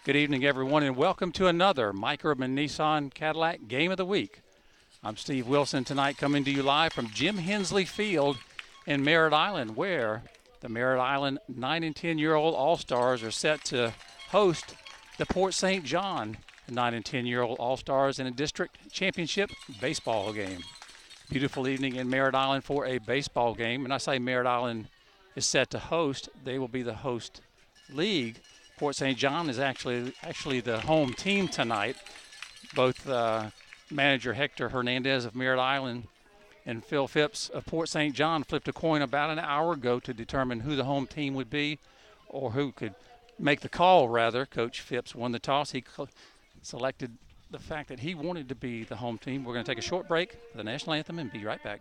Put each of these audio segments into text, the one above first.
Good evening, everyone, and welcome to another Microman Nissan Cadillac Game of the Week. I'm Steve Wilson tonight, coming to you live from Jim Hensley Field in Merritt Island, where the Merritt Island 9 and 10-year-old All-Stars are set to host the Port St. John 9 and 10-year-old All-Stars in a district championship baseball game. Beautiful evening in Merritt Island for a baseball game. And I say Merritt Island is set to host. They will be the host league. Port St. John is actually the home team tonight. Both manager Hector Hernandez of Merritt Island and Phil Phipps of Port St. John flipped a coin about an hour ago to determine who the home team would be, or who could make the call, rather. Coach Phipps won the toss. He selected the fact that he wanted to be the home team. We're going to take a short break for the national anthem and be right back.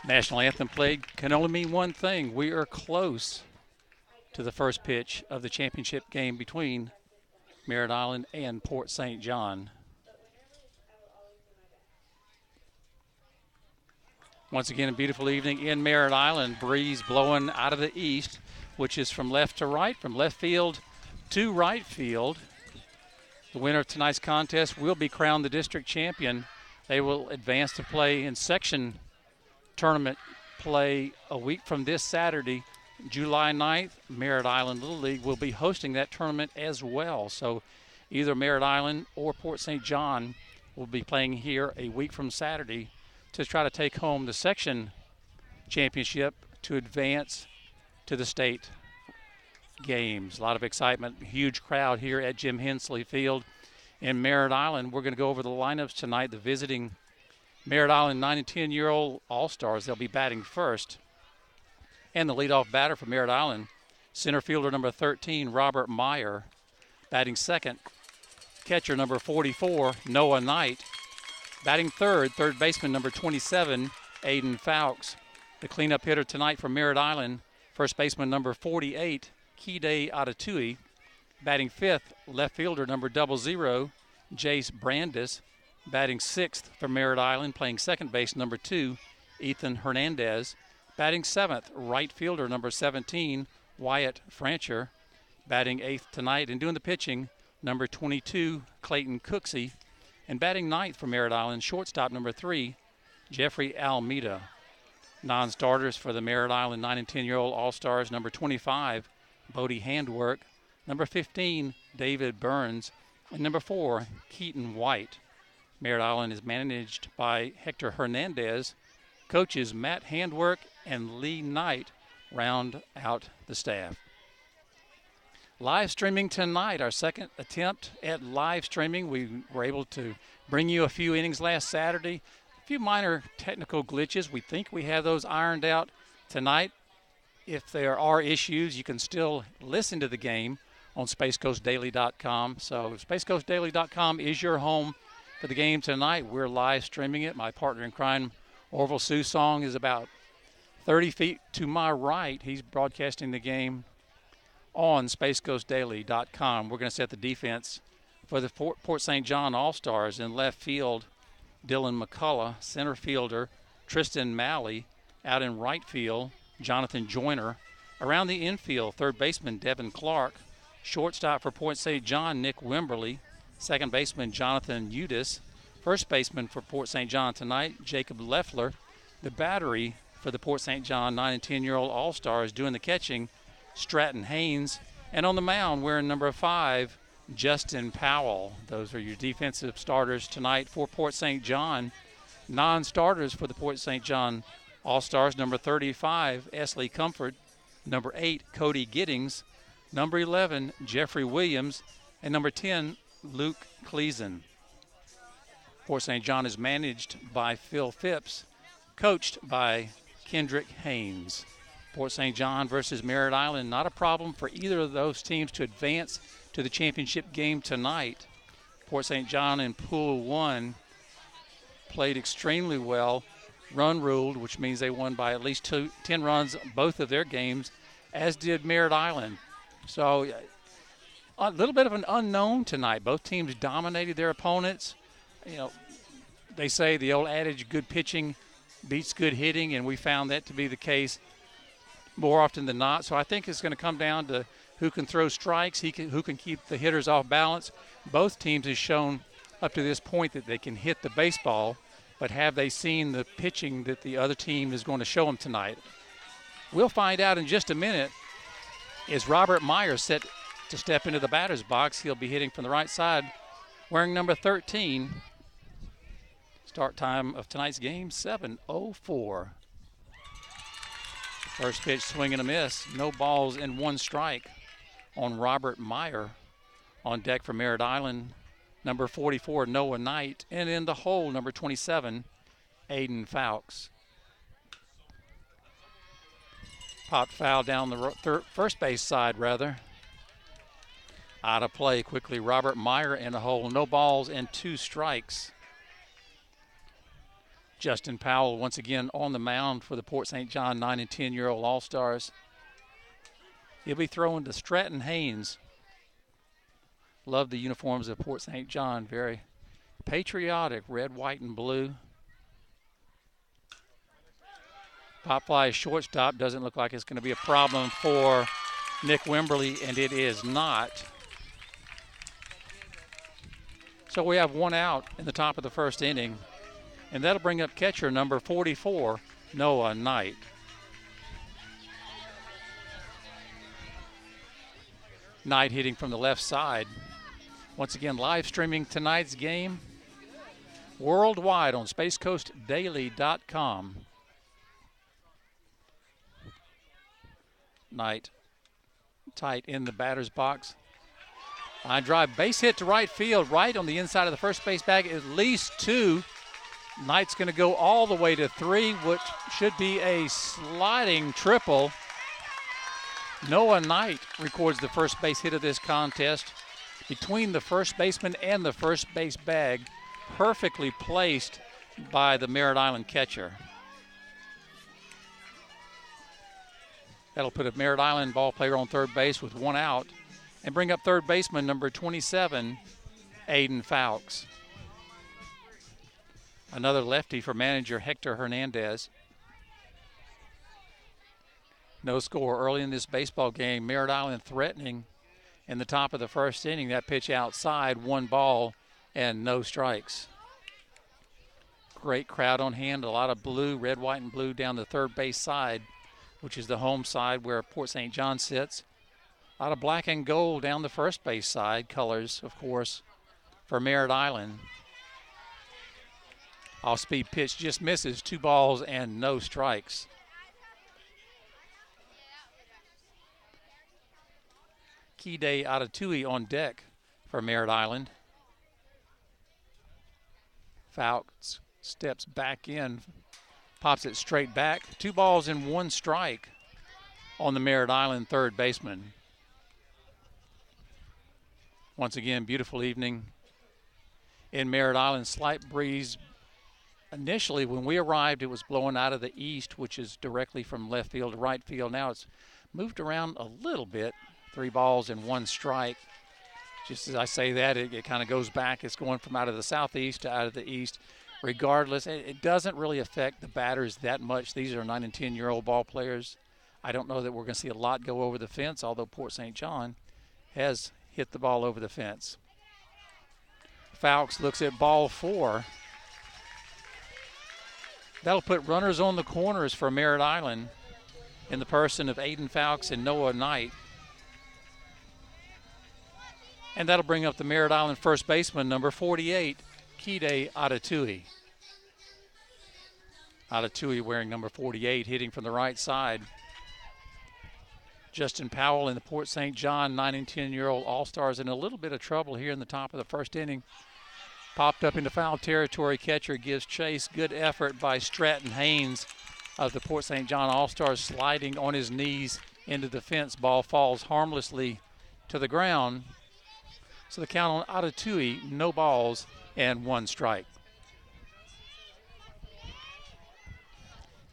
National anthem played can only mean one thing. We are close to the first pitch of the championship game between Merritt Island and Port St. John. Once again, a beautiful evening in Merritt Island. Breeze blowing out of the east, which is from left to right, from left field to right field. The winner of tonight's contest will be crowned the district champion. They will advance to play in section tournament play a week from this Saturday, July 9th. Merritt Island Little League will be hosting that tournament as well. So either Merritt Island or Port St. John will be playing here a week from Saturday to try to take home the section championship to advance to the state games. A lot of excitement, huge crowd here at Jim Hensley Field in Merritt Island. We're going to go over the lineups tonight. The visiting Merritt Island 9 and 10-year-old All-Stars, they'll be batting first. And the leadoff batter for Merritt Island, center fielder number 13, Robert Meyer. Batting second, catcher number 44, Noah Knight. Batting third baseman number 27, Aiden Fowkes. The cleanup hitter tonight for Merritt Island, first baseman number 48, Kide Atatui. Batting fifth, left fielder number 00, Jace Brandis. Batting sixth for Merritt Island, playing second base, number 2, Ethan Hernandez. Batting seventh, right fielder, number 17, Wyatt Francher. Batting eighth tonight and doing the pitching, number 22, Clayton Cooksey. And batting ninth for Merritt Island, shortstop, number 3, Jeffrey Almeida. Non-starters for the Merritt Island 9 and 10-year-old All-Stars, number 25, Bodie Handwork. Number 15, David Burns. And number 4, Keaton White. Merritt Island is managed by Hector Hernandez. Coaches Matt Handwork and Lee Knight round out the staff. Live streaming tonight, our second attempt at live streaming. We were able to bring you a few innings last Saturday. A few minor technical glitches. We think we have those ironed out tonight. If there are issues, you can still listen to the game on spacecoastdaily.com. So spacecoastdaily.com is your home for the game tonight. We're live streaming it. My partner in crime, Orville Susong, is about 30 feet to my right. He's broadcasting the game on spacecoastdaily.com. We're going to set the defense for the Port St. John All-Stars. In left field, Dylan McCullough. Center fielder, Tristan Malley. Out in right field, Jonathan Joyner. Around the infield, third baseman, Devin Clark. Shortstop for Port St. John, Nick Wimberly. Second baseman, Jonathan Udis. First baseman for Port St. John tonight, Jacob Leffler. The battery for the Port St. John 9 and 10-year-old All-Stars doing the catching, Stratton Haynes. And on the mound, wearing number 5, Justin Powell. Those are your defensive starters tonight for Port St. John. Non-starters for the Port St. John All-Stars, number 35, Esley Comfort, number 8, Cody Giddings, number 11, Jeffrey Williams, and number 10, Luke Cleason. Port St. John is managed by Phil Phipps, coached by Kendrick Haynes. Port St. John versus Merritt Island, not a problem for either of those teams to advance to the championship game tonight. Port St. John in Pool 1 played extremely well, run ruled, which means they won by at least 10 runs both of their games, as did Merritt Island. So a little bit of an unknown tonight. Both teams dominated their opponents. You know, they say the old adage, good pitching beats good hitting, and we found that to be the case more often than not. So I think it's going to come down to who can throw strikes, who can keep the hitters off balance. Both teams have shown up to this point that they can hit the baseball, but have they seen the pitching that the other team is going to show them tonight? We'll find out in just a minute. Is Robert Meyer set to step into the batter's box? He'll be hitting from the right side, wearing number 13. Start time of tonight's game, 7:04. First pitch, swing and a miss. No balls and 1 strike on Robert Meyer. On deck for Merritt Island, number 44, Noah Knight. And in the hole, number 27, Aiden Fowkes. Popped foul down the first base side, rather. Out of play quickly. Robert Meyer in the hole. No balls and 2 strikes. Justin Powell once again on the mound for the Port St. John 9 and 10-year-old All-Stars. He'll be throwing to Stratton Haynes. Love the uniforms of Port St. John. Very patriotic, red, white, and blue. Pop fly shortstop. Doesn't look like it's going to be a problem for Nick Wimberly, and it is not. So we have 1 out in the top of the first inning. And that'll bring up catcher number 44, Noah Knight. Knight hitting from the left side. Once again, live streaming tonight's game worldwide on SpaceCoastDaily.com. Knight tight in the batter's box. Line drive, base hit to right field, right on the inside of the first base bag, at least 2. Knight's going to go all the way to 3, which should be a sliding triple. Noah Knight records the first base hit of this contest between the first baseman and the first base bag, perfectly placed by the Merritt Island catcher. That'll put a Merritt Island ball player on third base with 1 out and bring up third baseman number 27, Aiden Fowkes. Another lefty for manager Hector Hernandez. No score early in this baseball game. Merritt Island threatening in the top of the first inning. That pitch outside, 1 ball and no strikes. Great crowd on hand. A lot of blue, red, white, and blue down the third base side, which is the home side where Port St. John sits. A lot of black and gold down the first base side. Colors, of course, for Merritt Island. Off-speed pitch just misses. 2 balls and no strikes. Key out of Tui on deck for Merritt Island. Fowkes steps back in, pops it straight back. 2 balls and 1 strike on the Merritt Island third baseman. Once again, beautiful evening in Merritt Island. Slight breeze. Initially, when we arrived, it was blowing out of the east, which is directly from left field to right field. Now it's moved around a little bit. 3 balls and 1 strike. Just as I say that, it kind of goes back. It's going from out of the southeast to out of the east. Regardless, it doesn't really affect the batters that much. These are 9 and 10-year-old ball players. I don't know that we're going to see a lot go over the fence, although Port St. John has hit the ball over the fence. Fowkes looks at ball 4. That'll put runners on the corners for Merritt Island in the person of Aiden Fowkes and Noah Knight. And that'll bring up the Merritt Island first baseman, number 48, Kide Adatui. Adatui wearing number 48, hitting from the right side. Justin Powell and the Port St. John 9 and 10-year-old All-Stars in a little bit of trouble here in the top of the first inning. Popped up into foul territory. Catcher gives chase. Good effort by Stratton Haynes of the Port St. John All-Stars, sliding on his knees into the fence. Ball falls harmlessly to the ground. So the count on Adatui, no balls and 1 strike.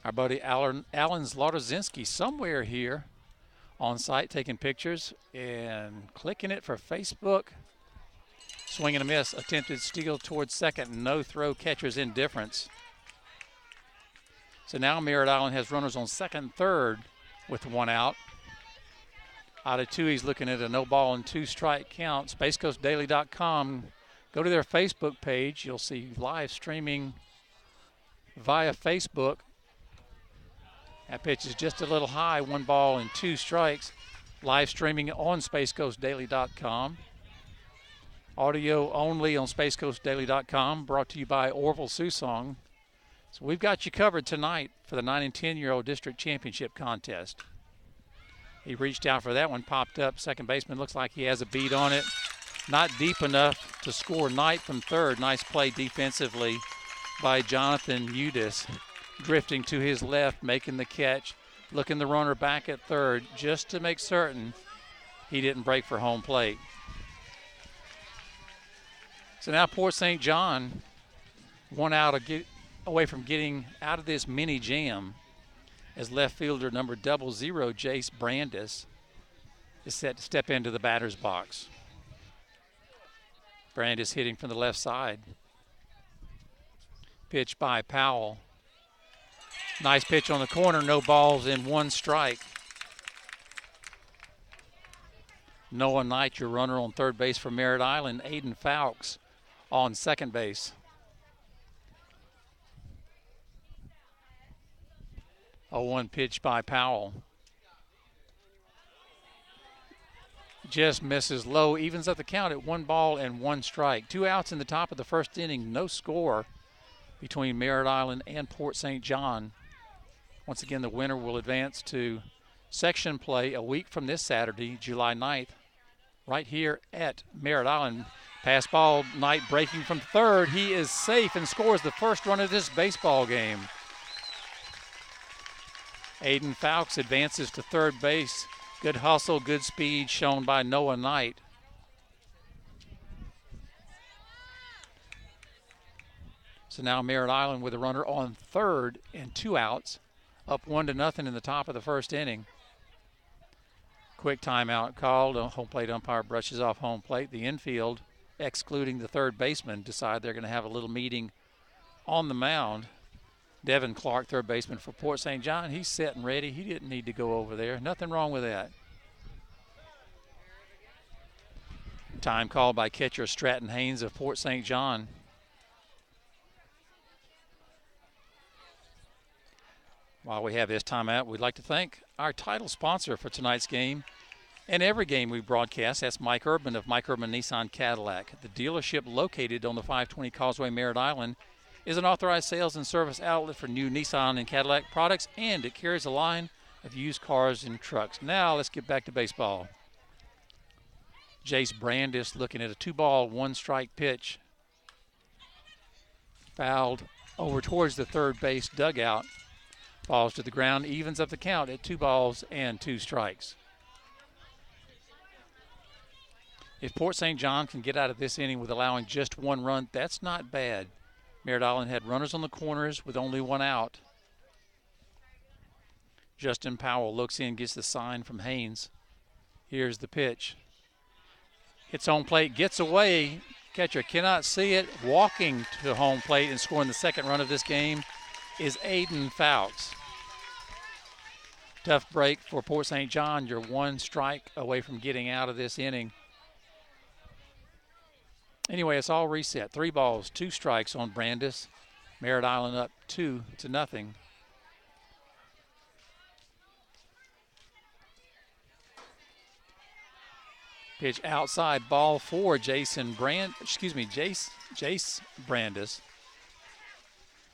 Our buddy Alan Zlatozinski somewhere here on site taking pictures and clicking it for Facebook. Swing and a miss. Attempted steal towards second. No throw. Catcher's indifference. So now Merritt Island has runners on second and third with 1 out. Adatui's looking at a no ball and 2 strike count. SpaceCoastDaily.com. Go to their Facebook page. You'll see live streaming via Facebook. That pitch is just a little high. 1 ball and 2 strikes. Live streaming on SpaceCoastDaily.com. Audio only on SpaceCoastDaily.com. Brought to you by Orville Susong. So we've got you covered tonight for the 9 and 10-year-old district championship contest. He reached out for that one, popped up. Second baseman looks like he has a beat on it. Not deep enough to score. Knight from third. Nice play defensively by Jonathan Udis. Drifting to his left, making the catch, looking the runner back at third just to make certain he didn't break for home plate. So now Port St. John, 1 out away from getting out of this mini jam, as left fielder number 00, Jace Brandis, is set to step into the batter's box. Brandis hitting from the left side. Pitch by Powell. Nice pitch on the corner, no balls and 1 strike. Noah Knight, your runner on third base for Merritt Island. Aiden Fowkes on second base. 0-1 pitch by Powell. Just misses low, evens up the count at 1 ball and 1 strike. 2 outs in the top of the first inning, no score between Merritt Island and Port St. John. Once again, the winner will advance to section play a week from this Saturday, July 9th, right here at Merritt Island. Pass ball, Knight breaking from third. He is safe and scores the first run of this baseball game. Aiden Fowkes advances to third base. Good hustle, good speed shown by Noah Knight. So now Merritt Island with a runner on third and 2 outs. Up 1-0 in the top of the first inning. Quick timeout called. Home plate umpire brushes off home plate. The infield, excluding the third baseman, decide they're going to have a little meeting on the mound. Devin Clark, third baseman for Port St. John, he's set and ready. He didn't need to go over there. Nothing wrong with that. Time called by catcher Stratton Haynes of Port St. John. While we have this timeout, we'd like to thank our title sponsor for tonight's game and every game we broadcast. That's Mike Urban of Mike Urban Nissan Cadillac. The dealership located on the 520 Causeway, Merritt Island, is an authorized sales and service outlet for new Nissan and Cadillac products, and it carries a line of used cars and trucks. Now let's get back to baseball. Jace Brandis looking at a 2-ball, 1-strike pitch. Fouled over towards the third base dugout. Falls to the ground, evens up the count at 2 balls and 2 strikes. If Port St. John can get out of this inning with allowing just 1 run, that's not bad. Merritt Island had runners on the corners with only 1 out. Justin Powell looks in, gets the sign from Haynes. Here's the pitch. Hits home plate, gets away. Catcher cannot see it. Walking to home plate and scoring the second run of this game is Aiden Fowkes. Tough break for Port St. John. You're 1 strike away from getting out of this inning. Anyway, it's all reset. 3 balls, 2 strikes on Brandis. Merritt Island up 2-0. Pitch outside, ball for Jace Brandis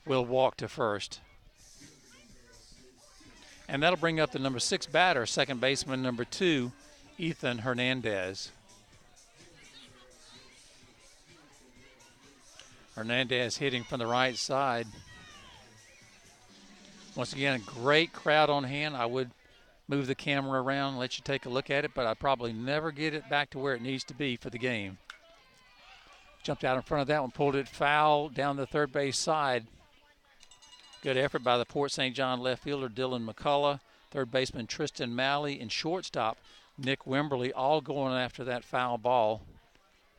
will walk to first. And that'll bring up the number 6 batter, second baseman number 2, Ethan Hernandez. Hernandez hitting from the right side. Once again, a great crowd on hand. I would move the camera around and let you take a look at it, but I'd probably never get it back to where it needs to be for the game. Jumped out in front of that one, pulled it foul down the third base side. Good effort by the Port St. John left fielder Dylan McCullough, third baseman Tristan Malley, and shortstop Nick Wimberly, all going after that foul ball,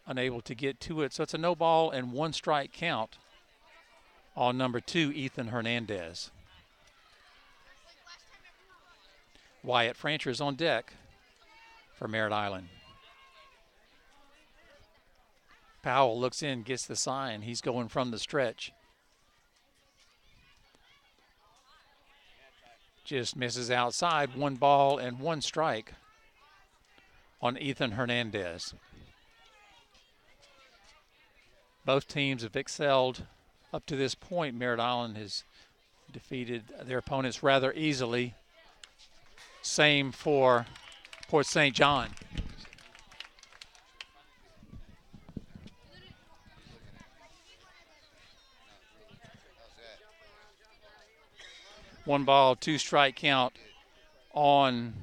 unable to get to it. So it's a no ball and 1 strike count on number 2, Ethan Hernandez. Wyatt Francher is on deck for Merritt Island. Powell looks in, gets the sign. He's going from the stretch. Just misses outside. 1 ball and 1 strike on Ethan Hernandez. Both teams have excelled up to this point. Merritt Island has defeated their opponents rather easily. Same for Port St. John. One ball, 2 strike count on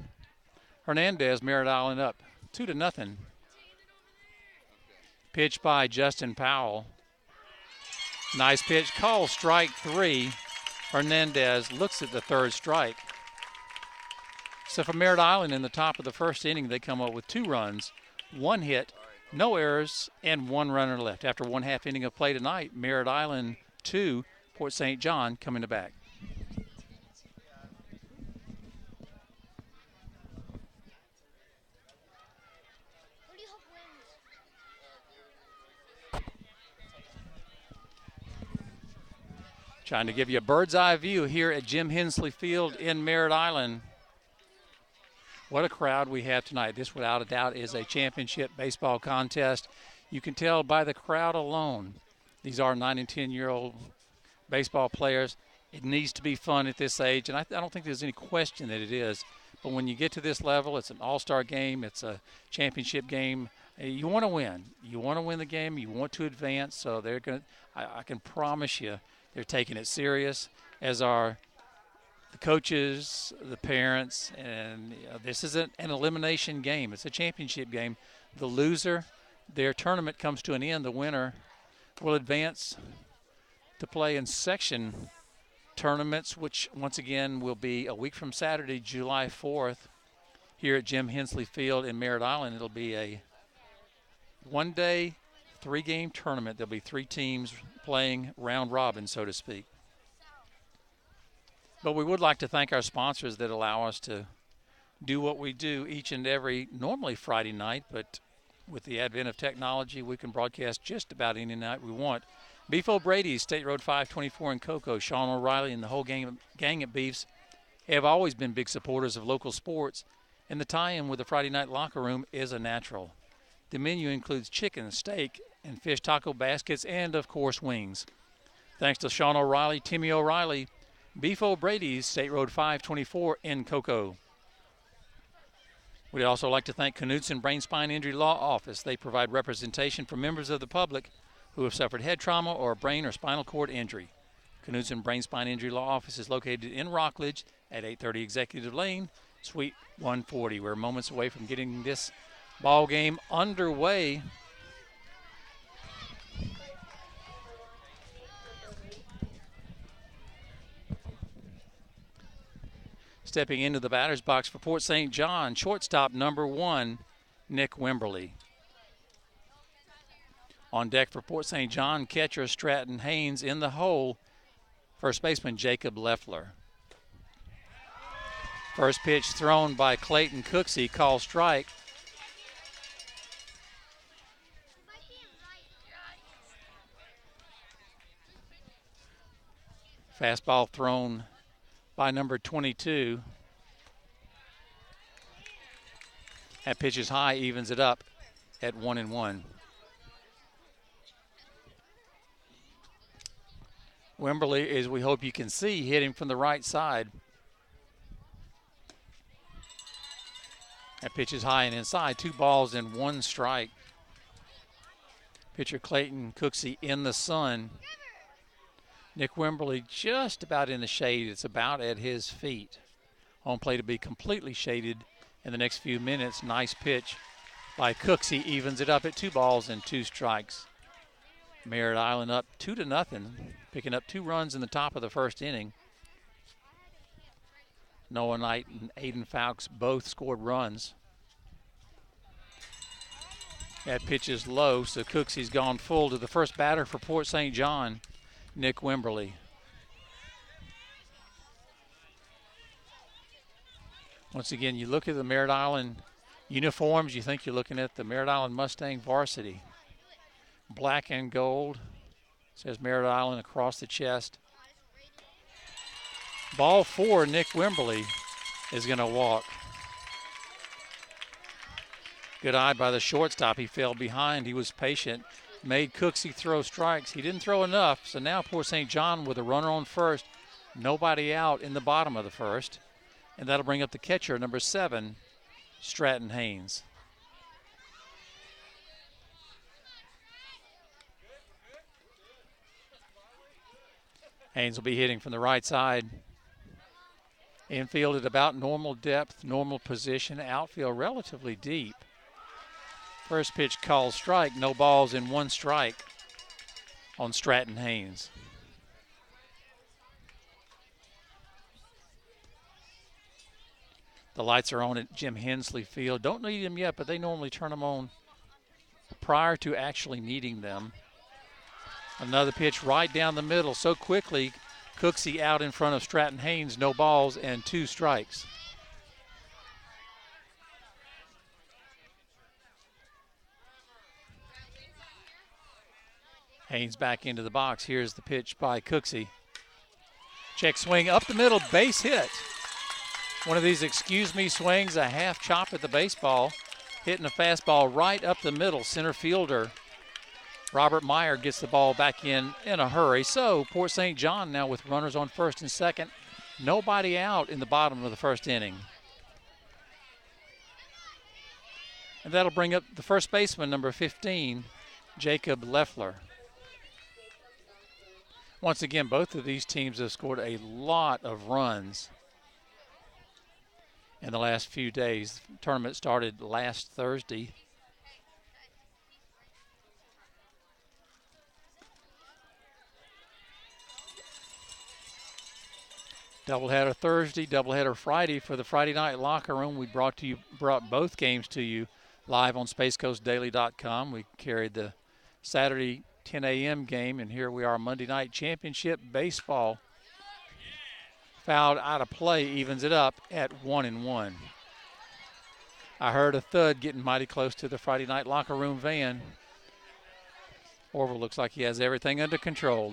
Hernandez. Merritt Island up 2-0. Pitch by Justin Powell. Nice pitch, call strike 3. Hernandez looks at the third strike. So for Merritt Island in the top of the first inning, they come up with 2 runs, 1 hit, no errors, and 1 runner left. After 1/2 inning of play tonight, Merritt Island 2, Port St. John coming to back. Trying to give you a bird's eye view here at Jim Hensley Field in Merritt Island. What a crowd we have tonight. This, without a doubt, is a championship baseball contest. You can tell by the crowd alone. These are 9 and 10-year-old baseball players. It needs to be fun at this age, and I don't think there's any question that it is. But when you get to this level, it's an all-star game. It's a championship game. You want to win. You want to win the game. You want to advance. So they're going to. I can promise you, they're taking it serious, as are the coaches, the parents, and this isn't an elimination game. It's a championship game. The loser, their tournament comes to an end. The winner will advance to play in section tournaments, which once again will be a week from Saturday, July 4th, here at Jim Hensley Field in Merritt Island. It'll be a one-day, 3-game tournament. There'll be 3 teams playing round robin, so to speak. But we would like to thank our sponsors that allow us to do what we do each and every, normally Friday night, but with the advent of technology, we can broadcast just about any night we want. Beef O'Brady's, State Road 524 in Cocoa. Sean O'Reilly and the whole gang at Beefs have always been big supporters of local sports, and the tie-in with the Friday night locker room is a natural. The menu includes chicken, steak, and fish taco baskets, and, of course, wings. Thanks to Sean O'Reilly, Timmy O'Reilly, Beef O'Brady's, State Road 524 in Cocoa. We'd also like to thank Knudsen Brain Spine Injury Law Office. They provide representation for members of the public who have suffered head trauma or a brain or spinal cord injury. Knudsen Brain Spine Injury Law Office is located in Rockledge at 830 Executive Lane, Suite 140. We're moments away from getting this ball game underway. Stepping into the batter's box for Port St. John, shortstop number 1, Nick Wimberly. On deck for Port St. John, catcher Stratton Haynes. In the hole, first baseman Jacob Leffler. First pitch thrown by Clayton Cooksey, call strike. Fastball thrown by number 22. That pitch is high, evens it up at 1-1. Wimberly, as we hope you can see, hitting from the right side. That pitch is high and inside. 2 balls and 1 strike. Pitcher Clayton Cooksey in the sun. Nick Wimberly just about in the shade. It's about at his feet. Home plate to be completely shaded in the next few minutes. Nice pitch by Cooksey, evens it up at 2 balls and 2 strikes. Merritt Island up 2-0, picking up 2 runs in the top of the first inning. Noah Knight and Aiden Fowkes both scored runs. That pitch is low, so Cooksey's gone full to the first batter for Port St. John, Nick Wimberly. Once again, you look at the Merritt Island uniforms, you think you're looking at the Merritt Island Mustang varsity. Black and gold, says Merritt Island across the chest. Ball 4, Nick Wimberly is going to walk. Good eye by the shortstop. He fell behind. He was patient. Made Cooksey throw strikes. He didn't throw enough, so now Port St. John with a runner on first. Nobody out in the bottom of the first. And that'll bring up the catcher, number 7, Stratton Haynes. Haynes will be hitting from the right side. Infield at about normal depth, normal position. Outfield relatively deep. First pitch called strike. No balls and 1 strike on Stratton Haynes. The lights are on at Jim Hensley Field. Don't need them yet, but they normally turn them on prior to actually needing them. Another pitch right down the middle so quickly. Cooksey out in front of Stratton Haynes. No balls and 2 strikes. Haynes back into the box. Here's the pitch by Cooksey. Check swing up the middle, base hit. One of these excuse me swings, a half chop at the baseball, hitting a fastball right up the middle. Center fielder Robert Meyer gets the ball back in a hurry. So Port St. John now with runners on first and second. Nobody out in the bottom of the first inning. And that'll bring up the first baseman, number 15, Jacob Leffler. Once again, both of these teams have scored a lot of runs in the last few days. The tournament started last Thursday. Doubleheader Thursday, doubleheader Friday. For the Friday Night Locker Room, we brought both games to you live on SpaceCoastDaily.com. We carried the Saturday 10 a.m. game, and here we are, Monday Night Championship Baseball. Fouled out of play, evens it up at 1-1. I heard a thud getting mighty close to the Friday Night Locker Room van. Orville looks like he has everything under control.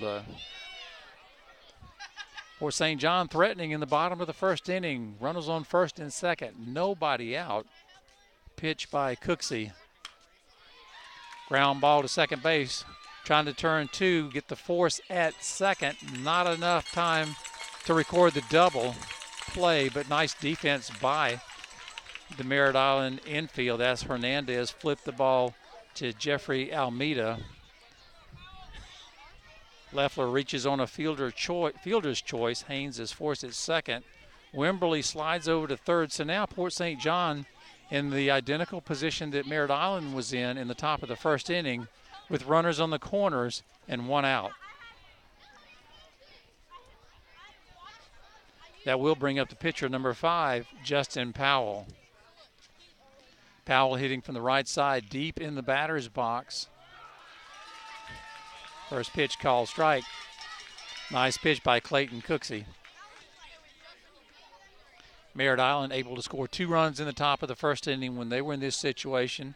Port St. John threatening in the bottom of the first inning. Runners on first and second. Nobody out. Pitch by Cooksey. Ground ball to second base. Trying to turn 2, get the force at second. Not enough time to record the double play, but nice defense by the Merritt Island infield as Hernandez flipped the ball to Jeffrey Almeida. Leffler reaches on a fielder's choice. Haynes is forced at second. Wimberly slides over to third. So now Port St. John in the identical position that Merritt Island was in the top of the first inning, with runners on the corners and 1 out. That will bring up the pitcher, number 5, Justin Powell. Powell hitting from the right side, deep in the batter's box. First pitch called strike. Nice pitch by Clayton Cooksey. Merritt Island able to score 2 runs in the top of the first inning when they were in this situation.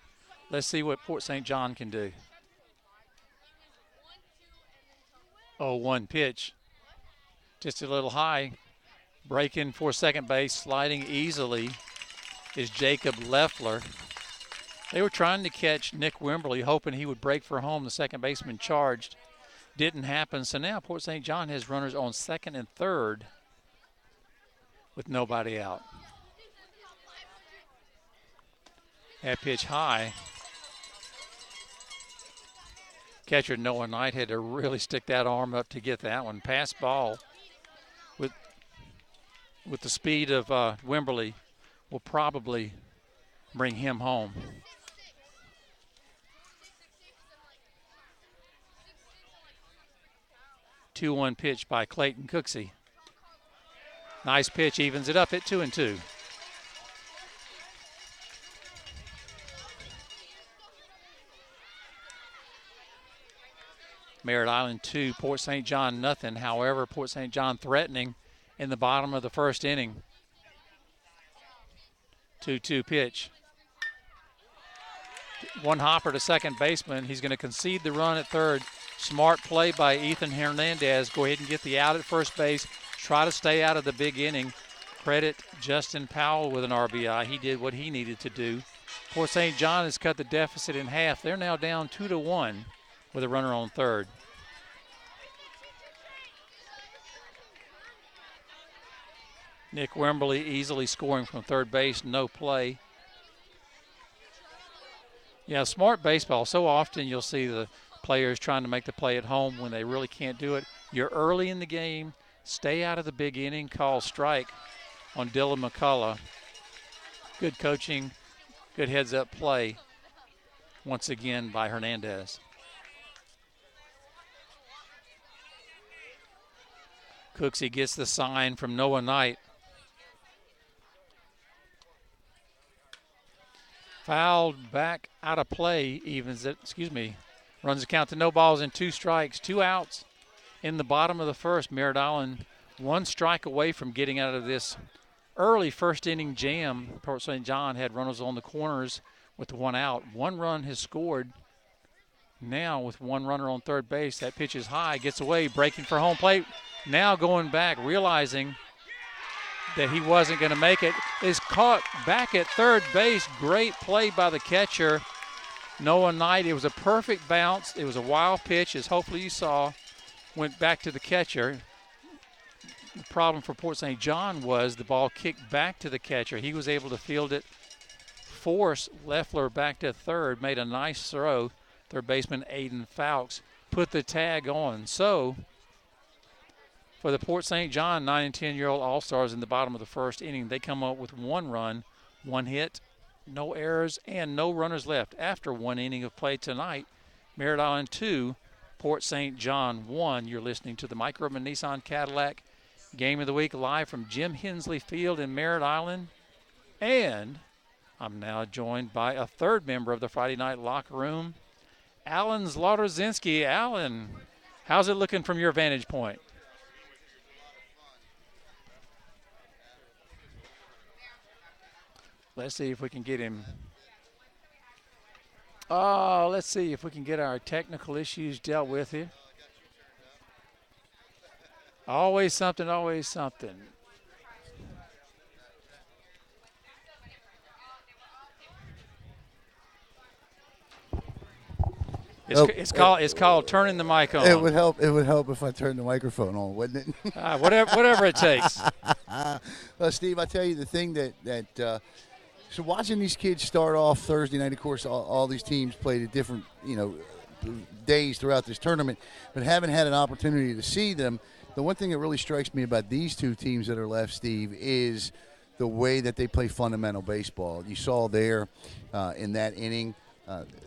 Let's see what Port St. John can do. 0-1 pitch. Just a little high. Breaking for second base, sliding easily is Jacob Leffler. They were trying to catch Nick Wimberly, hoping he would break for home. The second baseman charged. Didn't happen. So now Port St. John has runners on second and third with nobody out. That pitch high. Catcher Noah Knight had to really stick that arm up to get that one. Pass ball with the speed of Wimberly will probably bring him home. 2-1 pitch by Clayton Cooksey. Nice pitch, evens it up at 2-2. Merritt Island 2, Port St. John nothing. However, Port St. John threatening in the bottom of the first inning. 2-2 pitch. One hopper to second baseman. He's going to concede the run at third. Smart play by Ethan Hernandez. Go ahead and get the out at first base. Try to stay out of the big inning. Credit Justin Powell with an RBI. He did what he needed to do. Port St. John has cut the deficit in half. They're now down 2-1 with a runner on third. Nick Wimberly easily scoring from third base, no play. Yeah, smart baseball. So often you'll see the players trying to make the play at home when they really can't do it. You're early in the game. Stay out of the big inning. Call strike on Dylan McCullough. Good coaching, good heads-up play once again by Hernandez. Cooksey gets the sign from Noah Knight. Fouled back out of play, evens it, runs the count to no balls and 2 strikes, 2 outs in the bottom of the first. Merritt Island 1 strike away from getting out of this early first inning jam. Port St. John had runners on the corners with the 1 out. 1 run has scored now with 1 runner on third base. That pitch is high, gets away, breaking for home plate. Now going back, realizing that he wasn't going to make it, is caught back at third base. Great play by the catcher, Noah Knight. It was a perfect bounce. It was a wild pitch, as hopefully you saw. Went back to the catcher. The problem for Port St. John was the ball kicked back to the catcher. He was able to field it, force Leffler back to third, made a nice throw. Third baseman Aiden Fowles put the tag on. So for the Port St. John 9 and 10-year-old All-Stars in the bottom of the first inning, they come up with 1 run, 1 hit, no errors, and no runners left. After 1 inning of play tonight, Merritt Island 2, Port St. John 1. You're listening to the Mike Urban Nissan Cadillac Game of the Week live from Jim Hensley Field in Merritt Island. And I'm now joined by a third member of the Friday Night Locker Room, Alan Zlotowski. Alan, how's it looking from your vantage point? Let's see if we can get him. Oh, let's see if we can get our technical issues dealt with here. Always something, always something. It's called turning the mic on. It would help if I turned the microphone on, wouldn't it? Whatever it takes. Well, Steve, I tell you the thing that so watching these kids start off Thursday night, of course, all these teams played at different days throughout this tournament, but haven't had an opportunity to see them. The one thing that really strikes me about these 2 teams that are left, Steve, is the way that they play fundamental baseball. You saw there in that inning.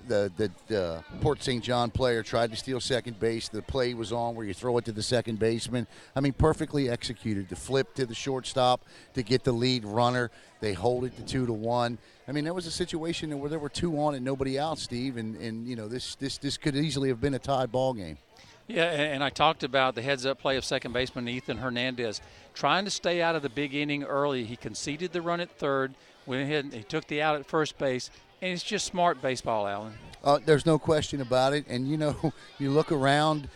The Port St. John player tried to steal second base. The play was on where you throw it to the second baseman. I mean, perfectly executed. The flip to the shortstop to get the lead runner. They hold it to 2-1. I mean, that was a situation where there were 2 on and nobody out, Steve. And this could easily have been a tied ball game. Yeah, and I talked about the heads-up play of second baseman Ethan Hernandez. Trying to stay out of the big inning early. He conceded the run at third, went ahead and he took the out at first base. And it's just smart baseball, Alan. There's no question about it. And, you look around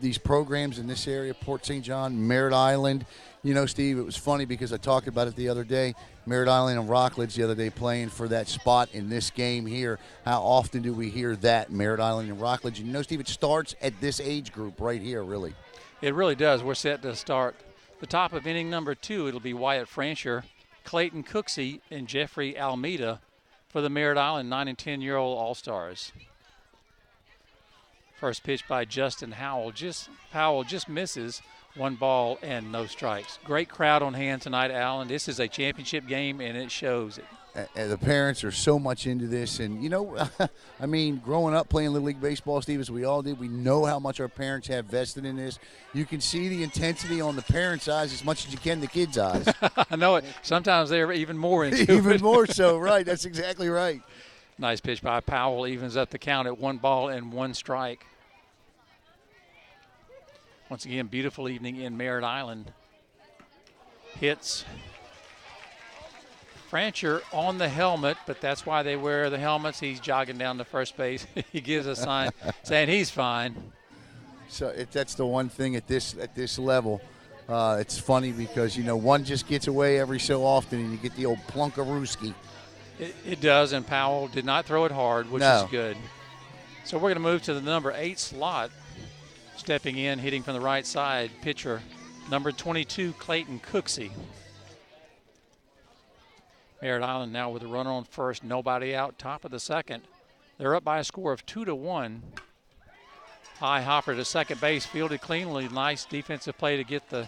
these programs in this area, Port St. John, Merritt Island. You know, Steve, it was funny because I talked about it the other day. Merritt Island and Rockledge the other day playing for that spot in this game here. How often do we hear that, Merritt Island and Rockledge? And you know, Steve, it starts at this age group right here, really. It really does. We're set to start the top of inning number 2. It'll be Wyatt Francher, Clayton Cooksey, and Jeffrey Almeida for the Merritt Island 9 and 10-year-old All-Stars. First pitch by Justin Howell. Powell just misses. 1 ball and no strikes. Great crowd on hand tonight, Allen. This is a championship game, and it shows it. And the parents are so much into this. And, you know, I mean, growing up playing Little League Baseball, Steve, as we all did, we know how much our parents have vested in this. You can see the intensity on the parents' eyes as much as you can the kids' eyes. I know it. Sometimes they're even more into it. Even more so, right. That's exactly right. Nice pitch by Powell. Evens up the count at 1 ball and 1 strike. Once again, beautiful evening in Merritt Island. Hits Francher on the helmet, but that's why they wear the helmets. He's jogging down to first base. He gives a sign saying he's fine. So that's the one thing at this level. It's funny because, you know, one just gets away every so often, and you get the old plunkarooski. It does, and Powell did not throw it hard, which is good. So we're going to move to the number 8 slot. Stepping in, hitting from the right side, pitcher number 22, Clayton Cooksey. Merritt Island now with a runner on first, nobody out, top of the second. They're up by a score of 2-1. High hopper to second base, fielded cleanly. Nice defensive play to get the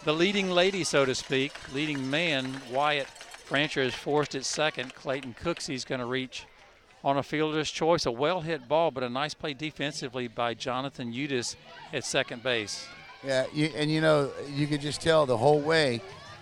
leading lady, so to speak. Leading man, Wyatt Francher, is forced at second. Clayton Cooksey's going to reach on a fielder's choice. A well-hit ball, but a nice play defensively by Jonathan Udis at second base. Yeah, and you know, you could just tell the whole way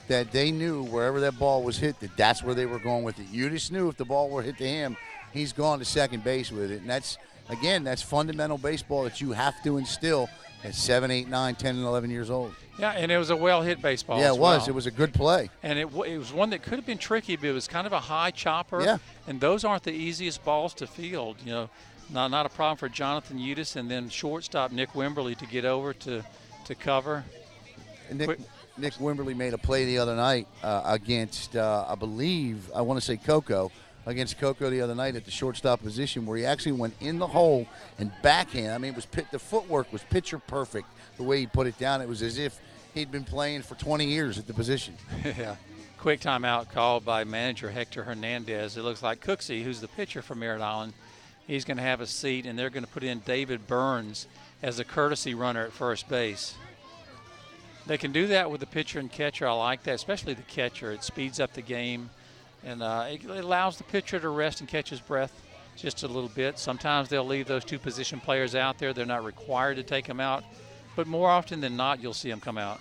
that they knew wherever that ball was hit, that's where they were going with it. Udis knew if the ball were hit to him, he's gone to second base with it. And that's, again, that's fundamental baseball that you have to instill at 7, 8, 9, 10, and 11 years old. Yeah, and it was a well-hit baseball. Yeah, as it was. well. It was a good play. And it was one that could have been tricky, but it was kind of a high chopper. Yeah. And those aren't the easiest balls to field. You know, not a problem for Jonathan Udis, and then shortstop Nick Wimberly to get over to cover. And Nick Wimberly made a play the other night against, I believe, I want to say Coco, against Coco the other night at the shortstop position, where he actually went in the hole and backhand. I mean, the footwork was picture perfect. The way he put it down, it was as if he'd been playing for 20 years at the position. Yeah. Quick timeout called by manager Hector Hernandez. It looks like Cooksey, who's the pitcher for Merritt Island, he's going to have a seat, and they're going to put in David Burns as a courtesy runner at first base. They can do that with the pitcher and catcher. I like that, especially the catcher. It speeds up the game, and it allows the pitcher to rest and catch his breath just a little bit. Sometimes they'll leave those 2 position players out there. They're not required to take them out, but more often than not, you'll see them come out.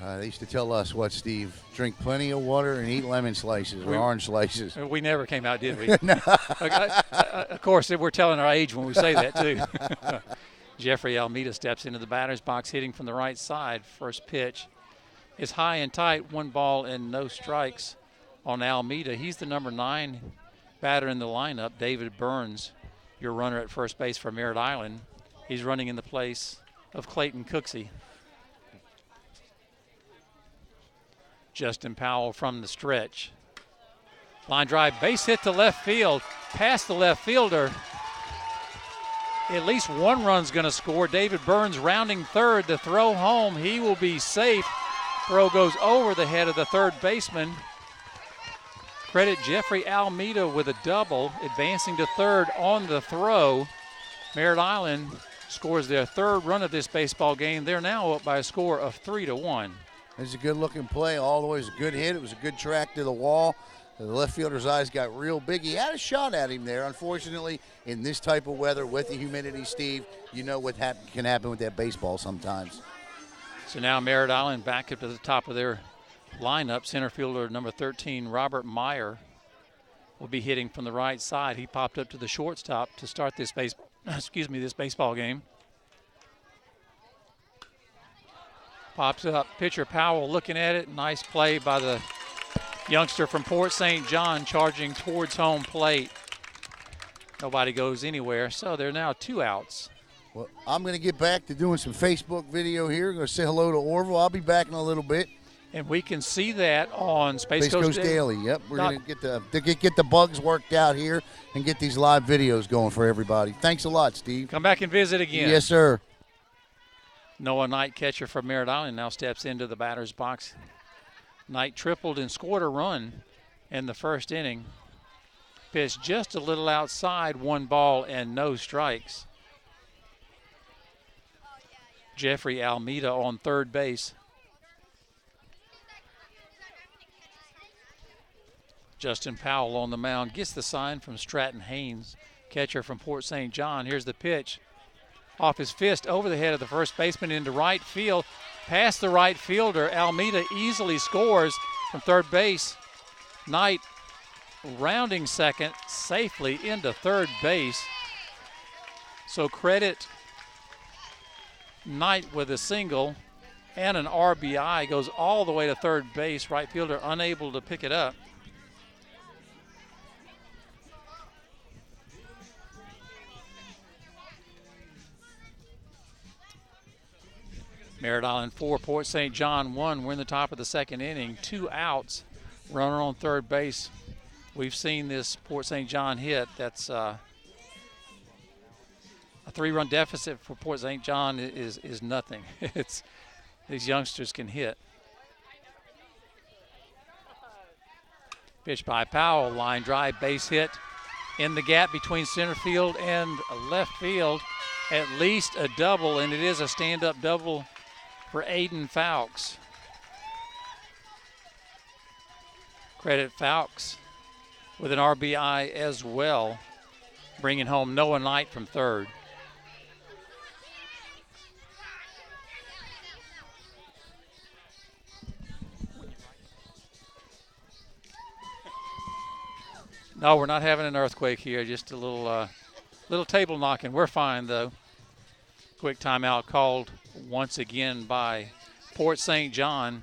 They used to tell us, what, Steve? Drink plenty of water and eat lemon slices or orange slices. We never came out, did we? No. Of course, we're telling our age when we say that, too. Jeffrey Almeida steps into the batter's box, hitting from the right side. First pitch is high and tight, 1 ball and no strikes on Almeida. He's the number 9 batter in the lineup. David Burns, your runner at first base for Merritt Island. He's running in the place of Clayton Cooksey. Justin Powell from the stretch. Line drive, base hit to left field, past the left fielder. At least 1 run's going to score. David Burns rounding third. The throw home, he will be safe. Throw goes over the head of the third baseman. Credit Jeffrey Almeida with a double, advancing to third on the throw. Merritt Island scores their 3rd run of this baseball game. They're now up by a score of 3-1. It's a good-looking play all the way. It was a good hit. It was a good track to the wall. The left fielder's eyes got real big. He had a shot at him there. Unfortunately, in this type of weather with the humidity, Steve, you know what can happen with that baseball sometimes. So now Merritt Island back up to the top of their lineup. Center fielder number 13, Robert Meyer, will be hitting from the right side. He popped up to the shortstop to start this baseball game. Pops up, pitcher Powell looking at it. Nice play by the youngster from Port St. John, charging towards home plate. Nobody goes anywhere, so there are now 2 outs. Well, I'm going to get back to doing some Facebook video here. I'm going to say hello to Orville. I'll be back in a little bit. And we can see that on Space Coast Daily. Yep, we're going to get the bugs worked out here and get these live videos going for everybody. Thanks a lot, Steve. Come back and visit again. Yes, sir. Noah Knight, catcher from Merritt Island, now steps into the batter's box. Knight tripled and scored a run in the first inning. Pitched just a little outside, 1 ball and no strikes. Jeffrey Almeida on third base. Justin Powell on the mound gets the sign from Stratton Haynes, catcher from Port St. John. Here's the pitch. Off his fist, over the head of the first baseman into right field. Past the right fielder, Almeida easily scores from third base. Knight rounding second, safely into third base. So credit Knight with a single and an RBI, goes all the way to third base. Right fielder unable to pick it up. Merritt Island 4, Port St. John 1. We're in the top of the second inning. 2 outs, runner on third base. We've seen this Port St. John hit. That's a 3-run deficit for Port St. John is nothing. It's these youngsters can hit. Pitch by Powell, line drive, base hit in the gap between center field and left field. At least a double, and it is a stand-up double for Aiden Fowkes. Credit Fowkes with an RBI as well, bringing home Noah Knight from third. No, we're not having an earthquake here, just a little table knocking. We're fine, though. Quick timeout called once again by Port St. John.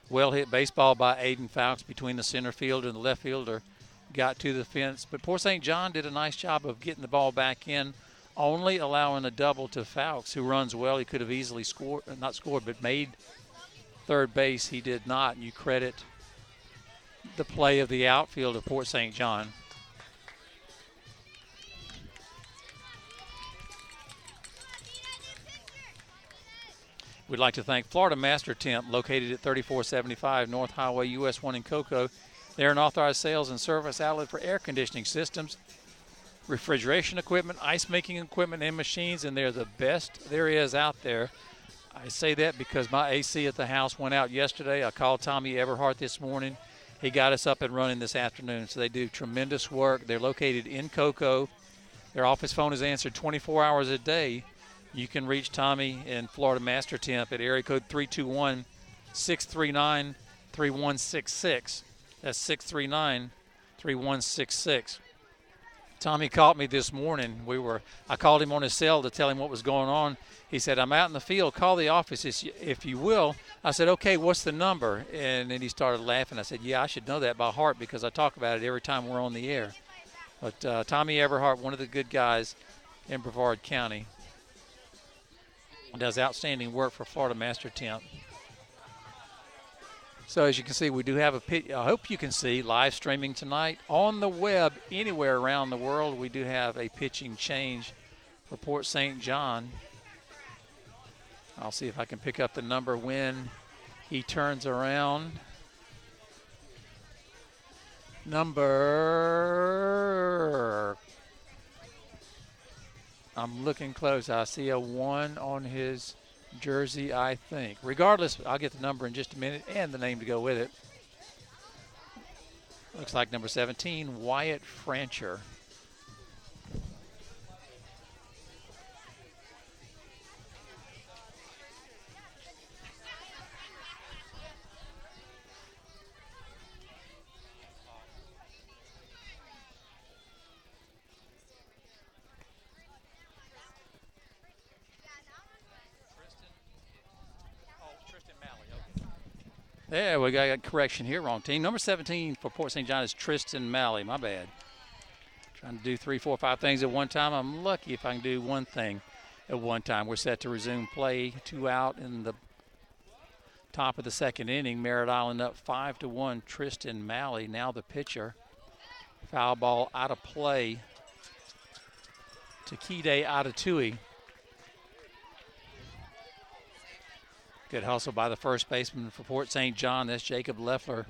Well hit baseball by Aiden Fowkes between the center fielder and the left fielder. Got to the fence, but Port St. John did a nice job of getting the ball back in, only allowing a double to Fowkes, who runs well. He could have easily scored, not scored, but made third base. He did not, and you credit the play of the outfield of Port St. John. We'd like to thank Florida Master Temp, located at 3475 North Highway US 1 in Cocoa. They're an authorized sales and service outlet for air conditioning systems, refrigeration equipment, ice making equipment, and machines, and they're the best there is out there. I say that because my AC at the house went out yesterday. I called Tommy Everhart this morning. He got us up and running this afternoon, so they do tremendous work. They're located in Cocoa. Their office phone is answered 24 hours a day. You can reach Tommy and Florida Master Temp at area code 321-639-3166. That's 639-3166. Tommy called me this morning. I called him on his cell to tell him what was going on. He said, "I'm out in the field. Call the office if you will." I said, "Okay, what's the number?" And then he started laughing. I said, "Yeah, I should know that by heart because I talk about it every time we're on the air." But Tommy Everhart, one of the good guys in Brevard County, does outstanding work for Florida Master Temp. So as you can see, we do have a pitch. I hope you can see live streaming tonight on the web anywhere around the world. We do have a pitching change for Port St. John. I'll see if I can pick up the number when he turns around. I'm looking close. I see a 1 on his jersey, I think. Regardless, I'll get the number in just a minute and the name to go with it. Looks like number 17, Wyatt Francher. There, we got a correction here. Wrong team. Number 17 for Port St. John is Tristan Malley. My bad. Trying to do 3, 4, 5 things at one time. I'm lucky if I can do one thing at one time. We're set to resume play. 2 out in the top of the second inning. Merritt Island up 5-1. Tristan Malley now the pitcher. Foul ball out of play to Kide Adatui. Good hustle by the first baseman for Port St. John. That's Jacob Leffler.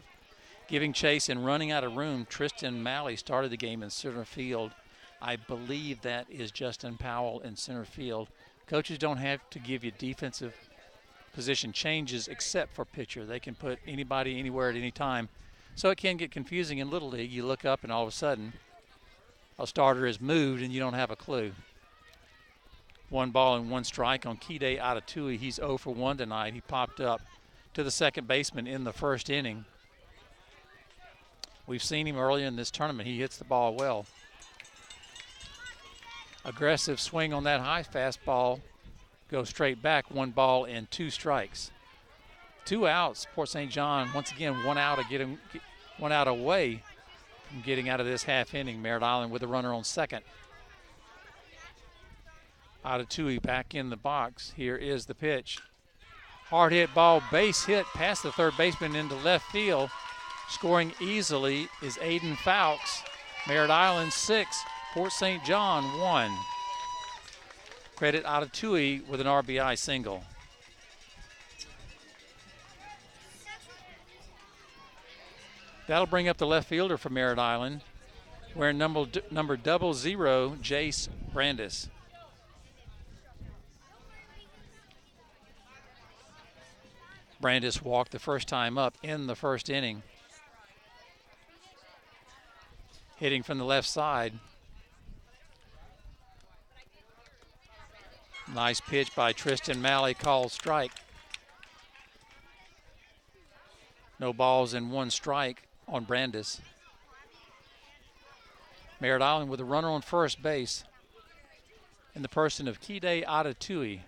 Giving chase and running out of room. Tristan Malley started the game in center field. I believe that is Justin Powell in center field. Coaches don't have to give you defensive position changes except for pitcher. They can put anybody anywhere at any time. So it can get confusing in Little League. You look up and all of a sudden a starter is moved and you don't have a clue. 1 ball and 1 strike on Kide Adatui. He's 0 for 1 tonight. He popped up to the second baseman in the first inning. We've seen him earlier in this tournament. He hits the ball well. Aggressive swing on that high fastball. Goes straight back. 1 ball and 2 strikes. 2 outs. Port St. John once again 1 out away from getting out of this half inning. Merritt Island with a runner on second. Adatui back in the box. Here is the pitch. Hard hit ball, base hit past the third baseman into left field. Scoring easily is Aiden Fowkes. Merritt Island 6, Port St. John 1. Credit Adatui with an RBI single. That'll bring up the left fielder for Merritt Island, wearing number 00, Jace Brandis. Brandis walked the first time up in the first inning. Hitting from the left side. Nice pitch by Tristan Malley, called strike. No balls and 1 strike on Brandis. Merritt Island with a runner on first base in the person of Kide Adatui.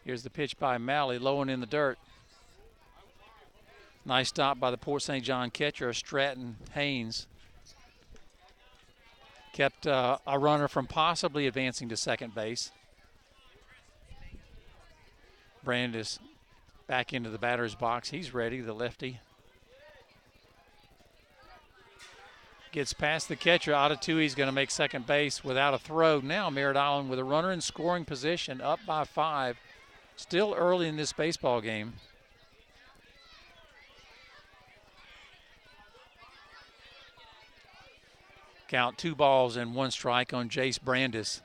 Here's the pitch by Malley, low and in the dirt. Nice stop by the Port St. John catcher, Stratton Haynes. Kept a runner from possibly advancing to second base. Brandis back into the batter's box. He's ready, the lefty. Gets past the catcher. Adatui's going to make second base without a throw. Now Merritt Island with a runner in scoring position, up by 5. Still early in this baseball game. Count 2 balls and 1 strike on Jace Brandis.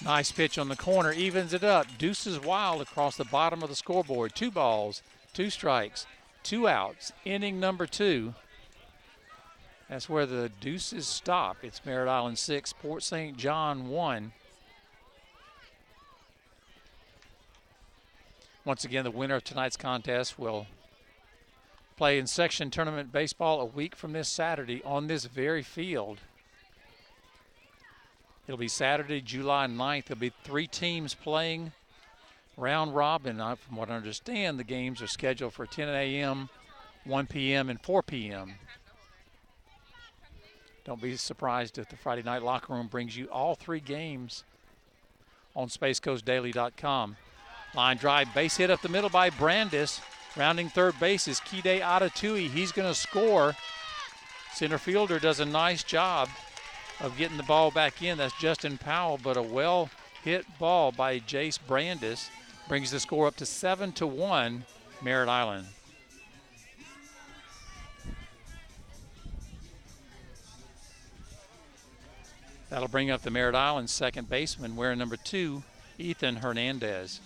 Nice pitch on the corner, evens it up. Deuces wild across the bottom of the scoreboard. 2 balls, 2 strikes, 2 outs. Inning number 2. That's where the deuces stop. It's Merritt Island 6, Port St. John 1. Once again, the winner of tonight's contest will play in section tournament baseball a week from this Saturday on this very field. It'll be Saturday, July 9th. There'll be 3 teams playing round robin. From what I understand, the games are scheduled for 10 a.m., 1 p.m., and 4 p.m. Don't be surprised if the Friday Night Locker Room brings you all 3 games on SpaceCoastDaily.com. Line drive, base hit up the middle by Brandis. Rounding third base is Kide Adatui. He's going to score. Center fielder does a nice job of getting the ball back in. That's Justin Powell, but a well-hit ball by Jace Brandis brings the score up to 7-1, Merritt Island. That'll bring up the Merritt Island second baseman, wearing number 2, Ethan Hernandez.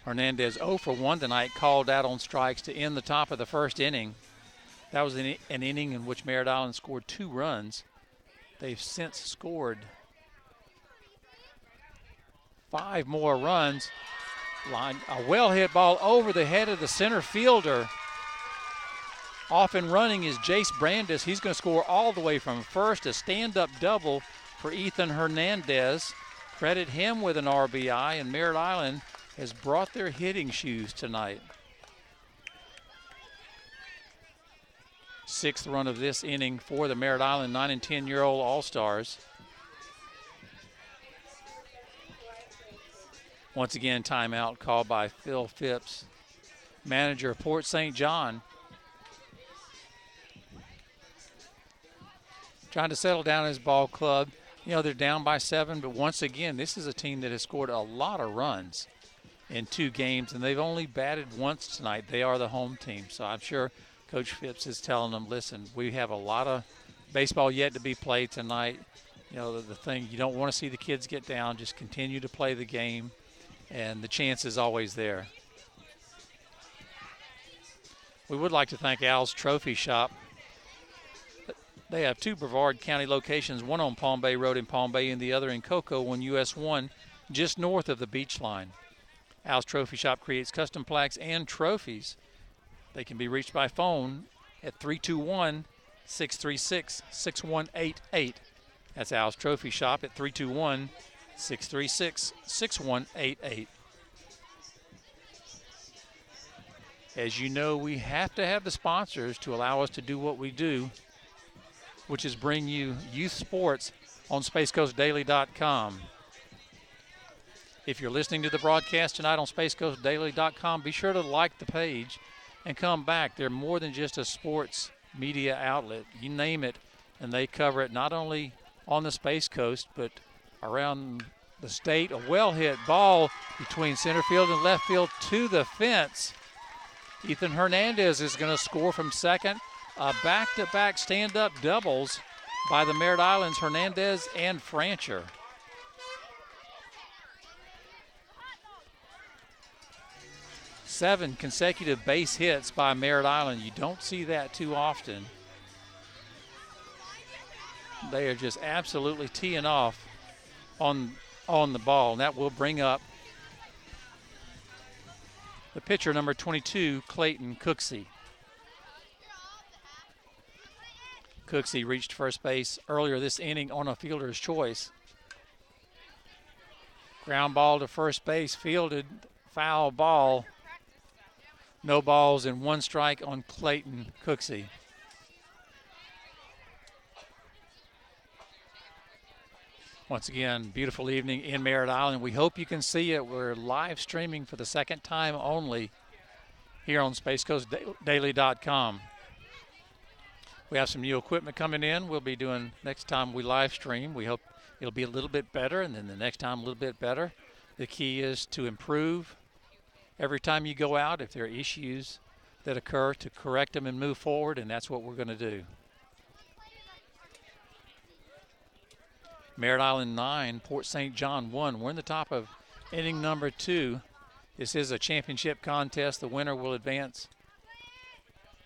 Hernandez 0 for 1 tonight, called out on strikes to end the top of the first inning. That was an inning in which Merritt Island scored 2 runs. They've since scored 5 more runs. A well-hit ball over the head of the center fielder. Off and running is Jace Brandis. He's going to score all the way from first. A stand-up double for Ethan Hernandez. Credit him with an RBI, and Merritt Island has brought their hitting shoes tonight. sixth run of this inning for the Merritt Island 9 and 10-year-old All-Stars. Once again, timeout called by Phil Phipps, manager of Port St. John. Trying to settle down his ball club. You know, they're down by 7, but once again, this is a team that has scored a lot of runs in 2 games, and they've only batted once tonight. They are the home team, so I'm sure Coach Phipps is telling them, listen, we have a lot of baseball yet to be played tonight. You know, the thing, you don't want to see the kids get down. Just continue to play the game, and the chance is always there. We would like to thank Al's Trophy Shop. They have 2 Brevard County locations, one on Palm Bay Road in Palm Bay and the other in Cocoa on US 1, just north of the beach line. Al's Trophy Shop creates custom plaques and trophies. They can be reached by phone at 321-636-6188. That's Al's Trophy Shop at 321-636-6188. As you know, we have to have the sponsors to allow us to do what we do, which is bring you youth sports on SpaceCoastDaily.com. If you're listening to the broadcast tonight on SpaceCoastDaily.com, be sure to like the page and come back. They're more than just a sports media outlet. You name it, and they cover it not only on the Space Coast, but around the state. A well-hit ball between center field and left field to the fence. Ethan Hernandez is going to score from second. Back-to-back stand-up doubles by the Merritt Islands, Hernandez and Francher. Seven consecutive base hits by Merritt Island. You don't see that too often. They are just absolutely teeing off on the ball, and that will bring up the pitcher, number 22, Clayton Cooksey. Cooksey reached first base earlier this inning on a fielder's choice. Ground ball to first base, fielded, foul ball. No balls and 1 strike on Clayton Cooksey. Once again, beautiful evening in Merritt Island. We hope you can see it. We're live streaming for the second time only here on SpaceCoastDaily.com. We have some new equipment coming in. We'll be doing, next time we live stream, we hope it'll be a little bit better, and then the next time a little bit better. The key is to improve every time you go out. If there are issues that occur, to correct them and move forward, and that's what we're going to do. Merritt Island 9, Port St. John 1. We're in the top of inning number 2. This is a championship contest. The winner will advance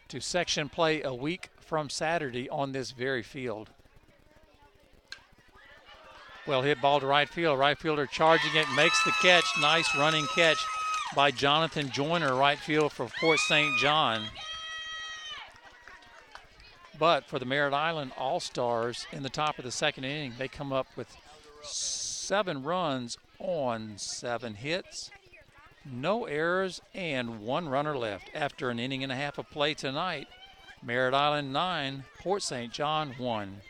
to section play a week from Saturday on this very field. Well hit ball to right field. Right fielder charging it, makes the catch. Nice running catch by Jonathan Joyner, right field for Port St. John. But for the Merritt Island All-Stars in the top of the second inning, they come up with 7 runs on 7 hits, no errors, and 1 runner left. After an inning and a half of play tonight, Merritt Island 9, Port St. John 1.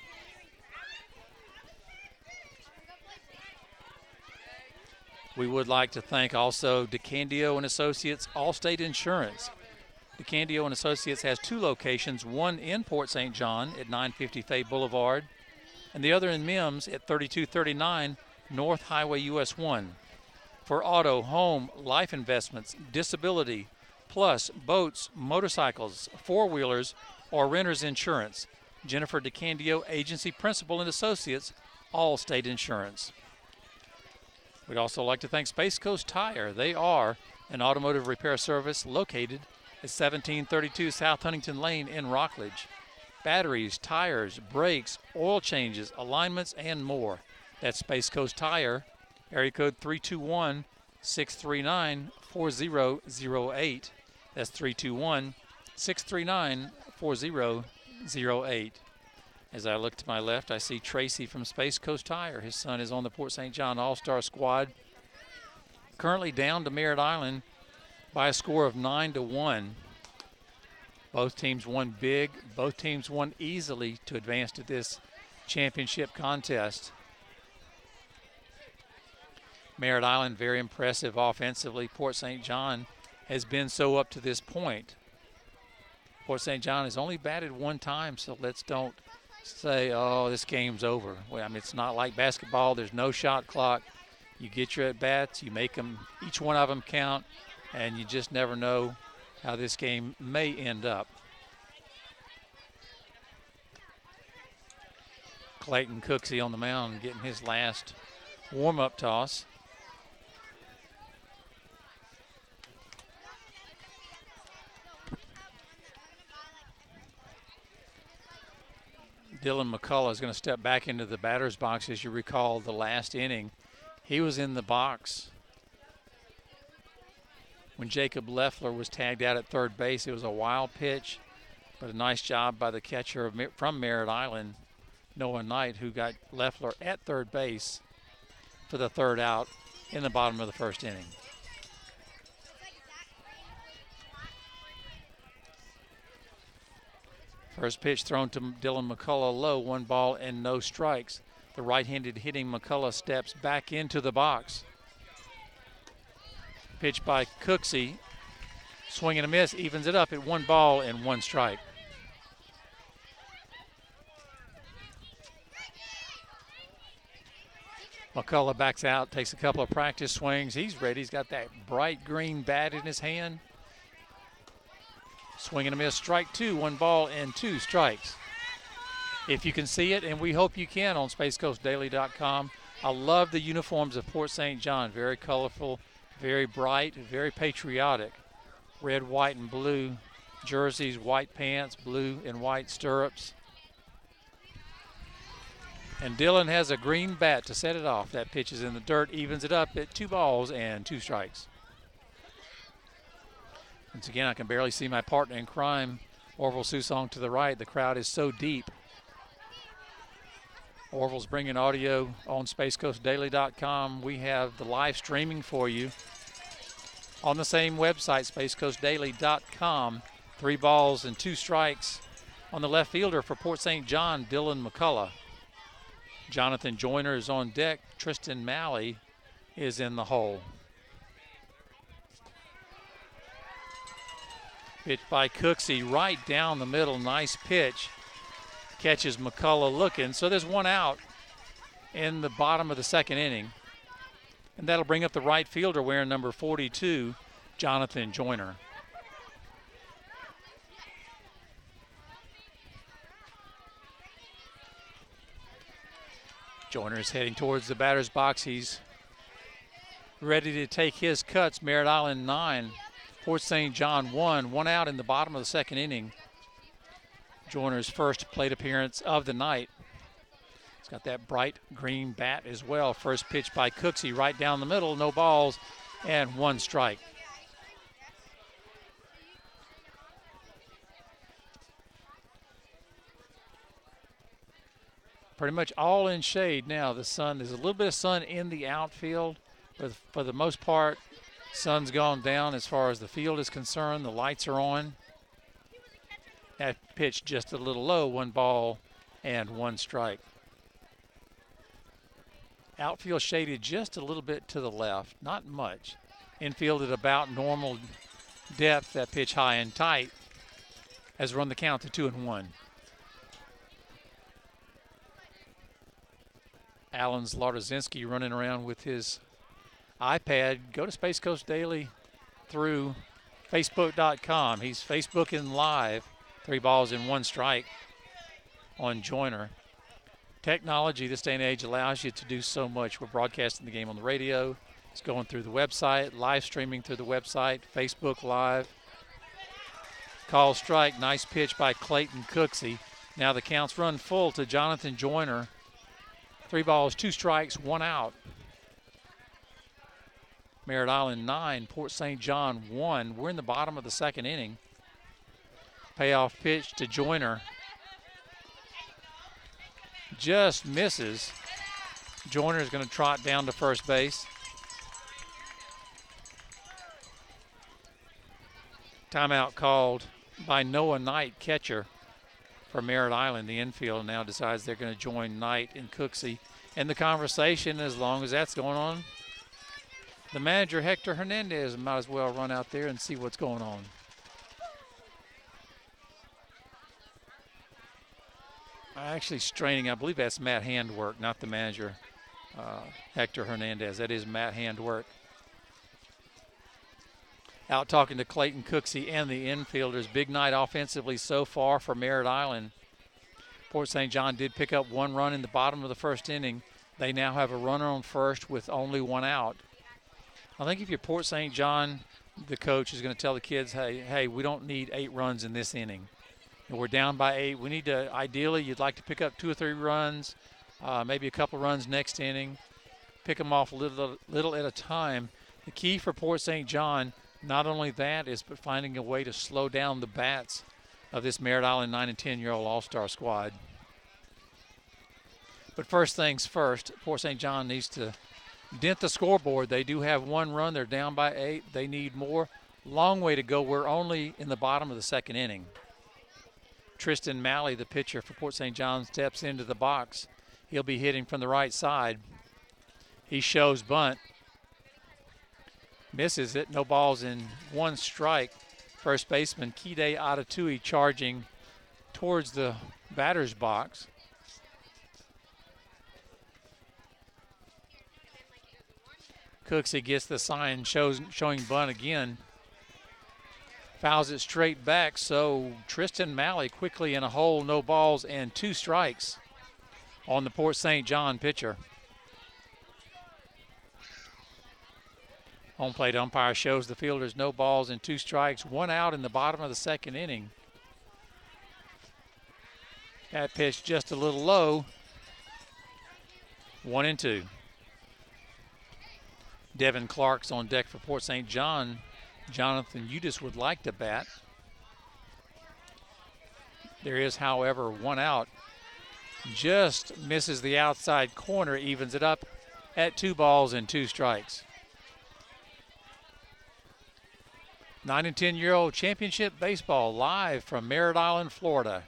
We would like to thank also DeCandio and Associates, Allstate Insurance. DeCandio and Associates has 2 locations, one in Port St. John at 950 Fay Boulevard, and the other in Mims at 3239 North Highway US 1. For auto, home, life investments, disability, plus boats, motorcycles, 4-wheelers, or renters insurance. Jennifer DeCandio, Agency Principal and Associates, Allstate Insurance. We'd also like to thank Space Coast Tire. They are an automotive repair service located at 1732 South Huntington Lane in Rockledge. Batteries, tires, brakes, oil changes, alignments, and more. That's Space Coast Tire, area code 321-639-4008. That's 321-639-4008. As I look to my left, I see Tracy from Space Coast Tire. His son is on the Port St. John All-Star squad. Currently down to Merritt Island by a score of 9-1. Both teams won big. Both teams won easily to advance to this championship contest. Merritt Island, very impressive offensively. Port St. John has been so up to this point. Port St. John has only batted one time, so let's don't say, oh, this game's over. Well, I mean, it's not like basketball. There's no shot clock. You get your at-bats, you make them, each one of them count, and you just never know how this game may end up. Clayton Cooksey on the mound getting his last warm-up toss. Dylan McCullough is going to step back into the batter's box. As you recall, the last inning, he was in the box when Jacob Leffler was tagged out at third base. It was a wild pitch, but a nice job by the catcher from Merritt Island, Noah Knight, who got Leffler at third base for the third out in the bottom of the first inning. First pitch thrown to Dylan McCullough low, 1 ball and no strikes. The right-handed hitting McCullough steps back into the box. Pitch by Cooksey, swing and a miss, evens it up at 1 ball and 1 strike. McCullough backs out, takes a couple of practice swings. He's ready. He's got that bright green bat in his hand. Swing and a miss, strike 2, 1 ball and 2 strikes. If you can see it, and we hope you can on SpaceCoastDaily.com, I love the uniforms of Port St. John. Very colorful, very bright, very patriotic. Red, white, and blue jerseys, white pants, blue and white stirrups. And Dylan has a green bat to set it off. That pitch is in the dirt, evens it up at 2 balls and 2 strikes. Once again, I can barely see my partner in crime, Orville Susong, to the right. The crowd is so deep. Orville's bringing audio on SpaceCoastDaily.com. We have the live streaming for you on the same website, SpaceCoastDaily.com. 3 balls and 2 strikes on the left fielder for Port St. John, Dylan McCullough. Jonathan Joyner is on deck. Tristan Malley is in the hole. Pitch by Cooksey right down the middle. Nice pitch. Catches McCullough looking. So there's 1 out in the bottom of the second inning. And that'll bring up the right fielder wearing number 42, Jonathan Joyner. Joyner is heading towards the batter's box. He's ready to take his cuts. Merritt Island 9. Port St. John 1 out in the bottom of the second inning. Joyner's first plate appearance of the night. He's got that bright green bat as well. First pitch by Cooksey right down the middle, no balls and 1 strike. Pretty much all in shade now. The sun, there's a little bit of sun in the outfield, but for the most part, sun's gone down as far as the field is concerned. The lights are on. That pitch just a little low, 1 ball and 1 strike. Outfield shaded just a little bit to the left, not much. Infield at about normal depth. That pitch high and tight has run the count to 2-1. Alan Zlarczynski running around with his iPad. Go to Space Coast Daily through Facebook.com. He's Facebooking live. 3 balls and 1 strike on Joyner. Technology this day and age allows you to do so much. We're broadcasting the game on the radio. It's going through the website, live streaming through the website, Facebook Live. Call strike, nice pitch by Clayton Cooksey. Now the count's run full to Jonathan Joyner. 3 balls, 2 strikes, 1 out. Merritt Island 9, Port St. John 1. We're in the bottom of the second inning. Payoff pitch to Joyner. Just misses. Joyner is going to trot down to first base. Timeout called by Noah Knight, catcher for Merritt Island. The infield now decides they're going to join Knight and Cooksey in the conversation. As long as that's going on, the manager, Hector Hernandez, might as well run out there and see what's going on. Actually straining, I believe that's Matt Handwork, not the manager, Hector Hernandez. That is Matt Handwork. Out talking to Clayton Cooksey and the infielders. Big night offensively so far for Merritt Island. Port St. John did pick up one run in the bottom of the first inning. They now have a runner on first with only one out. I think if you're Port St. John, the coach is going to tell the kids, hey, we don't need 8 runs in this inning. And we're down by 8. We need to, ideally, you'd like to pick up 2 or 3 runs, maybe a couple runs next inning. Pick them off a little at a time. The key for Port St. John, not only that, is finding a way to slow down the bats of this Merritt Island 9 and 10-year-old all-star squad. But first things first, Port St. John needs to dent the scoreboard. They do have 1 run. They're down by 8. They need more. Long way to go. We're only in the bottom of the second inning. Tristan Malley, the pitcher for Port St. John, steps into the box. He'll be hitting from the right side. He shows bunt. Misses it. No balls in 1 strike. First baseman Kide Atatui charging towards the batter's box. Cooksey gets the sign showing bunt again. Fouls it straight back, so Tristan Malley quickly in a hole, no balls and 2 strikes on the Port St. John pitcher. Home plate umpire shows the fielders no balls and 2 strikes, 1 out in the bottom of the second inning. That pitch just a little low. 1-2. Devin Clark's on deck for Port St. John. Jonathan Udis would like to bat. There is, however, 1 out. Just misses the outside corner, evens it up at 2 balls and 2 strikes. 9 and 10-year-old championship baseball live from Merritt Island, Florida.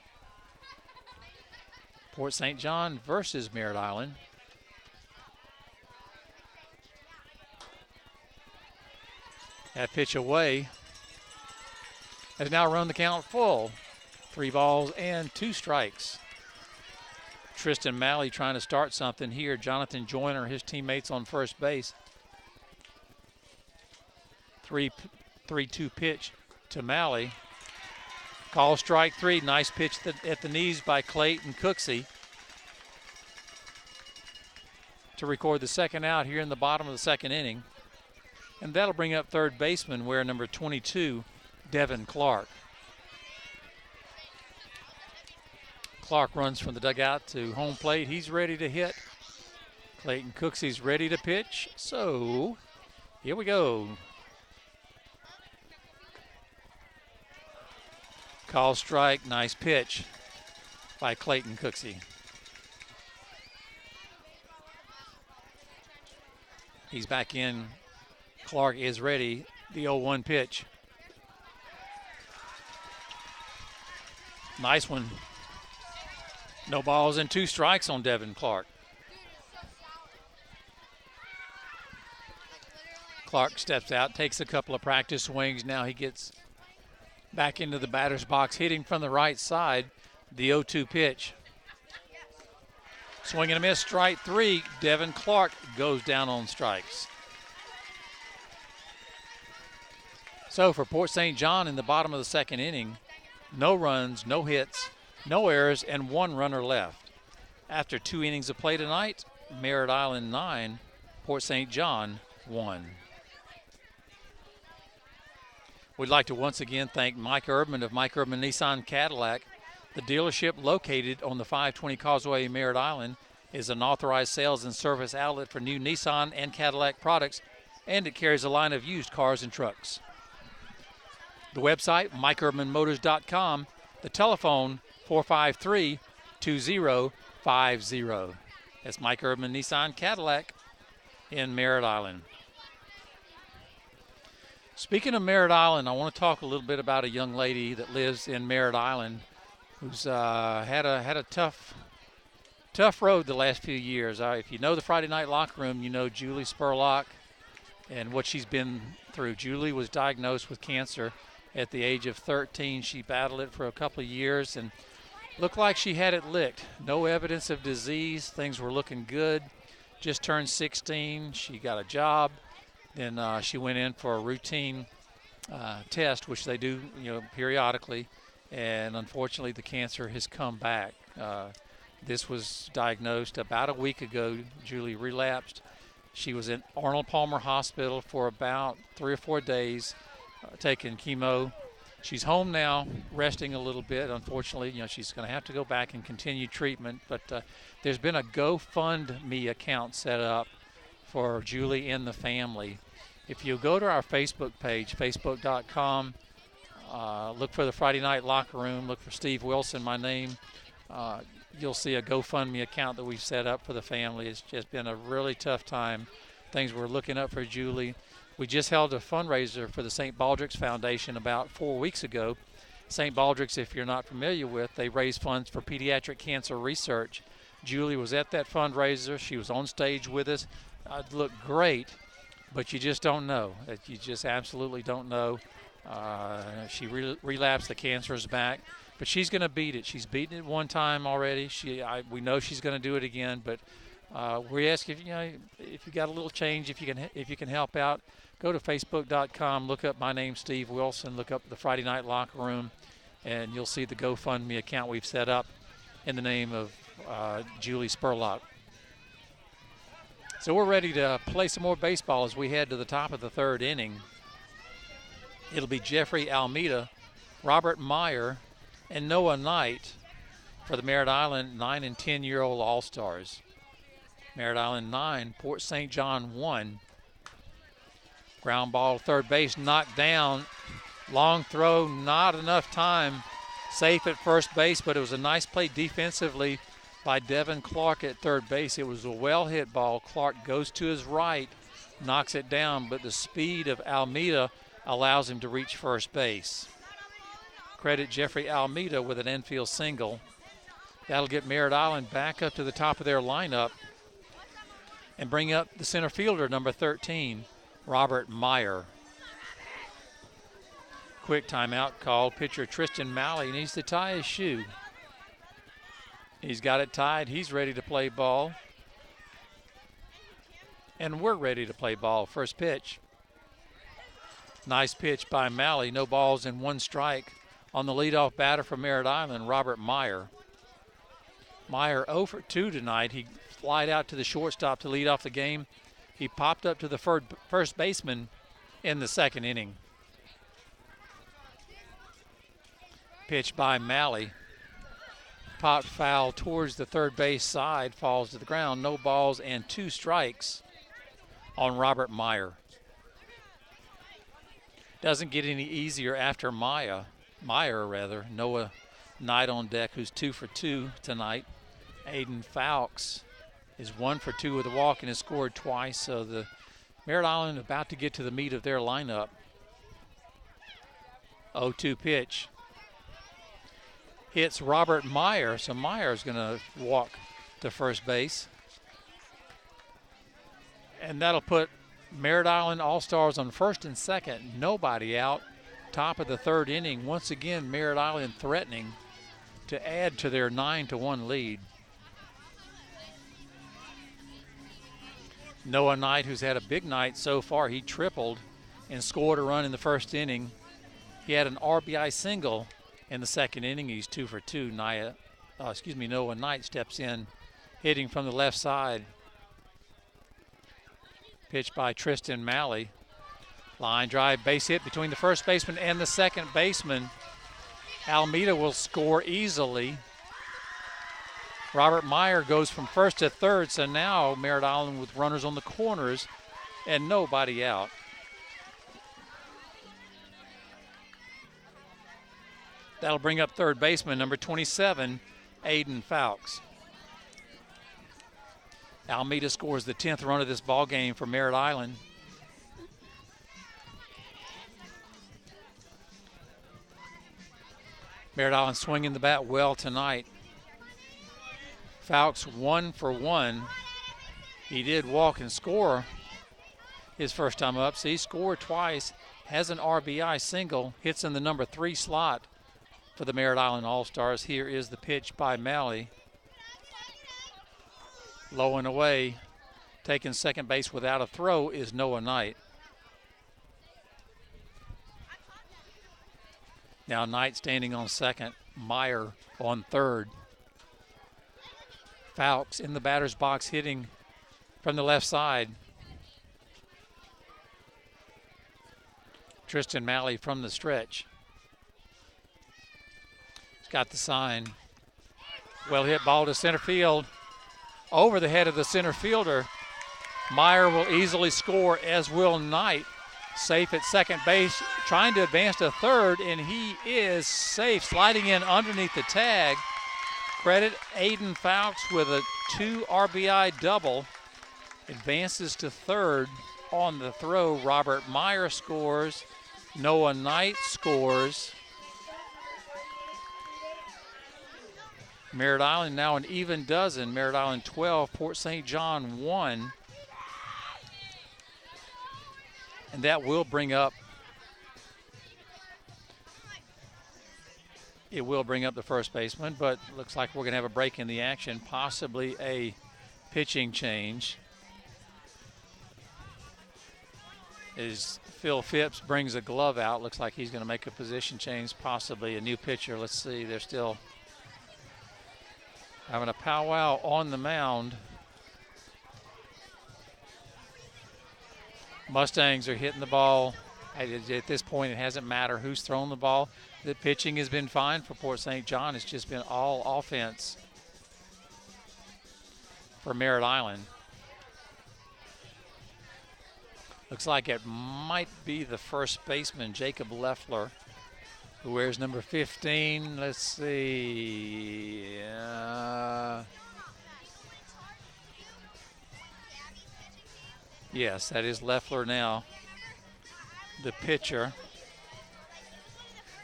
Port St. John versus Merritt Island. That pitch away has now run the count full. 3 balls and 2 strikes. Tristan Malley trying to start something here. Jonathan Joyner, his teammates on first base. 3-2 pitch to Malley. Call strike 3. Nice pitch at the knees by Clayton Cooksey to record the second out here in the bottom of the second inning. And that'll bring up third baseman, where number 22, Devin Clark. Clark runs from the dugout to home plate. He's ready to hit. Clayton Cooksey's ready to pitch. So here we go. Call strike, nice pitch by Clayton Cooksey. He's back in. Clark is ready. The 0-1 pitch. Nice one. No balls and 2 strikes on Devin Clark. Clark steps out, takes a couple of practice swings. Now he gets back into the batter's box, hitting from the right side. The 0-2 pitch. Swing and a miss, strike 3. Devin Clark goes down on strikes. So for Port St. John in the bottom of the second inning, no runs, no hits, no errors, and 1 runner left. After 2 innings of play tonight, Merritt Island 9, Port St. John 1. We'd like to once again thank Mike Erdman of Mike Erdman Nissan Cadillac. The dealership located on the 520 Causeway in Merritt Island is an authorized sales and service outlet for new Nissan and Cadillac products, and it carries a line of used cars and trucks. The website, MikeUrbanMotors.com. The telephone, 453-2050. That's Mike Erdman Nissan Cadillac in Merritt Island. Speaking of Merritt Island, I want to talk a little bit about a young lady that lives in Merritt Island who's had a tough road the last few years. If you know the Friday Night Locker Room, you know Julie Spurlock and what she's been through. Julie was diagnosed with cancer at the age of 13. She battled it for a couple of years and looked like she had it licked. No evidence of disease. Things were looking good. Just turned 16. She got a job. Then she went in for a routine test, which they do, periodically. And unfortunately, the cancer has come back. This was diagnosed about a week ago. Julie relapsed. She was in Arnold Palmer Hospital for about 3 or 4 days, taking chemo. She's home now, resting a little bit. Unfortunately, she's going to have to go back and continue treatment. But there's been a GoFundMe account set up for Julie and the family. If you go to our Facebook page, facebook.com, look for the Friday Night Locker Room, look for Steve Wilson, my name, you'll see a GoFundMe account that we've set up for the family. It's just been a really tough time. Things were looking up for Julie. We just held a fundraiser for the St. Baldrick's Foundation about 4 weeks ago. St. Baldrick's, if you're not familiar with, they raise funds for pediatric cancer research. Julie was at that fundraiser. She was on stage with us. It looked great, but you just don't know. You just absolutely don't know. She relapsed. The cancer is back. But she's going to beat it. She's beaten it one time already. We know she's going to do it again. But we ask if you got a little change, if you can help out, go to facebook.com, look up my name, Steve Wilson, look up the Friday Night Locker Room, and you'll see the GoFundMe account we've set up in the name of Julie Spurlock. So we're ready to play some more baseball as we head to the top of the third inning. It'll be Jeffrey Almeida, Robert Meyer, and Noah Knight for the Merritt Island 9 and 10-year-old All-Stars. Merritt Island 9, Port St. John 1. Ground ball, third base, knocked down. Long throw, not enough time. Safe at first base, but it was a nice play defensively by Devin Clark at third base. It was a well-hit ball. Clark goes to his right, knocks it down, but the speed of Almeida allows him to reach first base. Credit Jeffrey Almeida with an infield single. That'll get Merritt Island back up to the top of their lineup and bring up the center fielder, number 13, Robert Meyer. Quick timeout called. Pitcher Tristan Malley needs to tie his shoe. He's got it tied. He's ready to play ball. And we're ready to play ball. First pitch. Nice pitch by Malley. No balls and one strike on the leadoff batter for Merritt Island, Robert Meyer. Meyer 0 for 2 tonight. He flied out to the shortstop to lead off the game. He popped up to the first baseman in the second inning. Pitch by Malley. Popped foul towards the third base side, falls to the ground. No balls and 2 strikes on Robert Meyer. Doesn't get any easier after Meyer. Noah Knight on deck, who's 2 for 2 tonight. Aiden Fowles is 1 for 2 with a walk and has scored twice. So the Merritt Island about to get to the meat of their lineup. 0-2 pitch. Hits Robert Meyer, so Meyer's going to walk to first base. And that'll put Merritt Island All-Stars on first and second. Nobody out. Top of the third inning. Once again, Merritt Island threatening to add to their 9-1 lead. Noah Knight, who's had a big night so far, he tripled and scored a run in the first inning. He had an RBI single in the second inning. He's 2 for 2. Noah Knight steps in, hitting from the left side. Pitch by Tristan Malley. Line drive, base hit between the first baseman and the second baseman. Almeida will score easily. Robert Meyer goes from first to third, so now Merritt Island with runners on the corners and nobody out. That'll bring up third baseman, number 27, Aiden Fowles. Almeida scores the 10th run of this ball game for Merritt Island. Merritt Island swinging the bat well tonight. Fowkes 1 for 1. He did walk and score his first time up. So he scored twice, has an RBI single, hits in the number 3 slot for the Merritt Island All-Stars. Here is the pitch by Malley. Low and away, taking second base without a throw is Noah Knight. Now Knight standing on second, Meyer on third. Fowkes in the batter's box hitting from the left side. Tristan Malley from the stretch. He's got the sign. Well hit ball to center field. Over the head of the center fielder. Meyer will easily score, as will Knight. Safe at second base, trying to advance to third, and he is safe, sliding in underneath the tag. Credit Aiden Fowkes with a 2 RBI double. Advances to third on the throw. Robert Meyer scores. Noah Knight scores. Merritt Island now an even dozen. Merritt Island 12, Port St. John 1. And that will bring up, it will bring up the first baseman, but looks like we're going to have a break in the action, possibly a pitching change. As Phil Phipps brings a glove out, looks like he's going to make a position change, possibly a new pitcher. Let's see, they're still having a powwow on the mound. Mustangs are hitting the ball. At this point, it hasn't mattered who's thrown the ball. The pitching has been fine for Port St. John. It's just been all offense for Merritt Island. Looks like it might be the first baseman, Jacob Leffler, who wears number 15. Let's see. Yes, that is Leffler now, the pitcher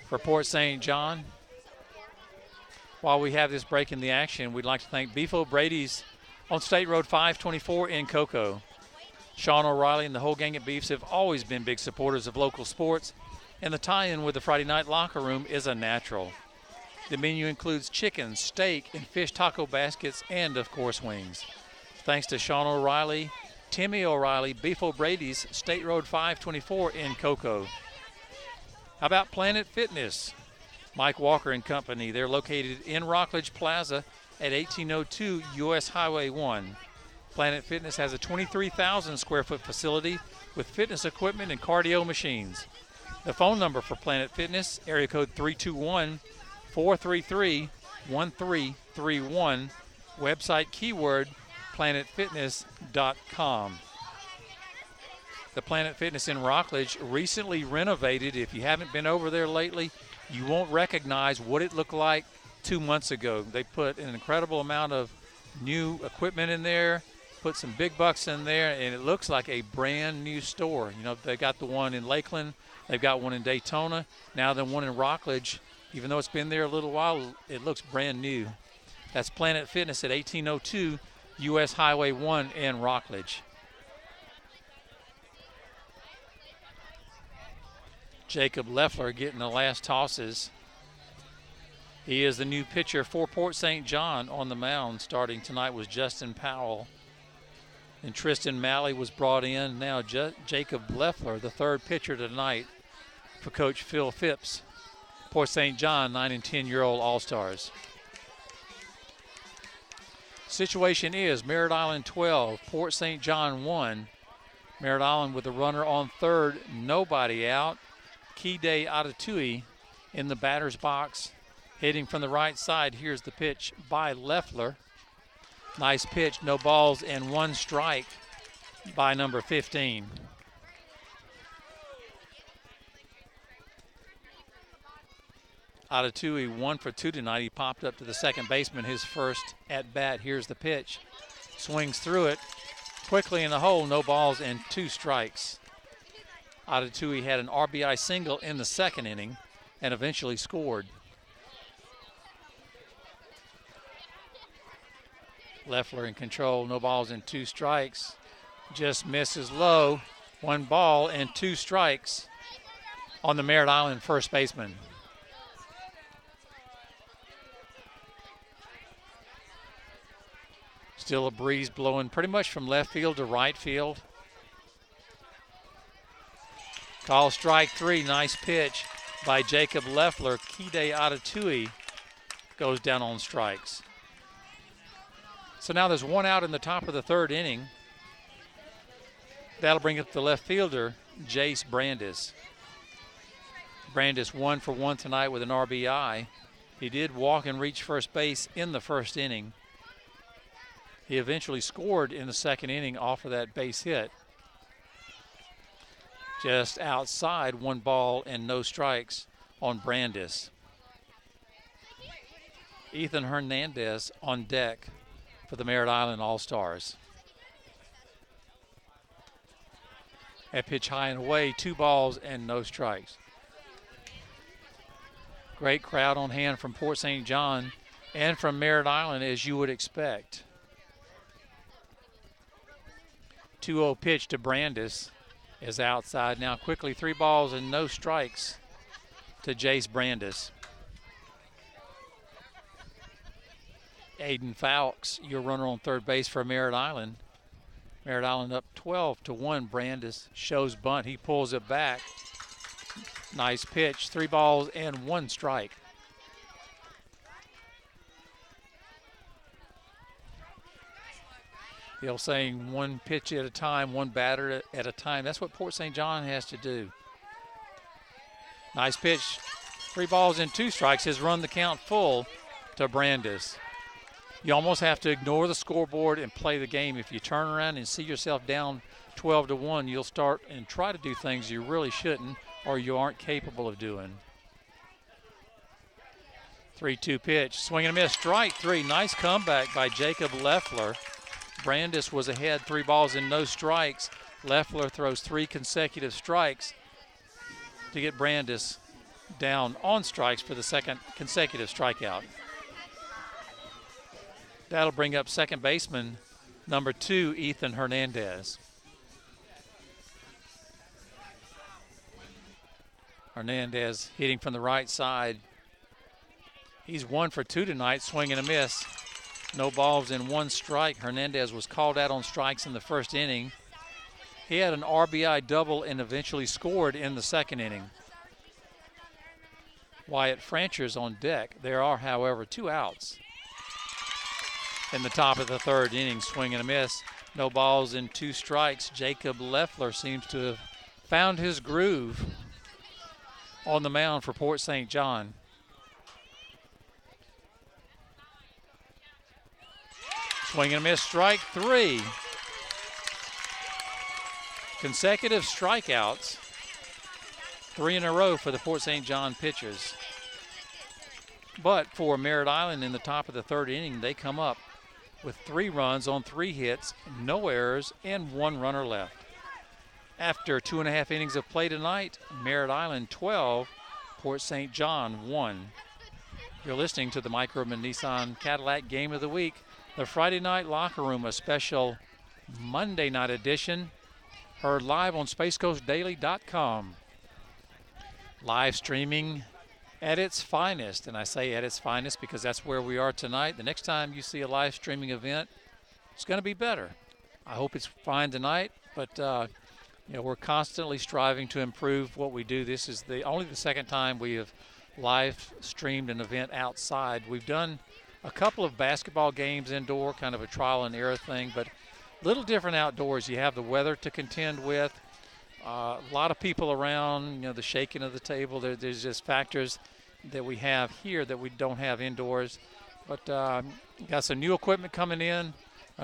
for Port St. John. While we have this break in the action, we'd like to thank Beef O'Brady's on State Road 524 in Cocoa. Sean O'Reilly and the whole gang at Beefs have always been big supporters of local sports, and the tie-in with the Friday night locker room is a natural. The menu includes chicken, steak, and fish taco baskets, and of course wings. Thanks to Sean O'Reilly, Timmy O'Reilly, Beef O'Brady's, State Road 524 in Cocoa. How about Planet Fitness? Mike Walker and Company. They're located in Rockledge Plaza at 1802 US Highway 1. Planet Fitness has a 23,000 square foot facility with fitness equipment and cardio machines. The phone number for Planet Fitness, area code 321-433-1331. Website keyword planetfitness.com. The Planet Fitness in Rockledge recently renovated. If you haven't been over there lately, you won't recognize what it looked like 2 months ago. They put an incredible amount of new equipment in there, put some big bucks in there, and it looks like a brand new store. You know, they got the one in Lakeland, they've got one in Daytona, now the one in Rockledge. Even though it's been there a little while, it looks brand new. That's Planet Fitness at 1802 US Highway 1 in Rockledge. Jacob Leffler getting the last tosses. He is the new pitcher for Port St. John. On the mound starting tonight was Justin Powell. And Tristan Malley was brought in. Now Jacob Leffler, the third pitcher tonight for Coach Phil Phipps. Port St. John, 9 and 10-year-old All-Stars. Situation is Merritt Island 12, Port St. John 1. Merritt Island with a runner on third, nobody out. Kide Atatui in the batter's box, hitting from the right side. Here's the pitch by Leffler. Nice pitch, no balls and one strike by number 15. Atatui 1 for 2 tonight. He popped up to the second baseman his first at bat. Here's the pitch. Swings through it quickly in the hole. No balls and 2 strikes. Atatui had an RBI single in the second inning and eventually scored. Leffler in control, no balls and 2 strikes. Just misses low. 1 ball and 2 strikes on the Merritt Island first baseman. Still a breeze blowing pretty much from left field to right field. Call strike 3, nice pitch by Jacob Leffler. Kide Atatui goes down on strikes. So now there's 1 out in the top of the 3rd inning. That'll bring up the left fielder, Jace Brandis. Brandis 1 for 1 tonight with an RBI. He did walk and reach first base in the 1st inning. He eventually scored in the 2nd inning off of that base hit. Just outside, 1 ball and no strikes on Brandis. Ethan Hernandez on deck for the Merritt Island All-Stars. That pitch high and away, 2 balls and no strikes. Great crowd on hand from Port St. John and from Merritt Island, as you would expect. 2-0 pitch to Brandis is outside. Now quickly, 3 balls and no strikes to Jace Brandis. Aiden Fowles, your runner on 3rd base for Merritt Island. Merritt Island up 12-1. Brandis shows bunt. He pulls it back. Nice pitch. 3 balls and 1 strike. The old saying, 1 pitch at a time, 1 batter at a time. That's what Port St. John has to do. Nice pitch. 3 balls and 2 strikes has run the count full to Brandis. You almost have to ignore the scoreboard and play the game. If you turn around and see yourself down 12-1, you'll start and try to do things you really shouldn't or you aren't capable of doing. 3-2 pitch, swing and a miss, strike 3. Nice comeback by Jacob Leffler. Brandis was ahead, 3 balls and no strikes. Leffler throws 3 consecutive strikes to get Brandis down on strikes for the 2nd consecutive strikeout. That'll bring up second baseman number 2, Ethan Hernandez. Hernandez hitting from the right side. He's 1 for 2 tonight, swing and a miss. No balls and 1 strike. Hernandez was called out on strikes in the 1st inning. He had an RBI double and eventually scored in the 2nd inning. Wyatt Francher's on deck. There are, however, 2 outs in the top of the 3rd inning, swing and a miss. No balls and 2 strikes. Jacob Leffler seems to have found his groove on the mound for Port St. John. Swing and a miss, strike 3. Consecutive strikeouts, 3 in a row for the Port St. John pitchers. But for Merritt Island in the top of the 3rd inning, they come up with 3 runs on 3 hits, no errors, and 1 runner left. After 2.5 innings of play tonight, Merritt Island 12, Port St. John 1. You're listening to the Microman Nissan Cadillac Game of the Week, the Friday Night Locker Room, a special Monday night edition, heard live on SpaceCoastDaily.com. Live streaming at its finest, and I say at its finest because that's where we are tonight. The next time you see a live streaming event, it's going to be better. I hope it's fine tonight, but we're constantly striving to improve what we do. This is only the 2nd time we have live streamed an event outside. We've done a couple of basketball games indoor, kind of a trial and error thing, but a little different outdoors. You have the weather to contend with, a lot of people around, the shaking of the table. There's just factors that we have here that we don't have indoors. But got some new equipment coming in,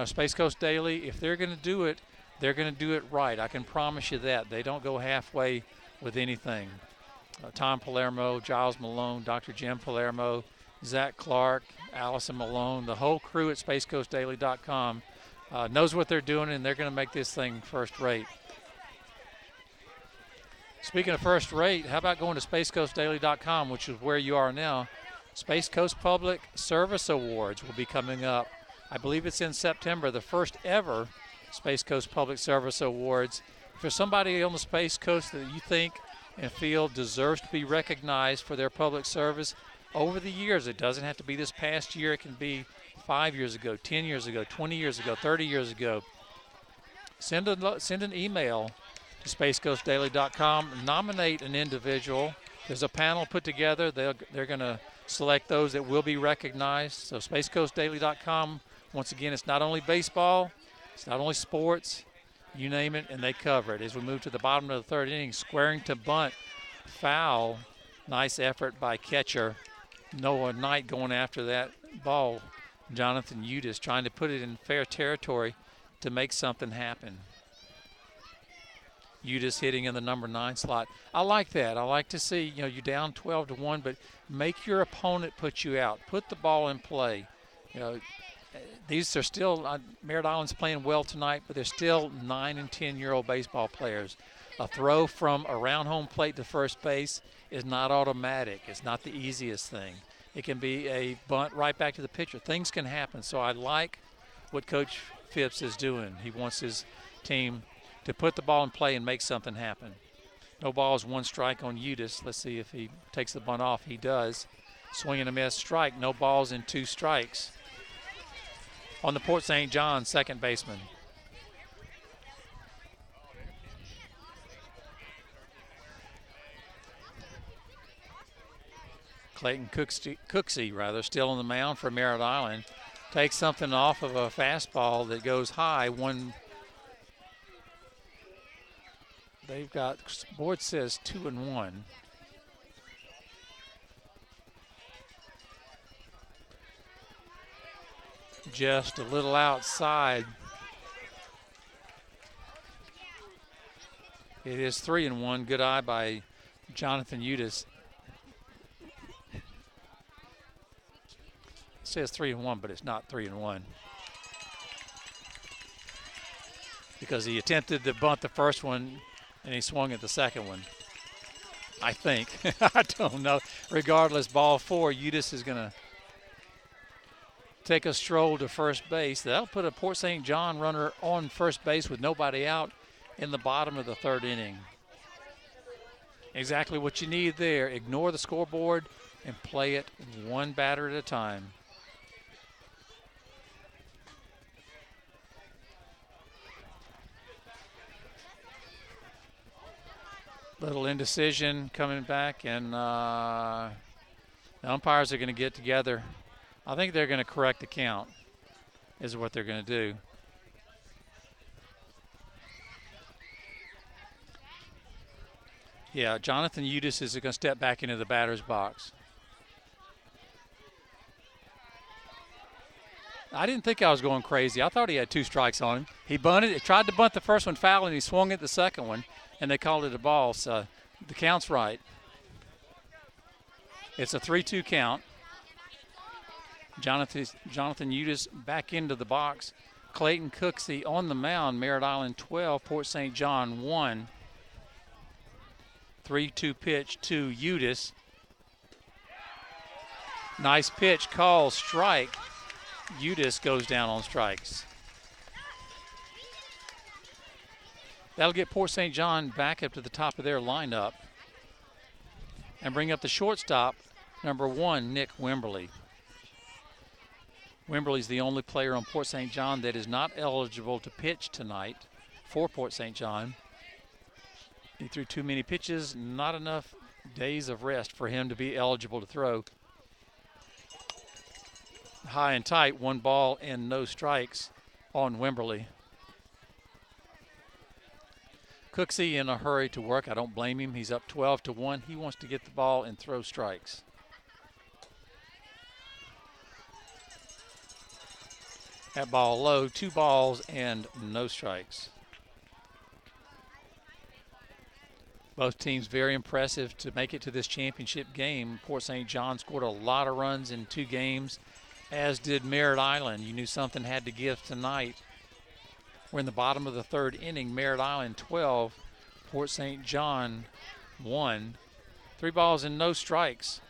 Space Coast Daily. If they're going to do it, they're going to do it right. I can promise you that. They don't go halfway with anything. Tom Palermo, Giles Malone, Dr. Jim Palermo, Zach Clark, Allison Malone, the whole crew at SpaceCoastDaily.com knows what they're doing, and they're going to make this thing first rate. Speaking of first rate, how about going to SpaceCoastDaily.com, which is where you are now. Space Coast Public Service Awards will be coming up I believe it's in September, the first ever Space Coast Public Service Awards. If there's somebody on the Space Coast that you think and feel deserves to be recognized for their public service over the years, it doesn't have to be this past year. It can be 5 years ago, 10 years ago, 20 years ago, 30 years ago. Send an email to spacecoastdaily.com. Nominate an individual. There's a panel put together. They're going to select those that will be recognized. So spacecoastdaily.com. Once again, it's not only baseball, it's not only sports, you name it, and they cover it. As we move to the bottom of the third inning, squaring to bunt, foul. Nice effort by catcher Noah Knight going after that ball. Jonathan Udis trying to put it in fair territory to make something happen. Udis hitting in the number 9 slot. I like that. I like to see, you're down 12-1, but make your opponent put you out. Put the ball in play. These are still, Merritt Island's playing well tonight, but they're still 9 and 10-year-old baseball players. A throw from around home plate to first base is not automatic. It's not the easiest thing. It can be a bunt right back to the pitcher. Things can happen. So I like what Coach Phipps is doing. He wants his team to put the ball in play and make something happen. No balls, 1 strike on Udis. Let's see if he takes the bunt off. He does. Swing and a miss, strike. No balls and 2 strikes. On the Port St. John, second baseman. Clayton Cooksey, still on the mound for Merritt Island. Takes something off of a fastball that goes high. They've got, board says 2-1. Just a little outside. It is 3-1. Good eye by Jonathan Udis. It says 3-1, but it's not 3-1. Because he attempted to bunt the first one and he swung at the second one. I think. I don't know. Regardless, ball 4, Udis is going to take a stroll to first base. That'll put a Port St. John runner on first base with nobody out in the bottom of the third inning. Exactly what you need there. Ignore the scoreboard and play it one batter at a time. Little indecision coming back, and the umpires are going to get together. I think they're going to correct the count, is what they're going to do. Yeah, Jonathan Udis is going to step back into the batter's box. I didn't think I was going crazy. I thought he had 2 strikes on him. He bunted, tried to bunt the first one foul, and he swung at the second one, and they called it a ball, so the count's right. It's a 3-2 count. Jonathan Udis back into the box. Clayton Cooksey on the mound. Merritt Island 12, Port St. John 1. 3-2 pitch to Udis. Nice pitch, call, strike. Udis goes down on strikes. That'll get Port St. John back up to the top of their lineup and bring up the shortstop, number 1, Nick Wimberly. Wimberly's the only player on Port St. John that is not eligible to pitch tonight for Port St. John. He threw too many pitches, not enough days of rest for him to be eligible to throw. High and tight, 1 ball and no strikes on Wimberly. Cooksey in a hurry to work. I don't blame him. He's up 12-1. He wants to get the ball and throw strikes. That ball low, 2 balls and no strikes. Both teams very impressive to make it to this championship game. Port St. John scored a lot of runs in 2 games, as did Merritt Island. You knew something had to give tonight. We're in the bottom of the third inning. Merritt Island 12, Port St. John 1. 3 balls and no strikes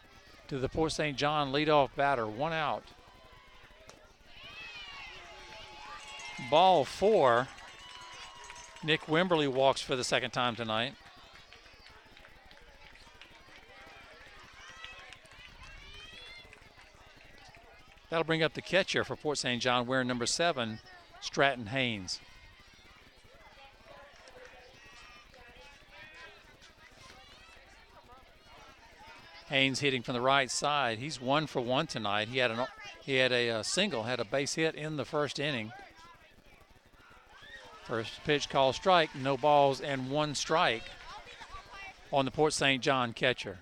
to the Port St. John leadoff batter. 1 out. Ball 4. Nick Wimberly walks for the second time tonight. That'll bring up the catcher for Port St. John, wearing number 7, Stratton Haynes. Haynes hitting from the right side. He's 1 for 1 tonight. He had a single, had a base hit in the first inning. First pitch called strike, no balls and 1 strike on the Port St. John catcher.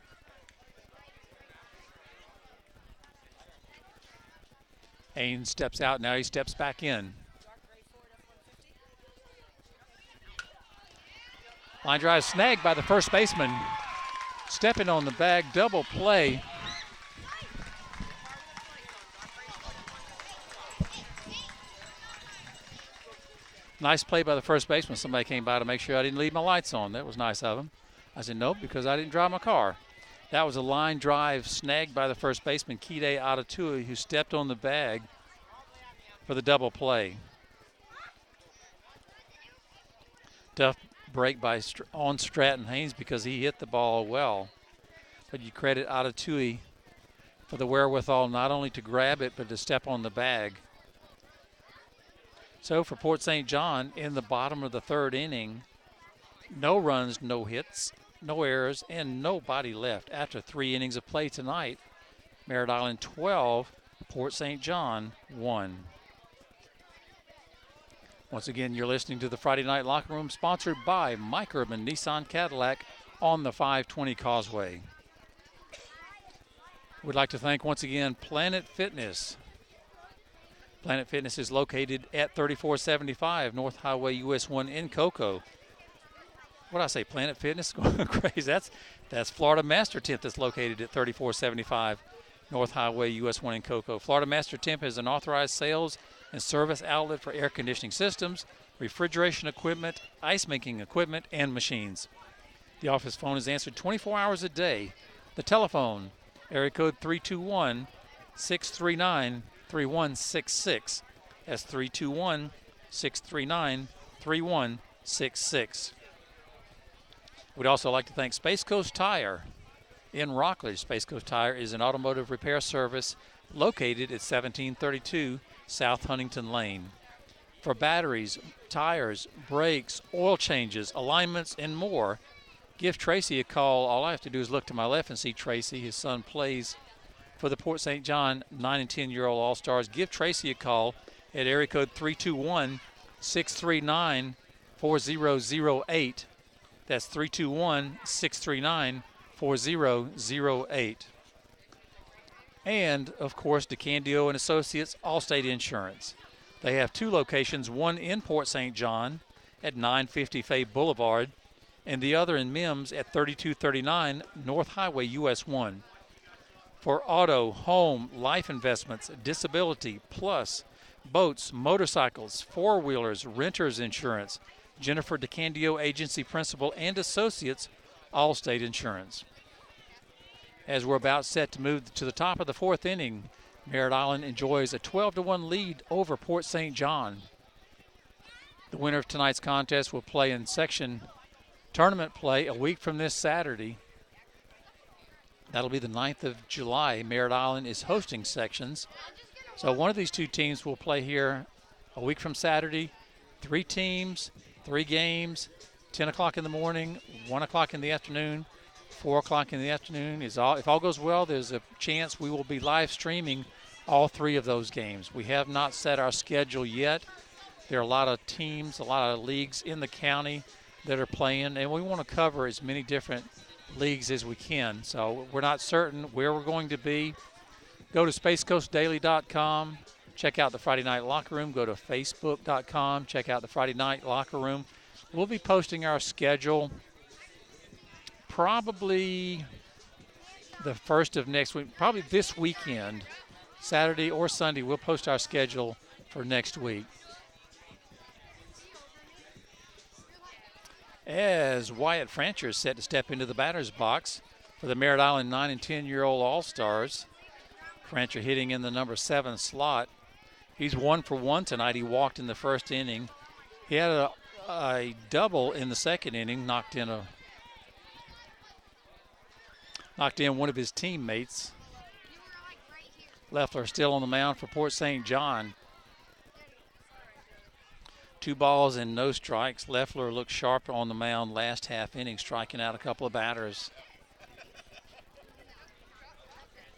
Haynes steps out, now he steps back in. Line drive snagged by the first baseman. Stepping on the bag, double play. Nice play by the first baseman. Somebody came by to make sure I didn't leave my lights on. That was nice of him. I said, nope, because I didn't drive my car. That was a line drive snagged by the first baseman, Kide Atatui, who stepped on the bag for the double play. Tough break on Stratton Haynes because he hit the ball well. But you credit Atatui for the wherewithal not only to grab it, but to step on the bag. So for Port St. John, in the bottom of the 3rd inning, no runs, no hits, no errors, and nobody left after 3 innings of play tonight. Merritt Island 12, Port St. John 1. Once again, you're listening to the Friday Night Locker Room, sponsored by Mike Urban Nissan Cadillac on the 520 Causeway. We'd like to thank once again Planet Fitness. Planet Fitness is located at 3475 North Highway US 1 in Cocoa. What did I say, Planet Fitness? Going crazy. That's Florida Master Temp that's located at 3475 North Highway US 1 in Cocoa. Florida Master Temp is an authorized sales and service outlet for air conditioning systems, refrigeration equipment, ice making equipment, and machines. The office phone is answered 24 hours a day. The telephone, area code 321-639-3166. That's 321-639-3166. We'd also like to thank Space Coast Tire in Rockledge. Space Coast Tire is an automotive repair service located at 1732 South Huntington Lane. For batteries, tires, brakes, oil changes, alignments, and more, give Tracy a call. All I have to do is look to my left and see Tracy. His son plays for the Port St. John 9 and 10-year-old All-Stars. Give Tracy a call at area code 321-639-4008. That's 321-639-4008. And, of course, DeCandio and Associates, Allstate Insurance. They have 2 locations, one in Port St. John at 950 Fay Boulevard, and the other in Mims at 3239 North Highway US 1. For auto, home, life investments, disability, plus boats, motorcycles, four-wheelers, renters insurance, Jennifer DeCandio, Agency Principal and Associates, Allstate Insurance. As we're about set to move to the top of the 4th inning, Merritt Island enjoys a 12-1 lead over Port St. John. The winner of tonight's contest will play in section tournament play a week from this Saturday. That'll be the 9th of July. Merritt Island is hosting sections. So one of these 2 teams will play here a week from Saturday. 3 teams, 3 games, 10 o'clock in the morning, 1 o'clock in the afternoon, 4 o'clock in the afternoon. If all goes well, there's a chance we will be live streaming all 3 of those games. We have not set our schedule yet. There are a lot of teams, a lot of leagues in the county that are playing, and we want to cover as many different leagues as we can. So we're not certain where we're going to be. Go to spacecoastdaily.com. Check out the Friday Night Locker Room. Go to facebook.com. Check out the Friday Night Locker Room. We'll be posting our schedule probably the 1st of next week, probably this weekend, Saturday or Sunday. We'll post our schedule for next week. As Wyatt Francher is set to step into the batter's box for the Merritt Island 9 and 10-year-old All-Stars. Francher hitting in the number 7 slot. He's 1 for 1 tonight. He walked in the first inning. He had a double in the second inning, knocked in one of his teammates. Leffler still on the mound for Port St. John. 2 balls and no strikes. Leffler looked sharp on the mound last half inning, striking out a couple of batters.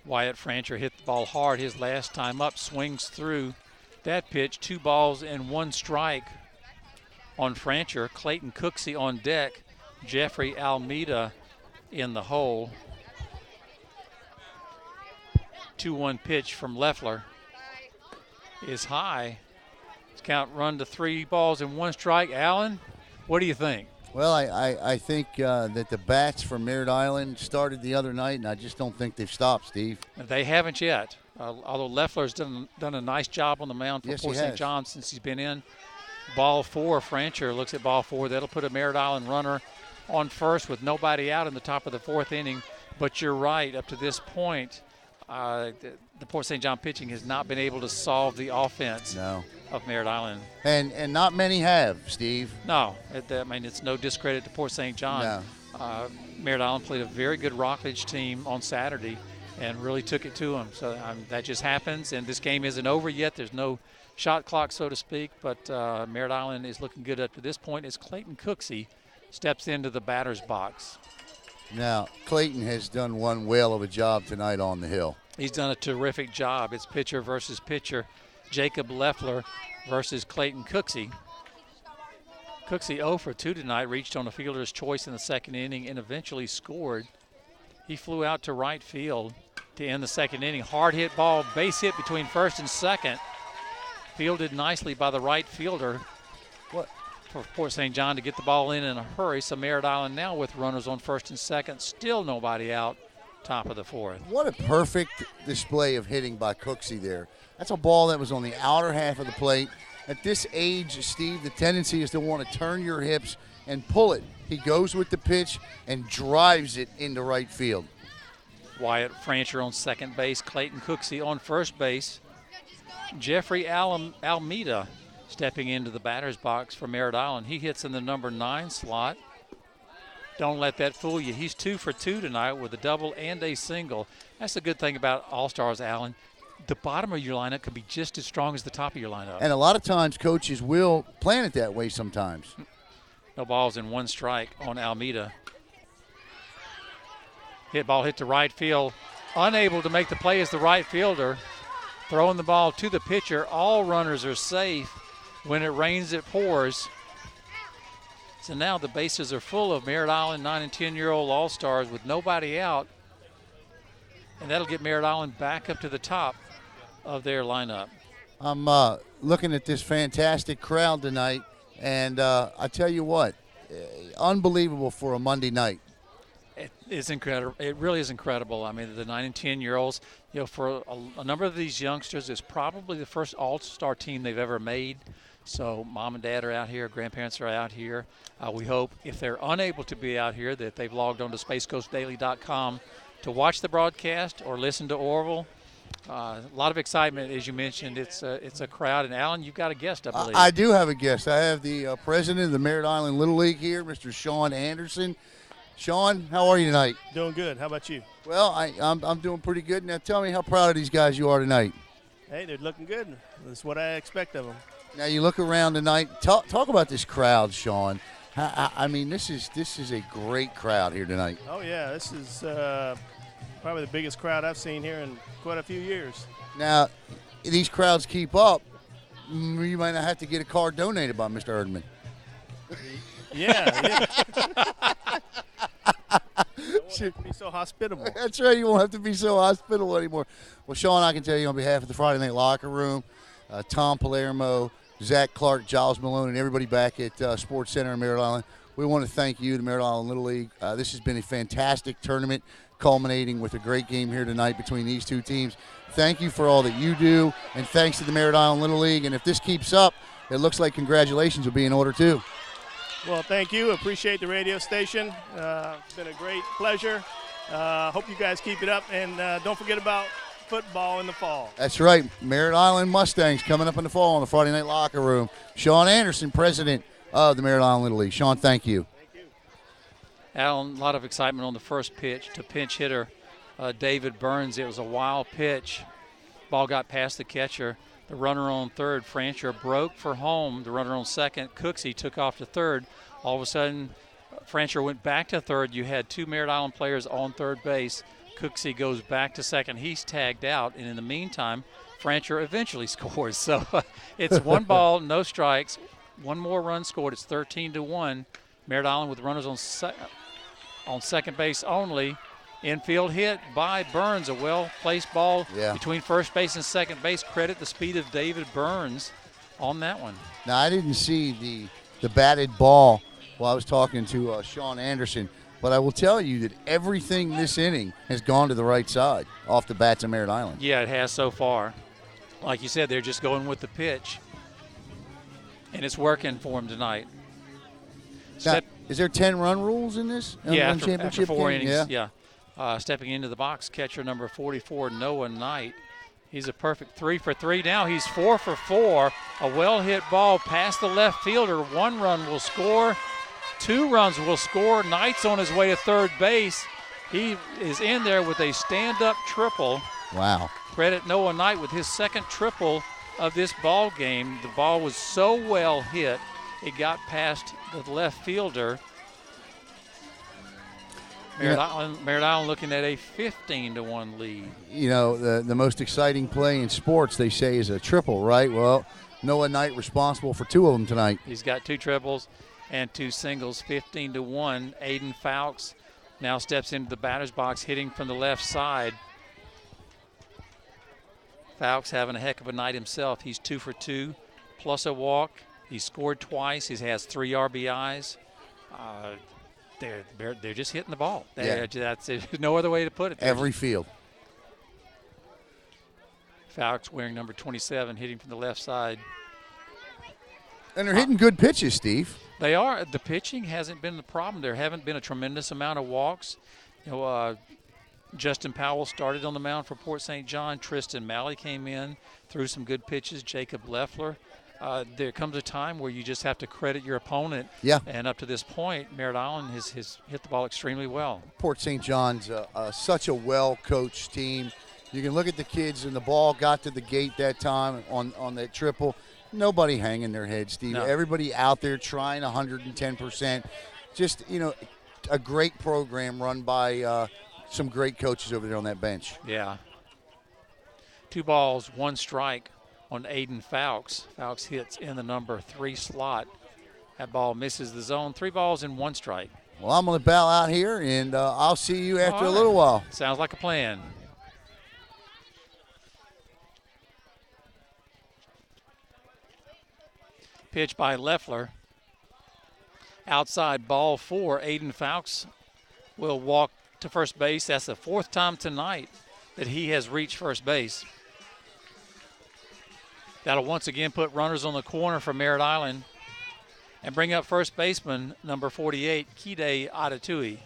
Wyatt Francher hit the ball hard his last time up, swings through that pitch. 2 balls and 1 strike on Francher. Clayton Cooksey on deck. Jeffrey Almeida in the hole. 2-1 pitch from Leffler is high. Count run to 3 balls and 1 strike. Allen, what do you think? Well, I think that the bats from Merritt Island started the other night, and I just don't think they've stopped, Steve. They haven't yet, although Leffler's done a nice job on the mound for Yes, Port he St. has. John since he's been in. Ball 4, Francher looks at ball 4. That'll put a Merritt Island runner on first with nobody out in the top of the 4th inning. But you're right, up to this point, the Port St. John pitching has not been able to solve the offense of Merritt Island. And not many have, Steve. No, it's no discredit to Port St. John. No. Merritt Island played a very good Rockledge team on Saturday and really took it to them. So that just happens, and this game isn't over yet. There's no shot clock, so to speak, but Merritt Island is looking good up to this point as Clayton Cooksey steps into the batter's box. Now, Clayton has done one whale of a job tonight on the hill. He's done a terrific job. It's pitcher versus pitcher. Jacob Leffler versus Clayton Cooksey. Cooksey 0 for 2 tonight, reached on a fielder's choice in the second inning and eventually scored. He flew out to right field to end the second inning. Hard hit ball, base hit between first and second. Fielded nicely by the right fielder. For Port St. John to get the ball in a hurry. So Merritt Island now with runners on first and second, still nobody out, top of the 4th. What a perfect display of hitting by Cooksey there. That's a ball that was on the outer half of the plate. At this age, Steve, the tendency is to want to turn your hips and pull it. He goes with the pitch and drives it into right field. Wyatt Francher on second base, Clayton Cooksey on first base. Jeffrey Almeida stepping into the batter's box for Merritt Island. He hits in the number 9 slot. Don't let that fool you. He's 2 for 2 tonight with a double and a single. That's the good thing about All-Stars, Allen. The bottom of your lineup can be just as strong as the top of your lineup. And a lot of times coaches will plan it that way sometimes. No balls and 1 strike on Almeida. Hit ball hit to right field. Unable to make the play as the right fielder. Throwing the ball to the pitcher. All runners are safe. When it rains, it pours. So now the bases are full of Merritt Island 9 and 10-year-old All-Stars with nobody out. And that'll get Merritt Island back up to the top of their lineup. I'm looking at this fantastic crowd tonight, and I tell you what, unbelievable for a Monday night. It's incredible. It really is incredible. I mean, the 9 and 10-year-olds, for a number of these youngsters, it's probably the first All-Star team they've ever made. So mom and dad are out here, grandparents are out here. We hope if they're unable to be out here that they've logged on to spacecoastdaily.com to watch the broadcast or listen to Orville. A lot of excitement, as you mentioned. It's a crowd. And, Alan, you've got a guest, I believe. I do have a guest. I have the president of the Merritt Island Little League here, Mr. Sean Anderson. Sean, how are you tonight? Doing good. How about you? Well, I'm doing pretty good. Now, tell me how proud of these guys you are tonight. Hey, they're looking good. That's what I expect of them. Now, you look around tonight. Talk about this crowd, Sean. I mean, this is a great crowd here tonight. Oh, yeah. This is probably the biggest crowd I've seen here in quite a few years. Now, these crowds keep up. You might not have to get a card donated by Mr. Erdman. Yeah. Don't be so hospitable. That's right. You won't have to be so hospitable anymore. Well, Sean, I can tell you on behalf of the Friday Night Locker Room, Tom Palermo, Zach Clark, Giles Malone, and everybody back at Sports Center in Merritt Island, we want to thank you, the Merritt Island Little League. This has been a fantastic tournament, culminating with a great game here tonight between these two teams. Thank you for all that you do, and thanks to the Merritt Island Little League. And if this keeps up, it looks like congratulations will be in order, too. Well, thank you. Appreciate the radio station. It's been a great pleasure. Hope you guys keep it up. And don't forget about football in the fall. That's right. Merritt Island Mustangs coming up in the fall in the Friday Night Locker Room. Sean Anderson, president of the Merritt Island Little League. Sean, thank you. Alan, a lot of excitement on the first pitch to pinch hitter David Burns. It was a wild pitch. Ball got past the catcher. The runner on third, Francher, broke for home. The runner on second, Cooksey, took off to third. All of a sudden, Francher went back to third. You had two Merritt Island players on third base. Cooksey goes back to second. He's tagged out, and in the meantime, Francher eventually scores. So it's 1 ball, no strikes. One more run scored. It's 13-1. Merritt Island with runners on second base only. Infield hit by Burns, a well-placed ball between first base and second base. Credit the speed of David Burns on that one. Now, I didn't see the batted ball while I was talking to Sean Anderson, but I will tell you that everything this inning has gone to the right side off the bats of Merritt Island. Yeah, it has so far. Like you said, they're just going with the pitch, and it's working for them tonight. Now, is there 10-run rules in this? Yeah, Championship after 4 game? innings, yeah. Stepping into the box, catcher number 44, Noah Knight. He's a perfect 3 for 3 now. He's 4 for 4. A well-hit ball past the left fielder. 1 run will score. 2 runs will score. Knight's on his way to third base. He is in there with a stand-up triple. Wow. Credit Noah Knight with his second triple of this ball game. The ball was so well hit, it got past the left fielder. Merritt Island looking at a 15-1 lead. You know, the most exciting play in sports, they say, is a triple, right? Well, Noah Knight responsible for 2 of them tonight. He's got 2 triples and 2 singles, 15-1. Aiden Fowkes now steps into the batter's box, hitting from the left side. Fowkes having a heck of a night himself. He's 2 for 2, plus a walk. He's scored twice. He has 3 RBIs. They're just hitting the ball. There's no other way to put it. Every field. Fowkes wearing number 27, hitting from the left side. And they're hitting good pitches, Steve. They are. The pitching hasn't been the problem. There haven't been a tremendous amount of walks. Justin Powell started on the mound for Port St. John. Tristan Malley came in, threw some good pitches. Jacob Leffler. There comes a time where you just have to credit your opponent. Yeah. And up to this point, Merritt Island has hit the ball extremely well. Port St. John's such a well-coached team. You can look at the kids, and the ball got to the gate that time on that triple. Nobody hanging their head, Steve. No. Everybody out there trying 110%. Just, a great program run by some great coaches over there on that bench. Yeah. 2 balls, 1 strike on Aiden Fowkes. Fowkes hits in the number 3 slot. That ball misses the zone. 3 balls and 1 strike. Well, I'm going to bow out here, and I'll see you after All a little while. Sounds like a plan. Pitch by Leffler. Outside ball 4. Aiden Fowkes will walk to first base. That's the 4th time tonight that he has reached first base. That'll once again put runners on the corner for Merritt Island and bring up first baseman number 48, Kide Adatui.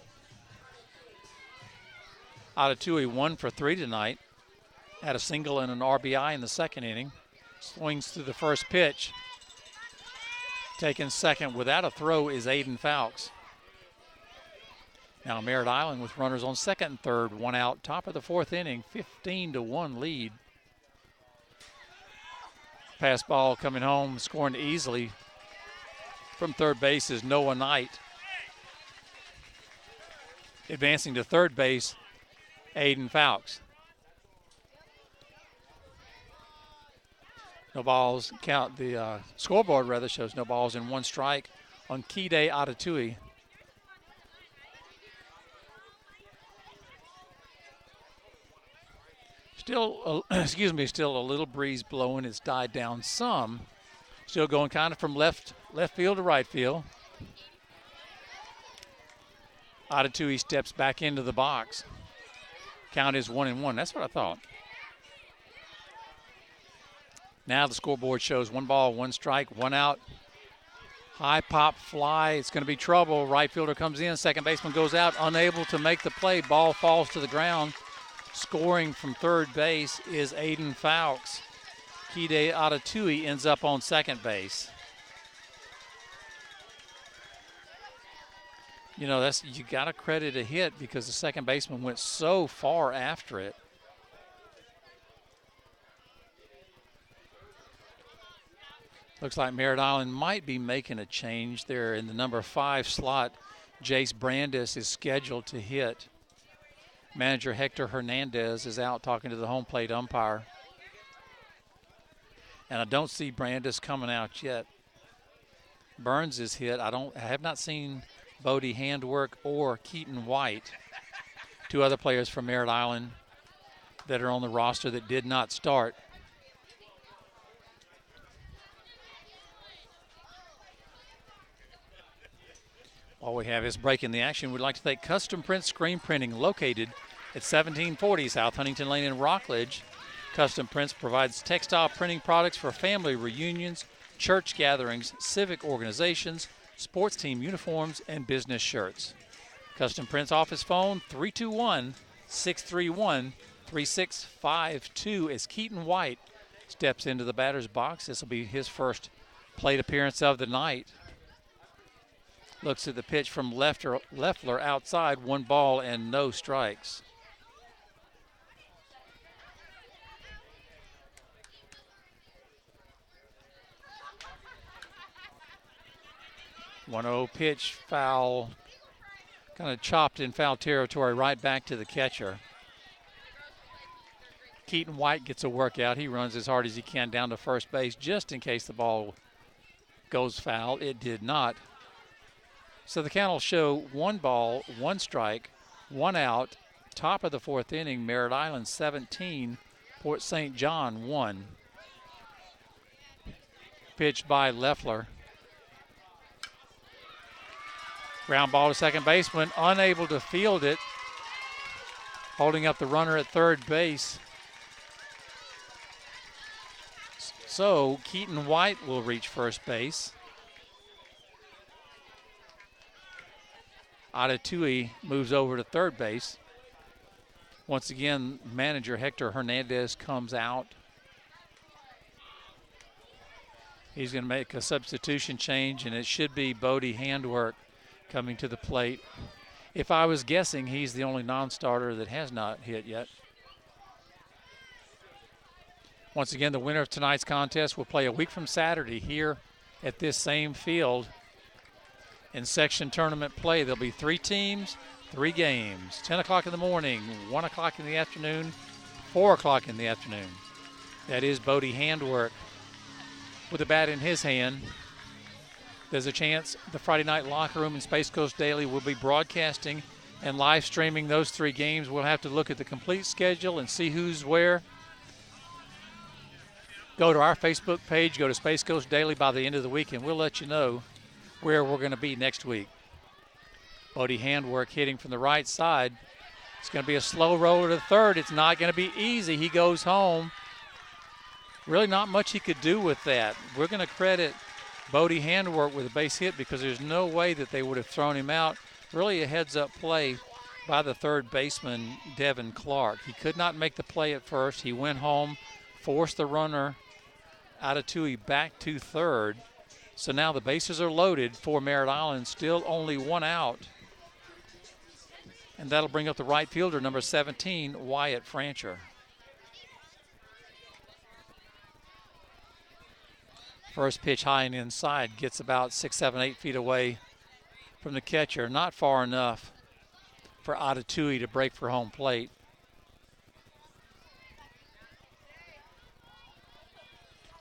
Adatui 1 for 3 tonight. Had a single and an RBI in the second inning. Swings through the first pitch. Taking second without a throw is Aiden Fowkes. Now Merritt Island with runners on second and third, 1 out, top of the 4th inning, 15-1 lead. Pass ball coming home, scoring easily from third base is Noah Knight. Advancing to third base, Aiden Fowkes. No balls, count the scoreboard rather shows no balls and 1 strike on Kide Adatui. Still a little breeze blowing. It's died down some. Still going kind of from left field to right field. Adatui steps back into the box. Count is 1-1. That's what I thought. Now the scoreboard shows 1 ball, 1 strike, 1 out. High pop fly. It's going to be trouble. Right fielder comes in. Second baseman goes out, unable to make the play. Ball falls to the ground. Scoring from third base is Aiden Fowles. Kide Atatui ends up on second base. You know, you got to credit a hit because the second baseman went so far after it. Looks like Merritt Island might be making a change there in the number 5 slot. Jace Brandis is scheduled to hit. Manager Hector Hernandez is out talking to the home plate umpire. And I don't see Brandis coming out yet. Burns is hit. I have not seen Bodie Handwork or Keaton White, 2 other players from Merritt Island that are on the roster that did not start. While we have this break in the action, we'd like to thank Custom Print Screen Printing, located at 1740 South Huntington Lane in Rockledge. Custom Prints provides textile printing products for family reunions, church gatherings, civic organizations, sports team uniforms, and business shirts. Custom Prints office phone 321-631-3652 as Keaton White steps into the batter's box. This will be his first plate appearance of the night. Looks at the pitch from Leffler outside, 1 ball and no strikes. One-0 pitch, foul, kind of chopped in foul territory, right back to the catcher. Keaton White gets a workout. He runs as hard as he can down to first base just in case the ball goes foul. It did not. So the count will show 1 ball, 1 strike, 1 out. Top of the 4th inning, Merritt Island 17, Port St. John 1. Pitched by Leffler. Ground ball to second baseman, unable to field it. Holding up the runner at third base. So Keaton White will reach first base. Atatui moves over to third base. Once again, manager Hector Hernandez comes out. He's going to make a substitution change, and it should be Bodie Handwork coming to the plate. If I was guessing, he's the only non-starter that has not hit yet. Once again, the winner of tonight's contest will play a week from Saturday here at this same field. In section tournament play, there'll be 3 teams, 3 games, 10 o'clock in the morning, 1 o'clock in the afternoon, 4 o'clock in the afternoon. That is Bodie Handwork with a bat in his hand. There's a chance the Friday Night Locker Room and Space Coast Daily will be broadcasting and live streaming those 3 games. We'll have to look at the complete schedule and see who's where. Go to our Facebook page, go to Space Coast Daily by the end of the week, and we'll let you know where we're going to be next week. Bodie Handwork hitting from the right side. It's going to be a slow roller to third. It's not going to be easy. He goes home. Really not much he could do with that. We're going to credit Bodie Handwork with a base hit because there's no way that they would have thrown him out. Really a heads-up play by the third baseman, Devin Clark. He could not make the play at first. He went home, forced the runner Atatui back to third. So now the bases are loaded for Merritt Island, still only 1 out. And that'll bring up the right fielder, number 17, Wyatt Francher. First pitch high and inside, gets about 6, 7, 8 feet away from the catcher. Not far enough for Atatui to break for home plate.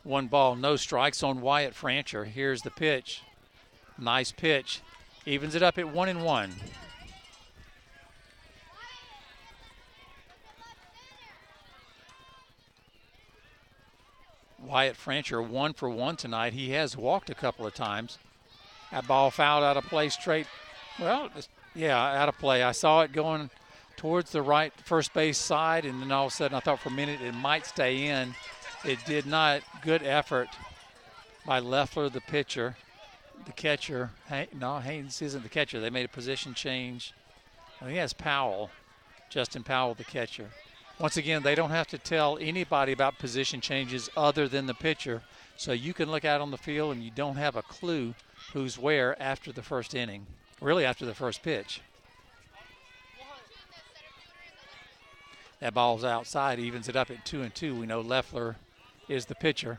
One ball, no strikes on Wyatt Francher. Here's the pitch. Nice pitch. Evens it up at 1-1. Wyatt Francher 1 for 1 tonight. He has walked a couple of times. That ball fouled out of play straight. Well, yeah, out of play. I saw it going towards the right first base side, and then all of a sudden I thought for a minute it might stay in. It did not. Good effort by Leffler, the pitcher. The catcher, no, Haynes isn't the catcher. They made a position change. I think that's Powell, Justin Powell, the catcher. Once again, they don't have to tell anybody about position changes other than the pitcher. So you can look out on the field and you don't have a clue who's where after the first inning, really after the first pitch. That ball's outside, evens it up at 2-2. We know Leffler is the pitcher.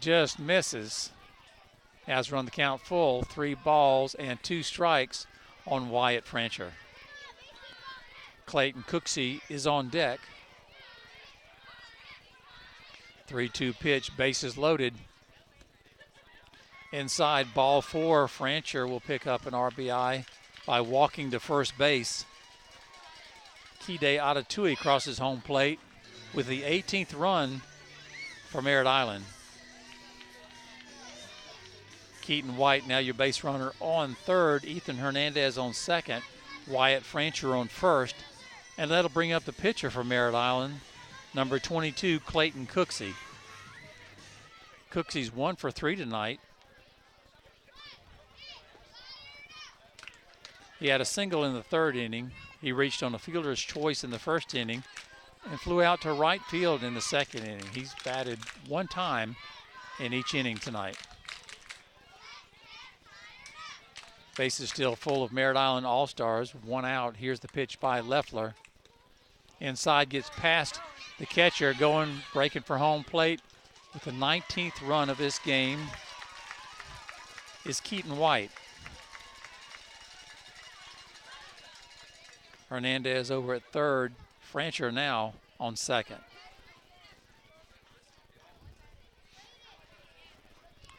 Just misses. Has run the count full. 3 balls and 2 strikes on Wyatt Francher. Clayton Cooksey is on deck. 3-2 pitch, bases loaded. Inside, ball 4. Francher will pick up an RBI by walking to first base. Kide Atatui crosses home plate with the 18th run for Merritt Island. Keaton White now your base runner on third. Ethan Hernandez on second. Wyatt Francher on first. And that'll bring up the pitcher for Merritt Island, number 22, Clayton Cooksey. Cooksey's 1 for 3 tonight. He had a single in the third inning. He reached on a fielder's choice in the first inning and flew out to right field in the second inning. He's batted 1 time in each inning tonight. Base is still full of Merritt Island All-Stars. 1 out. Here's the pitch by Leffler. Inside, gets past the catcher, breaking for home plate with the 19th run of this game is Keaton White. Hernandez over at third. Francher now on second.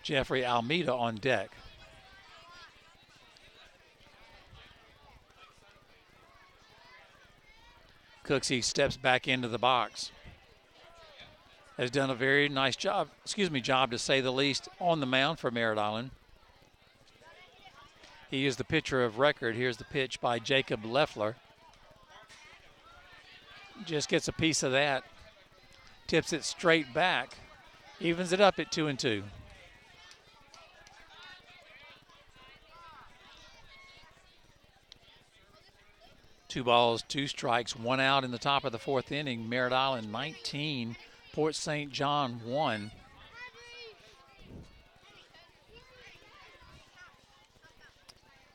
Jeffrey Almeida on deck. Cooksey steps back into the box. Has done a very nice job to say the least, on the mound for Merritt Island. He is the pitcher of record. Here's the pitch by Jacob Leffler. Just gets a piece of that. Tips it straight back. Evens it up at 2-2. Two balls, 2 strikes, 1 out in the top of the 4th inning. Merritt Island 19, Port St. John 1.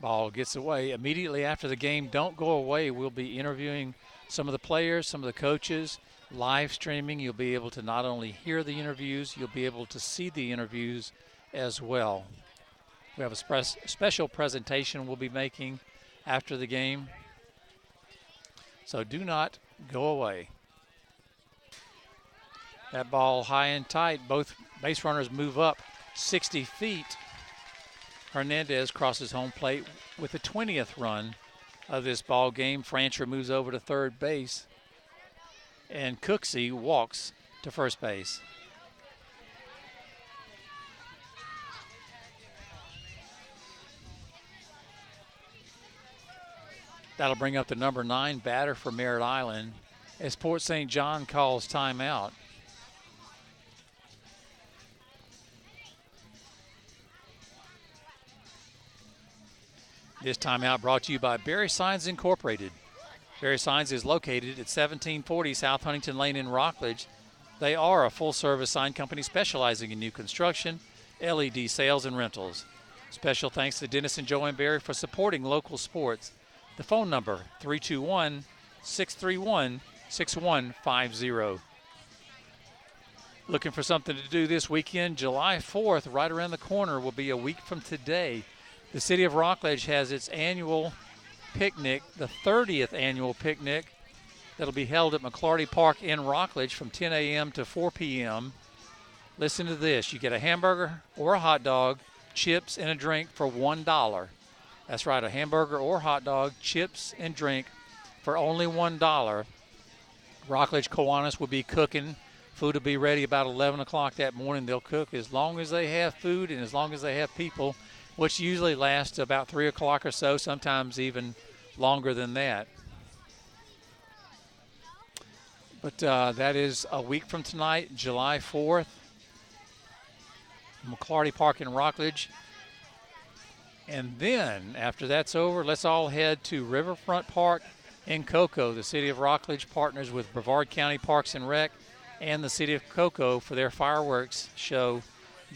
Ball gets away. Immediately after the game, don't go away. We'll be interviewing some of the players, some of the coaches, live streaming. You'll be able to not only hear the interviews, you'll be able to see the interviews as well. We have a special presentation we'll be making after the game. So do not go away. That ball high and tight. Both base runners move up 60 feet. Hernandez crosses home plate with the 20th run of this ball game. Francher moves over to third base. And Cooksey walks to first base. That'll bring up the number 9 batter for Merritt Island as Port St. John calls timeout. This timeout brought to you by Barry Signs Incorporated. Barry Signs is located at 1740 South Huntington Lane in Rockledge. They are a full-service sign company specializing in new construction, LED sales, and rentals. Special thanks to Dennis and Joanne Barry for supporting local sports. The phone number, 321-631-6150. Looking for something to do this weekend? July 4th, right around the corner, will be a week from today. The city of Rockledge has its annual picnic, the 30th annual picnic, that'll be held at McClarty Park in Rockledge from 10 a.m. to 4 p.m. Listen to this. You get a hamburger or a hot dog, chips, and a drink for $1. That's right, a hamburger or hot dog, chips, and drink for only $1. Rockledge Kiwanis will be cooking. Food will be ready about 11 o'clock that morning. They'll cook as long as they have food and as long as they have people, which usually lasts about 3 o'clock or so, sometimes even longer than that. But that is a week from tonight, July 4th. McClarty Park in Rockledge. And then after that's over, let's all head to Riverfront Park in Cocoa. The City of Rockledge partners with Brevard County Parks and Rec and the City of Cocoa for their fireworks show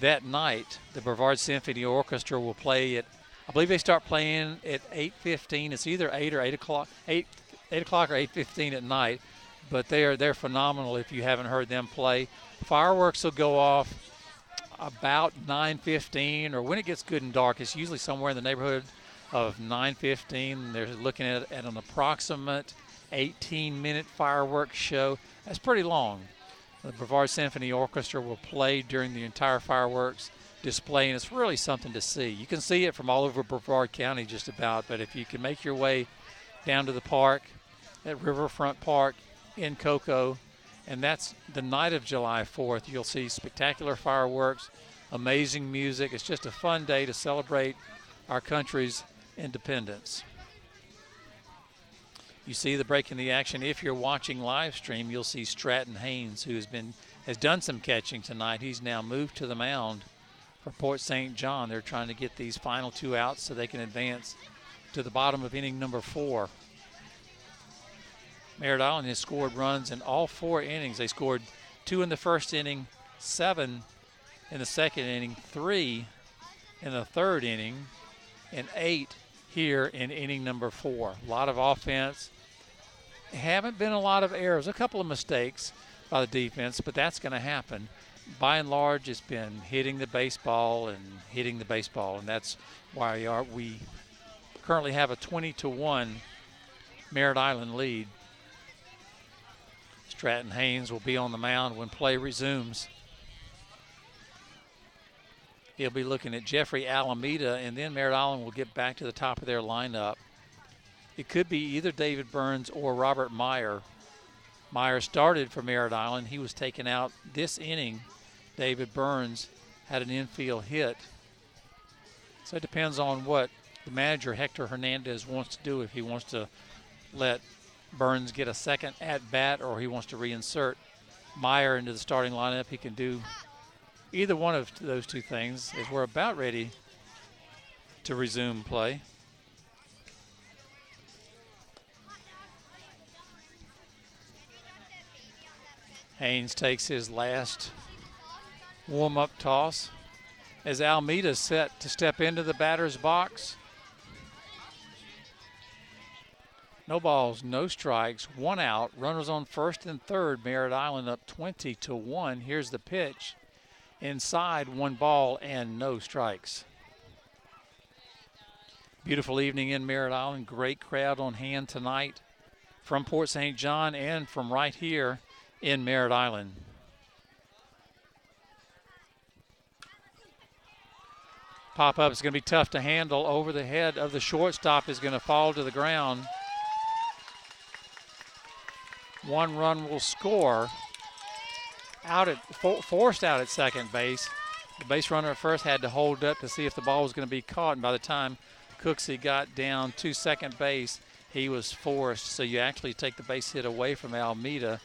that night. The Brevard Symphony Orchestra will play at, I believe they start playing at 8:15. It's either 8 or 8 o'clock, 8 o'clock or 8:15 at night. But they're phenomenal if you haven't heard them play. Fireworks will go off about 9:15, or when it gets good and dark. It's usually somewhere in the neighborhood of 9:15. They're looking at an approximate 18-minute fireworks show. That's pretty long. The Brevard Symphony Orchestra will play during the entire fireworks display, and it's really something to see. You can see it from all over Brevard County just about, but if you can make your way down to the park at Riverfront Park in Cocoa, and that's the night of July 4th, you'll see spectacular fireworks, amazing music. It's just a fun day to celebrate our country's independence. You see the break in the action. If you're watching live stream, you'll see Stratton Haynes, who has done some catching tonight. He's now moved to the mound for Port St. John. They're trying to get these final 2 outs so they can advance to the bottom of inning number 4. Merritt Island has scored runs in all 4 innings. They scored 2 in the first inning, 7 in the second inning, 3 in the third inning, and 8 here in inning number 4. A lot of offense. Haven't been a lot of errors, a couple of mistakes by the defense, but that's going to happen. By and large, it's been hitting the baseball, and that's why we currently have a 20-1 Merritt Island lead. Stratton Haynes will be on the mound when play resumes. He'll be looking at Jeffrey Alameda, and then Merritt Island will get back to the top of their lineup. It could be either David Burns or Robert Meyer. Meyer started for Merritt Island. He was taken out this inning. David Burns had an infield hit. So it depends on what the manager, Hector Hernandez, wants to do, if he wants to let Burns get a second at-bat or he wants to reinsert Meyer into the starting lineup. He can do either one of those two things, as we're about ready to resume play. Haynes takes his last warm-up toss as Almeida's set to step into the batter's box. No balls, no strikes, 1 out. Runners on first and third. Merritt Island up 20-1. Here's the pitch. Inside, 1 ball and no strikes. Beautiful evening in Merritt Island. Great crowd on hand tonight from Port St. John and from right here in Merritt Island. Pop-up is going to be tough to handle. Over the head of the shortstop is going to fall to the ground. 1 run will score. Forced out at second base. The base runner at first had to hold up to see if the ball was going to be caught, and by the time Cooksey got down to second base, he was forced. So you actually take the base hit away from Almeida.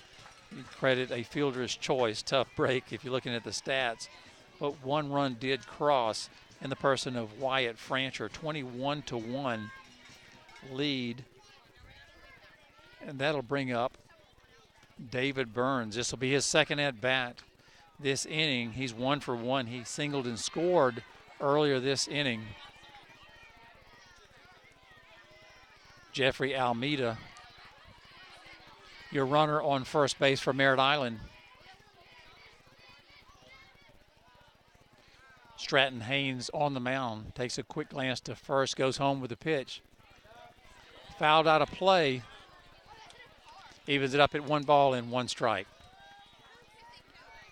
You credit a fielder's choice. Tough break if you're looking at the stats. But 1 run did cross in the person of Wyatt Francher. 21-1 lead. And that'll bring up David Burns. This will be his second at-bat this inning. He's 1 for 1. He singled and scored earlier this inning. Jeffrey Almeida, your runner on first base for Merritt Island. Stratton Haynes on the mound, takes a quick glance to first, goes home with the pitch. Fouled out of play. Evens it up at 1 ball and 1 strike.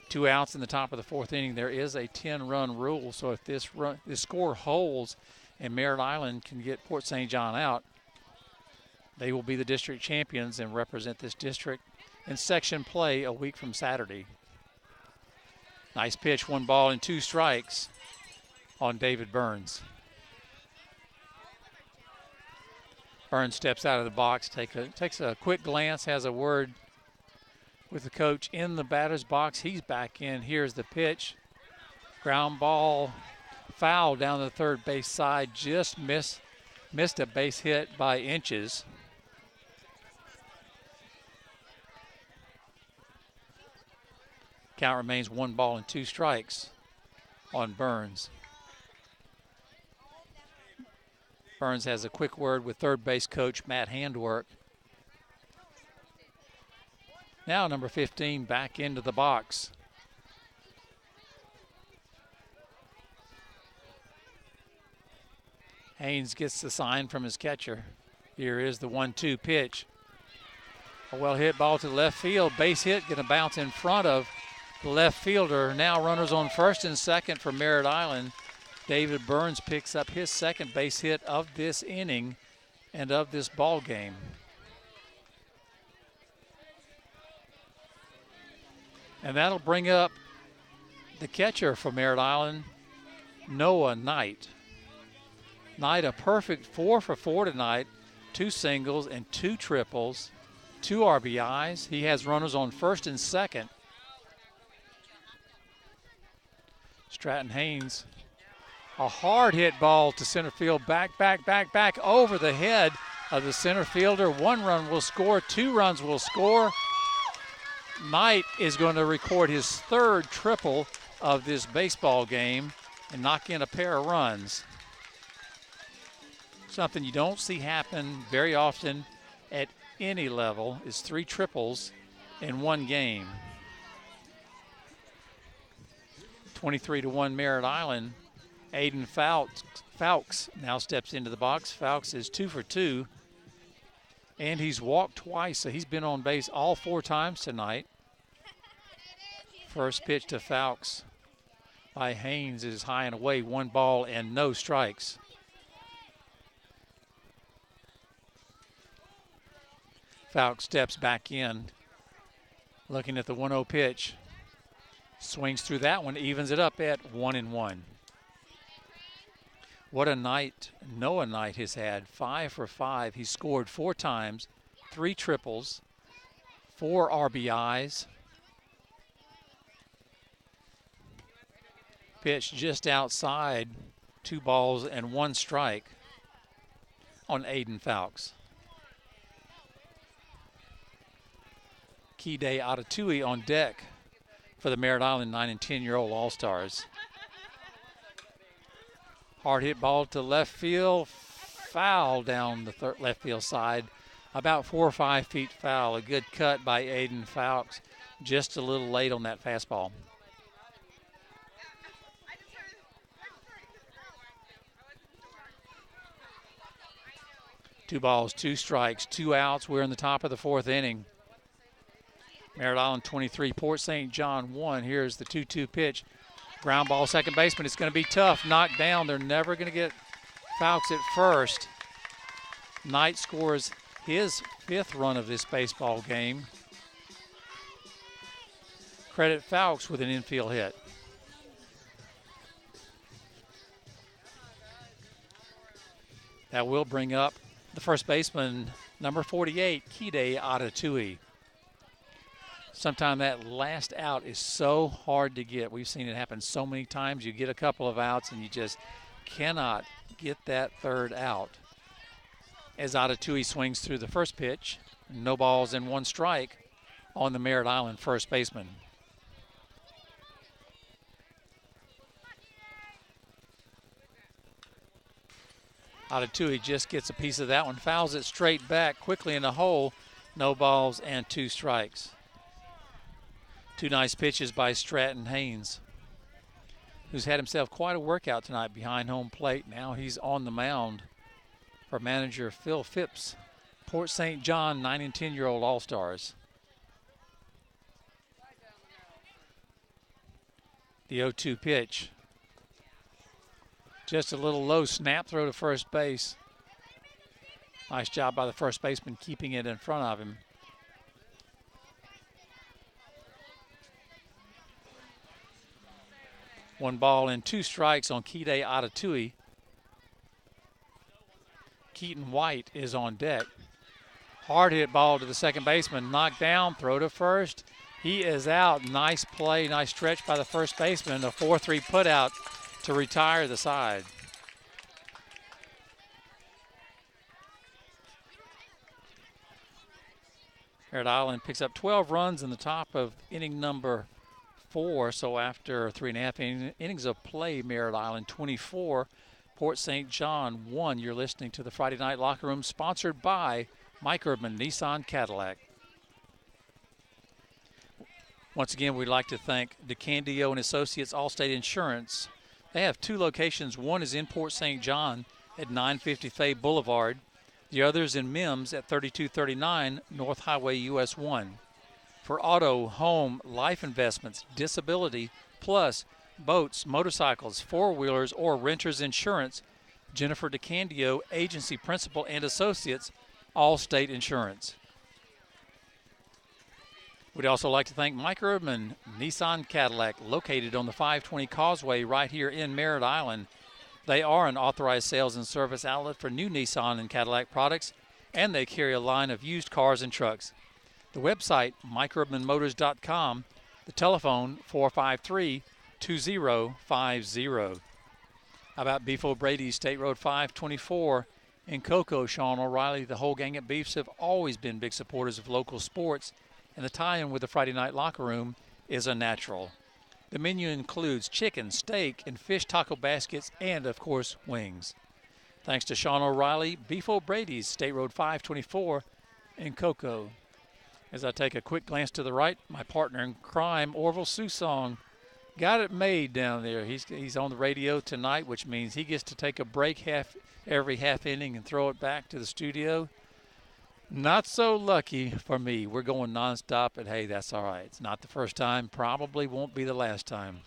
2 outs in the top of the 4th inning. There is a 10-run rule, so if this score holds and Merritt Island can get Port St. John out, they will be the district champions and represent this district in section play a week from Saturday. Nice pitch, 1 ball and 2 strikes on David Burns. Burns steps out of the box, takes a quick glance, has a word with the coach in the batter's box. He's back in. Here's the pitch. Ground ball foul down the third base side. Just missed a base hit by inches. Count remains 1 ball and 2 strikes on Burns. Burns has a quick word with third base coach Matt Handwork. Now number 15 back into the box. Haynes gets the sign from his catcher. Here is the 1-2 pitch. A well hit ball to left field. Base hit, going to bounce in front of the left fielder. Now runners on first and second for Merritt Island. David Burns picks up his second base hit of this inning and of this ball game. And that'll bring up the catcher for Merritt Island, Noah Knight. Knight a perfect 4 for 4 tonight, 2 singles and 2 triples, 2 RBIs. He has runners on first and second. Stratton Haynes, a hard hit ball to center field, back over the head of the center fielder. 1 run will score, 2 runs will score. Knight is going to record his 3rd triple of this baseball game and knock in a pair of runs. Something you don't see happen very often at any level is 3 triples in one game. 23-1 Merritt Island. Aiden Fowlks now steps into the box. Fowlks is 2 for 2, and he's walked twice, so he's been on base all 4 times tonight. First pitch to Fowlks by Haynes is high and away, 1 ball and no strikes. Fowlks steps back in, looking at the 1-0 pitch. Swings through that one, evens it up at 1-1. What a night Noah Knight has had. 5 for 5. He scored 4 times, 3 triples, 4 RBIs. Pitch just outside, 2 balls and 1 strike on Aiden Fowlks. Kide Atatui on deck for the Merritt Island 9 and 10-year-old All-Stars. Hard hit ball to left field, foul down the left field side, about 4 or 5 feet foul. A good cut by Aiden Fowlks, just a little late on that fastball. Two balls, 2 strikes, 2 outs. We're in the top of the 4th inning. Merritt Island 23, Port St. John 1. Here's the 2-2 pitch. Ground ball, second baseman. It's going to be tough. Knocked down. They're never going to get Fowlks at first. Knight scores his 5th run of this baseball game. Credit Fowlks with an infield hit. That will bring up the first baseman, number 48, Kide Atatui. Sometimes that last out is so hard to get. We've seen it happen so many times. You get a couple of outs and you just cannot get that 3rd out. As Atatui swings through the first pitch, no balls and 1 strike on the Merritt Island first baseman. Atatui just gets a piece of that one, fouls it straight back quickly in the hole. No balls and 2 strikes. 2 nice pitches by Stratton Haynes, who's had himself quite a workout tonight behind home plate. Now he's on the mound for manager Phil Phipps. Port St. John 9 and 10-year-old All-Stars. The 0-2 pitch. Just a little low snap throw to first base. Nice job by the first baseman keeping it in front of him. One ball and 2 strikes on Kide Atatui. Keaton White is on deck. Hard hit ball to the second baseman, knocked down, throw to first. He is out. Nice play, nice stretch by the first baseman. A 4-3 putout to retire the side. Merritt Island picks up 12 runs in the top of inning number 4. So after 3.5 innings of play, Merritt Island 24, Port St. John 1. You're listening to the Friday Night Locker Room, sponsored by Mike Urban Nissan Cadillac. Once again, we'd like to thank DeCandio and Associates Allstate Insurance. They have 2 locations. One is in Port St. John at 950 Fay Boulevard. The other is in Mims at 3239 North Highway US 1. For auto, home, life investments, disability, plus boats, motorcycles, four-wheelers, or renters insurance, Jennifer DeCandio, Agency Principal and Associates, Allstate Insurance. We'd also like to thank Mike Urban Nissan Cadillac, located on the 520 Causeway right here in Merritt Island. They are an authorized sales and service outlet for new Nissan and Cadillac products, and they carry a line of used cars and trucks. The website, MikeUrbanMotors.com. The telephone, 453-2050. How about Beef O'Brady's, State Road 524 in Cocoa? Sean O'Reilly, the whole gang at Beefs have always been big supporters of local sports, and the tie-in with the Friday Night Locker Room is a natural. The menu includes chicken, steak, and fish taco baskets, and, of course, wings. Thanks to Sean O'Reilly, Beef O'Brady's, State Road 524 in Cocoa. As I take a quick glance to the right, my partner in crime, Orville Susong, got it made down there. He's on the radio tonight, which means he gets to take a break every half inning and throw it back to the studio. Not so lucky for me. We're going nonstop, but hey, that's all right. It's not the first time, probably won't be the last time.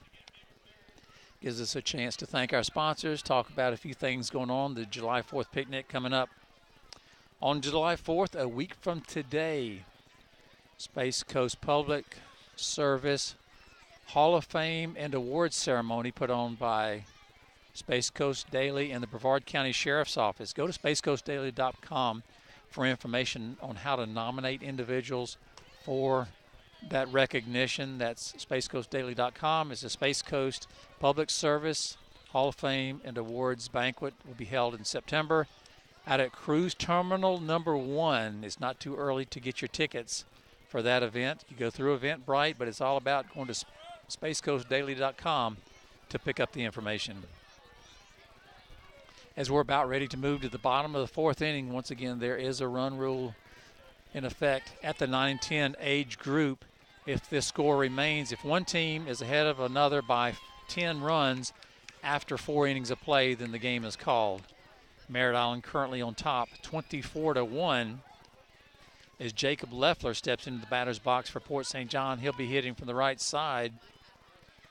Gives us a chance to thank our sponsors, talk about a few things going on. The July 4th picnic coming up on July 4th, a week from today. Space Coast Public Service Hall of Fame and Awards ceremony put on by Space Coast Daily and the Brevard County Sheriff's Office. Go to spacecoastdaily.com for information on how to nominate individuals for that recognition. That's spacecoastdaily.com. It's a Space Coast Public Service Hall of Fame and Awards banquet. Will be held in September out at Cruise Terminal number 1. It's not too early to get your tickets for that event. You go through Eventbrite, but it's all about going to spacecoastdaily.com to pick up the information. As we're about ready to move to the bottom of the 4th inning, once again, there is a run rule in effect at the 9-10 age group. If this score remains, if one team is ahead of another by 10 runs after 4 innings of play, then the game is called. Merritt Island currently on top, 24-1. As Jacob Leffler steps into the batter's box for Port St. John, he'll be hitting from the right side.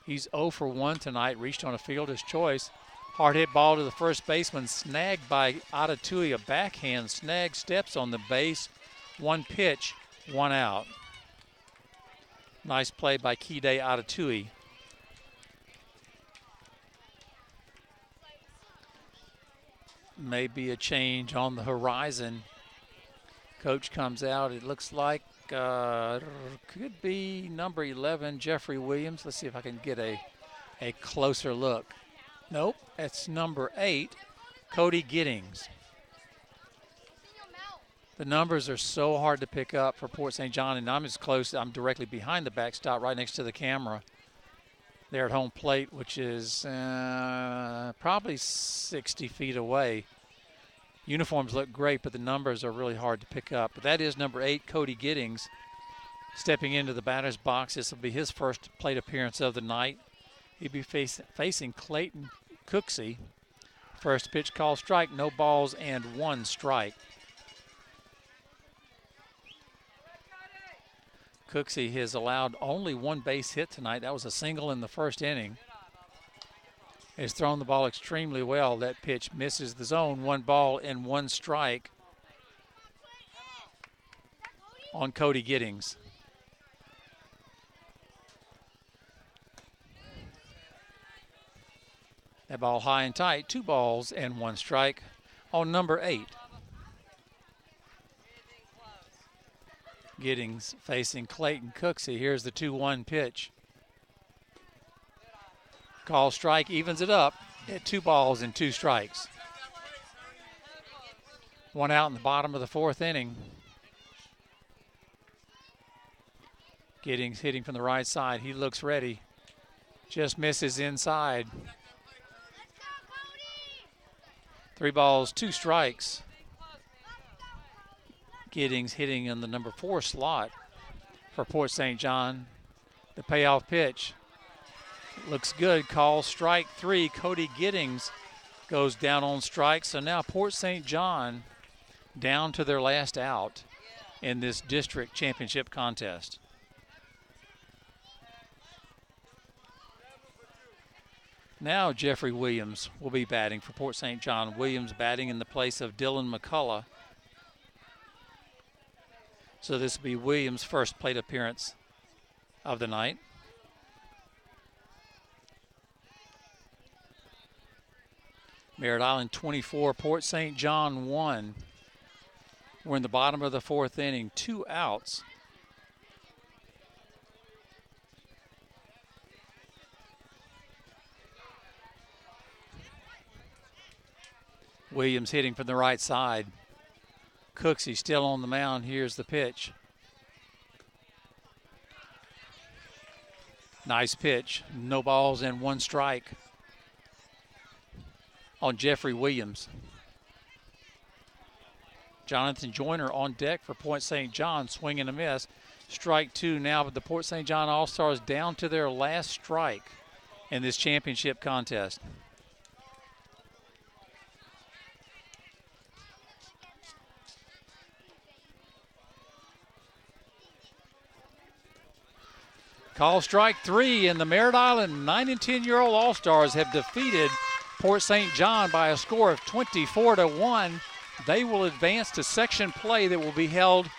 He's 0 for 1 tonight, reached on a fielder's choice. Hard hit ball to the first baseman, snagged by Atatui, a backhand snag, steps on the base. 1 pitch, 1 out. Nice play by Kide Atatui. Maybe a change on the horizon. Coach comes out, it looks like could be number 11, Jeffrey Williams. Let's see if I can get a closer look. Nope, that's number 8, Cody Giddings. The numbers are so hard to pick up for Port St. John, and I'm as close, I'm directly behind the backstop right next to the camera there at home plate, which is probably 60 feet away. Uniforms look great, but the numbers are really hard to pick up. But that is number 8, Cody Giddings, stepping into the batter's box. This will be his first plate appearance of the night. He'll be facing Clayton Cooksey. First pitch called strike, no balls and 1 strike. Cooksey has allowed only 1 base hit tonight. That was a single in the first inning. Has thrown the ball extremely well. That pitch misses the zone. 1 ball and 1 strike on Cody Giddings. That ball high and tight. 2 balls and 1 strike on number 8. Giddings facing Clayton Cooksey. Here's the 2-1 pitch. Call strike evens it up at 2 balls and 2 strikes. 1 out in the bottom of the 4th inning. Giddings hitting from the right side. He looks ready. Just misses inside. 3 balls, 2 strikes. Giddings hitting in the number 4 slot for Port St. John. The payoff pitch looks good. Call strike 3. Cody Giddings goes down on strike. So now Port St. John down to their last out in this district championship contest. Now Jeffrey Williams will be batting for Port St. John. Williams batting in the place of Dylan McCullough. So this will be Williams' first plate appearance of the night. Merritt Island 24, Port St. John 1. We're in the bottom of the 4th inning, 2 outs. Williams hitting from the right side. Cooksey still on the mound. Here's the pitch. Nice pitch. No balls and 1 strike on Jeffrey Williams. Jonathan Joyner on deck for Port St. John, swing and a miss. Strike 2 now, but the Port St. John All-Stars down to their last strike in this championship contest. Call strike 3, and the Merritt Island 9 and 10-year-old All-Stars have defeated Port St. John by a score of 24-1. They will advance to section play that will be held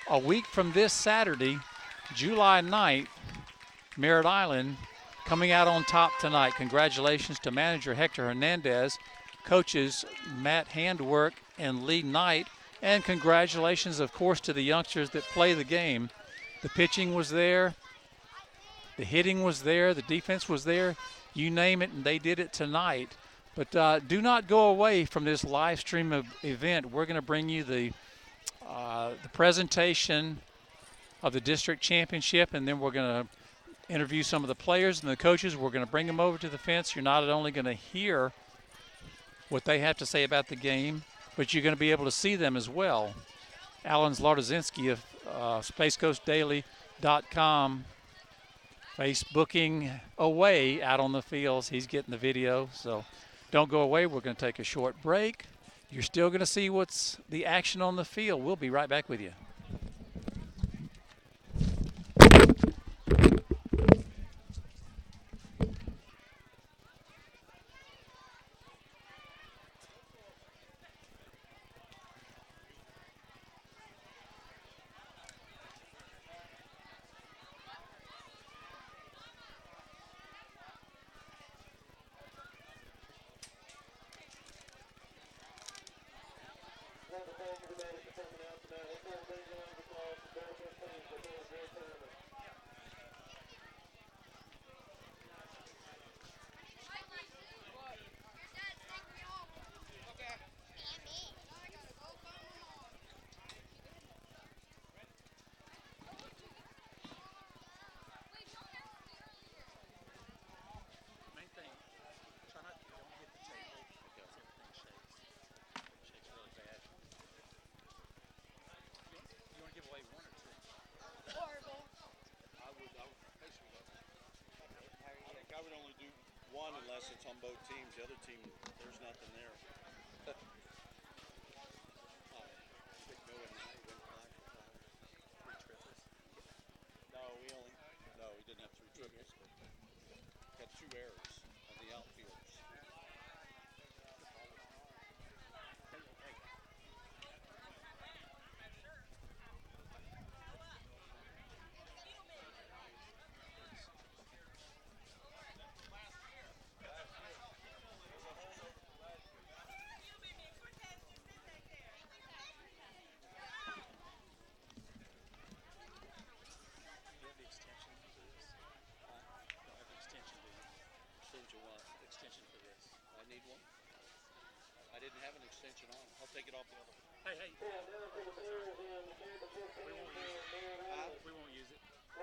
a week from this Saturday, July 9th. Merritt Island coming out on top tonight. Congratulations to manager Hector Hernandez, coaches Matt Handwork and Lee Knight, and congratulations, of course, to the youngsters that play the game. The pitching was there. The hitting was there. The defense was there. You name it, and they did it tonight. But do not go away from this live stream event. We're going to bring you the presentation of the district championship, and then we're going to interview some of the players and the coaches. We're going to bring them over to the fence. You're not only going to hear what they have to say about the game, but you're going to be able to see them as well. Alan Zlardozinski of SpaceCoastDaily.com Facebooking away out on the fields. He's getting the video, so don't go away. We're going to take a short break. You're still going to see what's the action on the field. We'll be right back with you. I would only do one unless it's on both teams. The other team, there's nothing there. No, we didn't have 3 triples. Got 2 errors on the outfielders. Hey. We won't use it. Do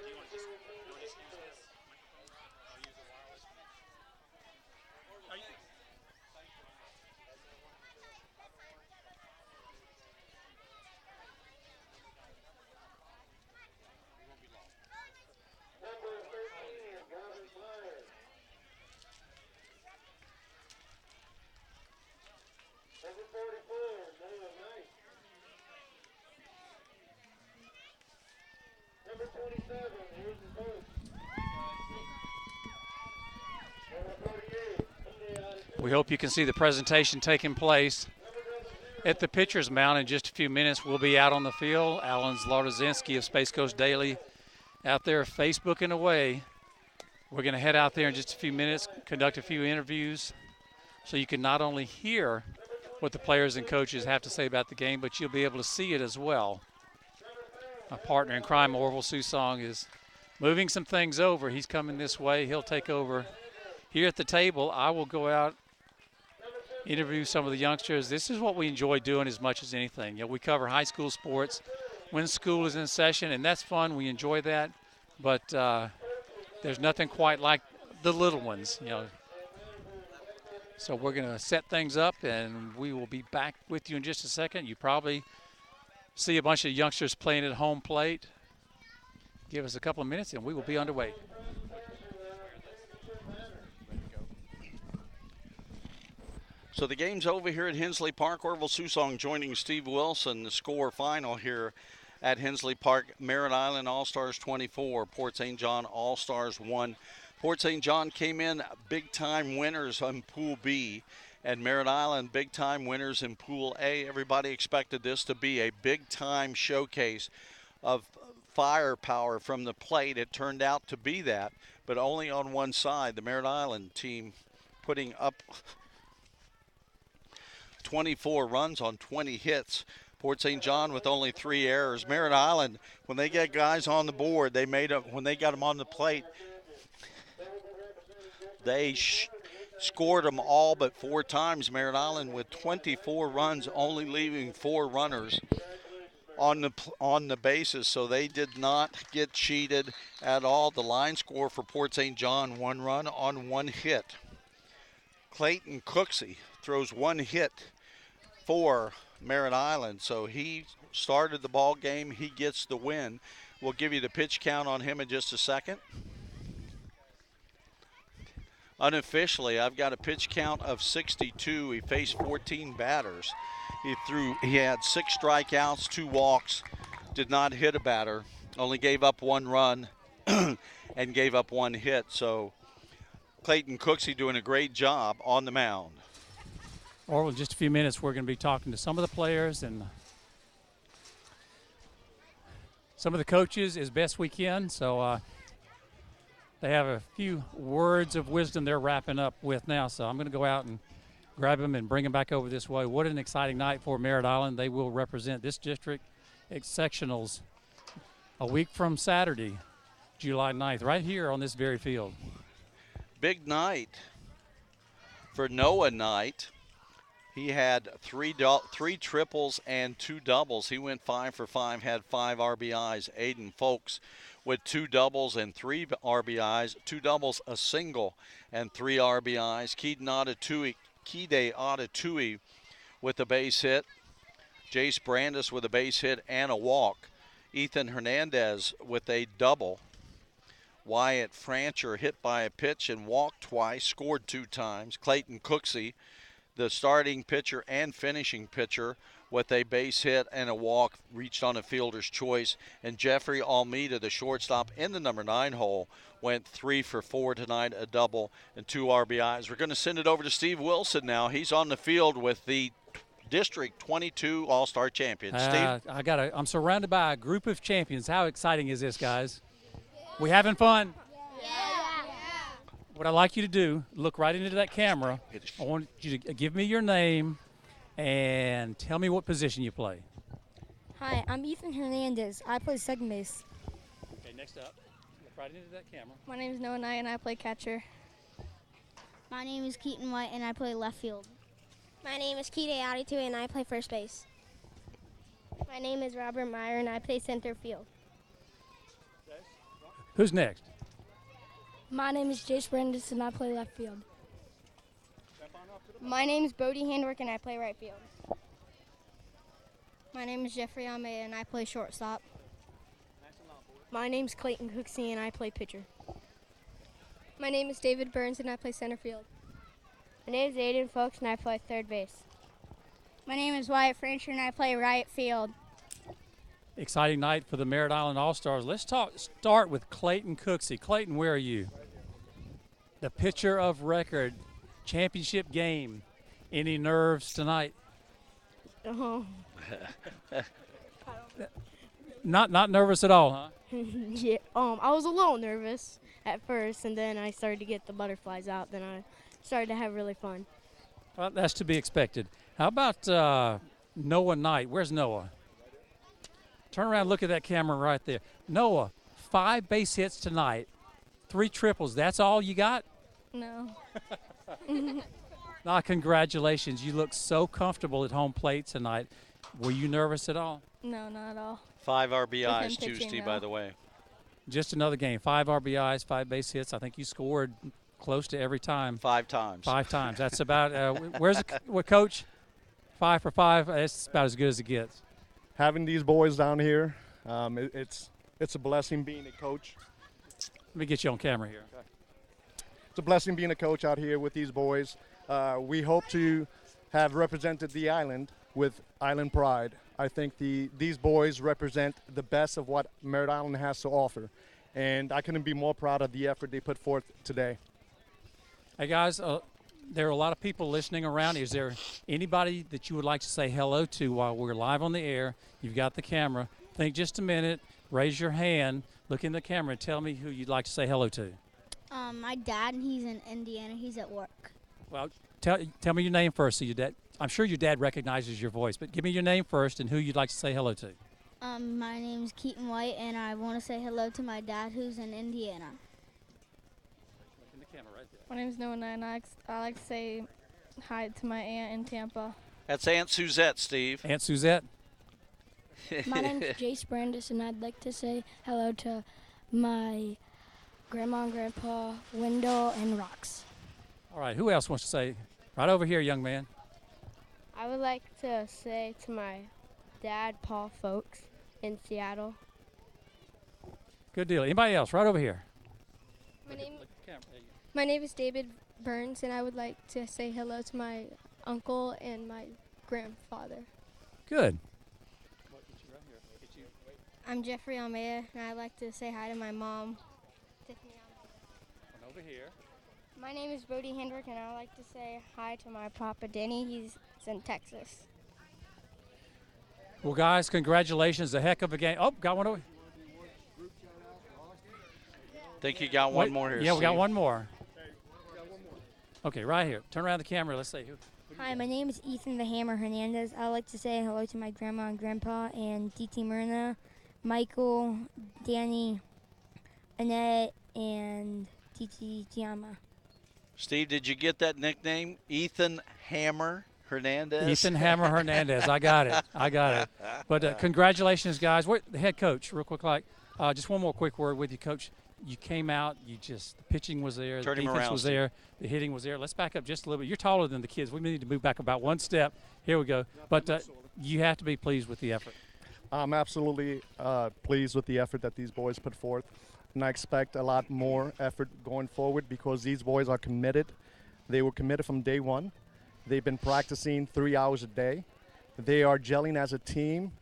you want to just use this microphone? I'll use the wireless connection. Are you? Number 27, here's the coach. We hope you can see the presentation taking place at the pitcher's mound in just a few minutes. We'll be out on the field. Alan Zlatozinski of Space Coast Daily out there Facebooking away. We're going to head out there in just a few minutes, conduct a few interviews, so you can not only hear what the players and coaches have to say about the game, but you'll be able to see it as well. My partner in crime, Orville Susong, is moving some things over. He's coming this way. He'll take over here at the table. I will go out, interview some of the youngsters. This is what we enjoy doing as much as anything. We cover high school sports when school is in session, and that's fun. We enjoy that. But there's nothing quite like the little ones, So we're going to set things up, and we will be back with you in just a second. You probably see a bunch of youngsters playing at home plate. Give us a couple of minutes, and we will be underway. So the game's over here at Hensley Park. Orville Susong joining Steve Wilson. The score final here at Hensley Park. Merritt Island All-Stars 24, Port St. John All-Stars 1. Port St. John came in big-time winners on Pool B, and Merritt Island big-time winners in Pool A. Everybody expected this to be a big-time showcase of firepower from the plate. It turned out to be that, but only on one side. The Merritt Island team putting up 24 runs on 20 hits. Port St. John with only 3 errors. Merritt Island, when they get guys on the board, when they got them on the plate, they scored them all but 4 times. Merritt Island with 24 runs, only leaving 4 runners on the bases, so they did not get cheated at all. The line score for Port St. John, 1 run on 1 hit. Clayton Cooksey throws 1 hit for Merritt Island, so he started the ball game. He gets the win. We'll give you the pitch count on him in just a second. Unofficially, I've got a pitch count of 62. He faced 14 batters. He had 6 strikeouts, 2 walks, did not hit a batter, only gave up 1 run and gave up 1 hit. So Clayton Cooksey doing a great job on the mound. Orville, in just a few minutes, we're going to be talking to some of the players and some of the coaches as best we can. So they have a few words of wisdom they're wrapping up with now. So I'm going to go out and grab them and bring them back over this way. What an exciting night for Merritt Island. They will represent this district at sectionals a week from Saturday, July 9th, right here on this very field. Big night for Noah Knight. He had 3 triples and 2 doubles. He went 5 for 5, had 5 RBIs. Aiden Folks with 2 doubles and 3 RBIs, 2 doubles, a single, and 3 RBIs. Kide Atatui with a base hit. Jace Brandis with a base hit and a walk. Ethan Hernandez with a double. Wyatt Francher hit by a pitch and walked twice, scored 2 times. Clayton Cooksey, the starting pitcher and finishing pitcher, with a base hit and a walk, reached on a fielder's choice. And Jeffrey Almeida, the shortstop in the number 9 hole, went 3 for 4 tonight, a double and 2 RBIs. We're going to send it over to Steve Wilson now. He's on the field with the District 22 All-Star champions. Steve? I'm surrounded by a group of champions. How exciting is this, guys? We having fun? Yeah. What I'd like you to do, look right into that camera. I want you to give me your name and tell me what position you play. Hi, I'm Ethan Hernandez. I play second base. Okay, next up, look right into that camera. My name is Noah Knight, and I play catcher. My name is Keaton White, and I play left field. My name is Kide Aditu and I play first base. My name is Robert Meyer and I play center field. Who's next? My name is Jace Brandis and I play left field. My name is Bodie Handwork and I play right field. My name is Jeffrey Almeida and I play shortstop. My name's Clayton Cooksey and I play pitcher. My name is David Burns and I play center field. My name is Aiden Folks and I play third base. My name is Wyatt Frazier and I play right field. Exciting night for the Merritt Island All-Stars. Let's start with Clayton Cooksey. Clayton, where are you? The pitcher of record, championship game. Any nerves tonight? Oh. Not nervous at all, huh? Yeah. I was a little nervous at first, and then I started to get the butterflies out. Then I started to have really fun. Well, that's to be expected. How about Noah Knight? Where's Noah? Turn around and look at that camera right there. Noah, 5 base hits tonight, 3 triples. That's all you got? No. Congratulations. You look so comfortable at home plate tonight. Were you nervous at all? No, not at all. 5 RBIs pitching, Tuesday, though. by the way. Just another game. 5 RBIs, 5 base hits. I think you scored close to every time. 5 times. 5 times. That's about what, Coach? 5 for 5. That's about as good as it gets. Having these boys down here, it's a blessing being a coach. Let me get you on camera here. It's a blessing being a coach out here with these boys. We hope to have represented the island with island pride. I think these boys represent the best of what Merritt Island has to offer, and I couldn't be more proud of the effort they put forth today. Hey, guys, there are a lot of people listening around. Is there anybody that you would like to say hello to while we're live on the air? You've got the camera. Think just a minute. Raise your hand. Look in the camera and tell me who you'd like to say hello to. My dad, he's in Indiana. He's at work. Well, tell me your name first. So your dad, I'm sure your dad recognizes your voice, but give me your name first and who you'd like to say hello to. My name's Keaton White, and I want to say hello to my dad, who's in Indiana. In the camera right there. My name's Noah, and I like to say hi to my aunt in Tampa. That's Aunt Suzette, Steve. Aunt Suzette. My name's Jace Brandis, and I'd like to say hello to my grandma and grandpa, Wendell and Rox. All right, who else wants to say? Right over here, young man. I would like to say to my dad, Paul Folks, in Seattle. Good deal. Anybody else? Right over here. My name is David Burns, and I would like to say hello to my uncle and my grandfather. Good. I'm Jeffrey Almeida, and I'd like to say hi to my mom, Tiffany Almeida. And over here. My name is Bodie Hendrick, and I'd like to say hi to my papa, Denny. He's in Texas. Well, guys, congratulations. A heck of a game. Oh, got one over. Think you got one more here, Yeah, we got Steve. one more. Okay, right here. Turn around the camera. Let's see. Hi, my name is Ethan the Hammer Hernandez. I'd like to say hello to my grandma and grandpa and Titi Myrna, Michael, Danny, Annette, and Titi Tiama. Steve, did you get that nickname? Ethan Hammer Hernandez? Ethan Hammer Hernandez. I got it. But congratulations, guys. The head coach, real quick, just one more quick word with you, Coach. You came out, the pitching was there, Turn the him defense around, was Steve. there, the hitting was there. Let's back up just a little bit. You're taller than the kids. We need to move back about one step. Here we go. But you have to be pleased with the effort. I'm absolutely pleased with the effort that these boys put forth, and I expect a lot more effort going forward because these boys are committed. They were committed from day one. They've been practicing 3 hours a day. They are gelling as a team.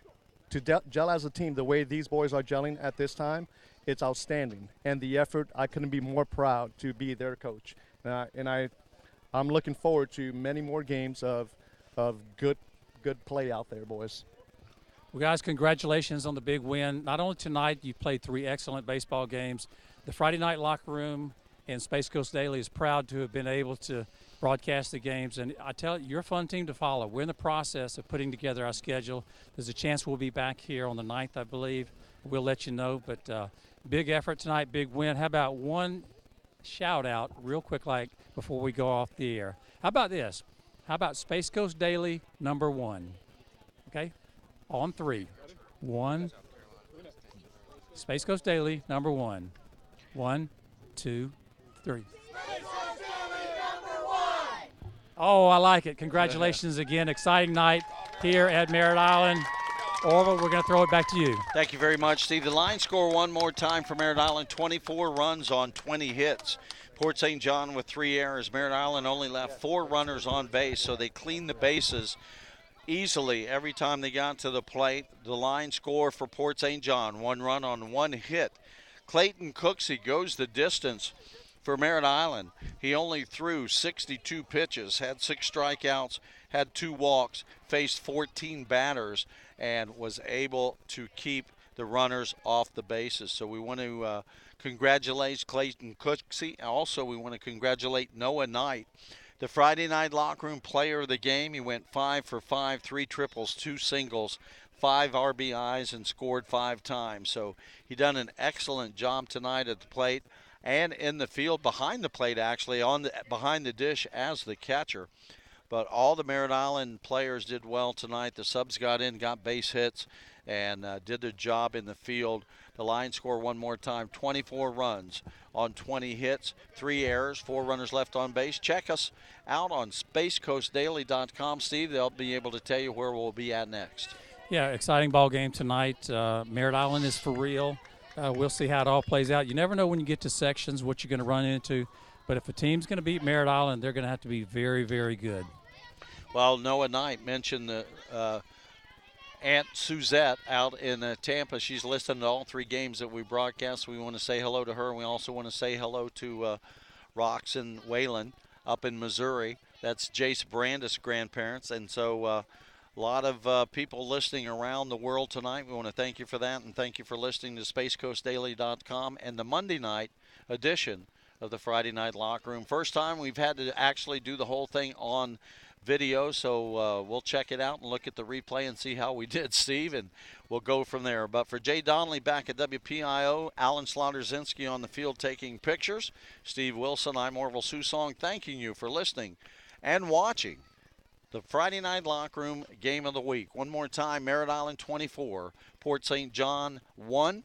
To gel as a team, the way these boys are gelling at this time, it's outstanding. And the effort, I couldn't be more proud to be their coach. I'm looking forward to many more games of good play out there, boys. Well, guys, congratulations on the big win. Not only tonight, you played 3 excellent baseball games. The Friday night locker room and Space Coast Daily is proud to have been able to broadcast the games. And I tell you, you're a fun team to follow. We're in the process of putting together our schedule. There's a chance we'll be back here on the 9th, I believe. We'll let you know. But big effort tonight, big win. How about one shout out real quick, before we go off the air? How about this? How about Space Coast Daily number 1? Okay, on 3. 1. Space Coast Daily number 1. 1, 2, 3. Oh, I like it. Congratulations again. Exciting night here at Merritt Island. Orville, we're going to throw it back to you. Thank you very much, Steve. The line score one more time for Merritt Island, 24 runs on 20 hits. Port St. John with 3 errors. Merritt Island only left 4 runners on base, so they cleaned the bases easily every time they got to the plate. The line score for Port St. John, 1 run on 1 hit. Clayton Cooksey goes the distance for Merritt Island. He only threw 62 pitches, had 6 strikeouts, had 2 walks, faced 14 batters, and was able to keep the runners off the bases. So we want to congratulate Clayton Cooksey. Also, we want to congratulate Noah Knight, the Friday night locker room player of the game. He went 5 for 5, 3 triples, 2 singles, 5 RBIs, and scored 5 times. So he done an excellent job tonight at the plate and in the field behind the plate, actually, behind the dish as the catcher. But all the Merritt Island players did well tonight. The subs got in, got base hits, and did their job in the field. The line score one more time, 24 runs on 20 hits, 3 errors, 4 runners left on base. Check us out on spacecoastdaily.com. Steve, they'll be able to tell you where we'll be at next. Yeah, exciting ball game tonight. Merritt Island is for real. We'll see how it all plays out. You never know when you get to sections what you're going to run into. But if a team's going to beat Merritt Island, they're going to have to be very, very good. Well, Noah Knight mentioned the Aunt Suzette out in Tampa. She's listened to all 3 games that we broadcast. We want to say hello to her. And we also want to say hello to Rox and Waylon up in Missouri. That's Jace Brandis' grandparents. And so a lot of people listening around the world tonight. We want to thank you for that, and thank you for listening to SpaceCoastDaily.com and the Monday night edition of the Friday Night Locker Room. First time we've had to actually do the whole thing on video, so we'll check it out and look at the replay and see how we did, Steve, and we'll go from there. But for Jay Donnelly back at WPIO, Alan Slaughter-Zinski on the field taking pictures, Steve Wilson, I'm Orville Susong, thanking you for listening and watching the Friday Night Locker Room Game of the Week. One more time, Merritt Island 24, Port St. John 1.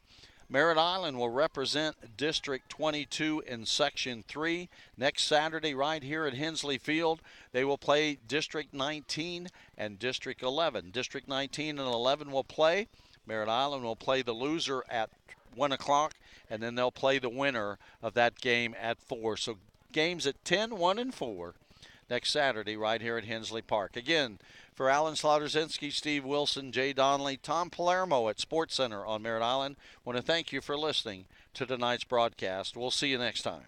Merritt Island will represent District 22 in Section 3 next Saturday right here at Hensley Field. They will play District 19 and District 11. District 19 and 11 will play. Merritt Island will play the loser at 1 o'clock, and then they'll play the winner of that game at 4. So games at 10, 1, and 4 next Saturday right here at Hensley Park. Again, for Alan Slaughter-Zinski, Steve Wilson, Jay Donnelly, Tom Palermo at Sports Center on Merritt Island, I want to thank you for listening to tonight's broadcast. We'll see you next time.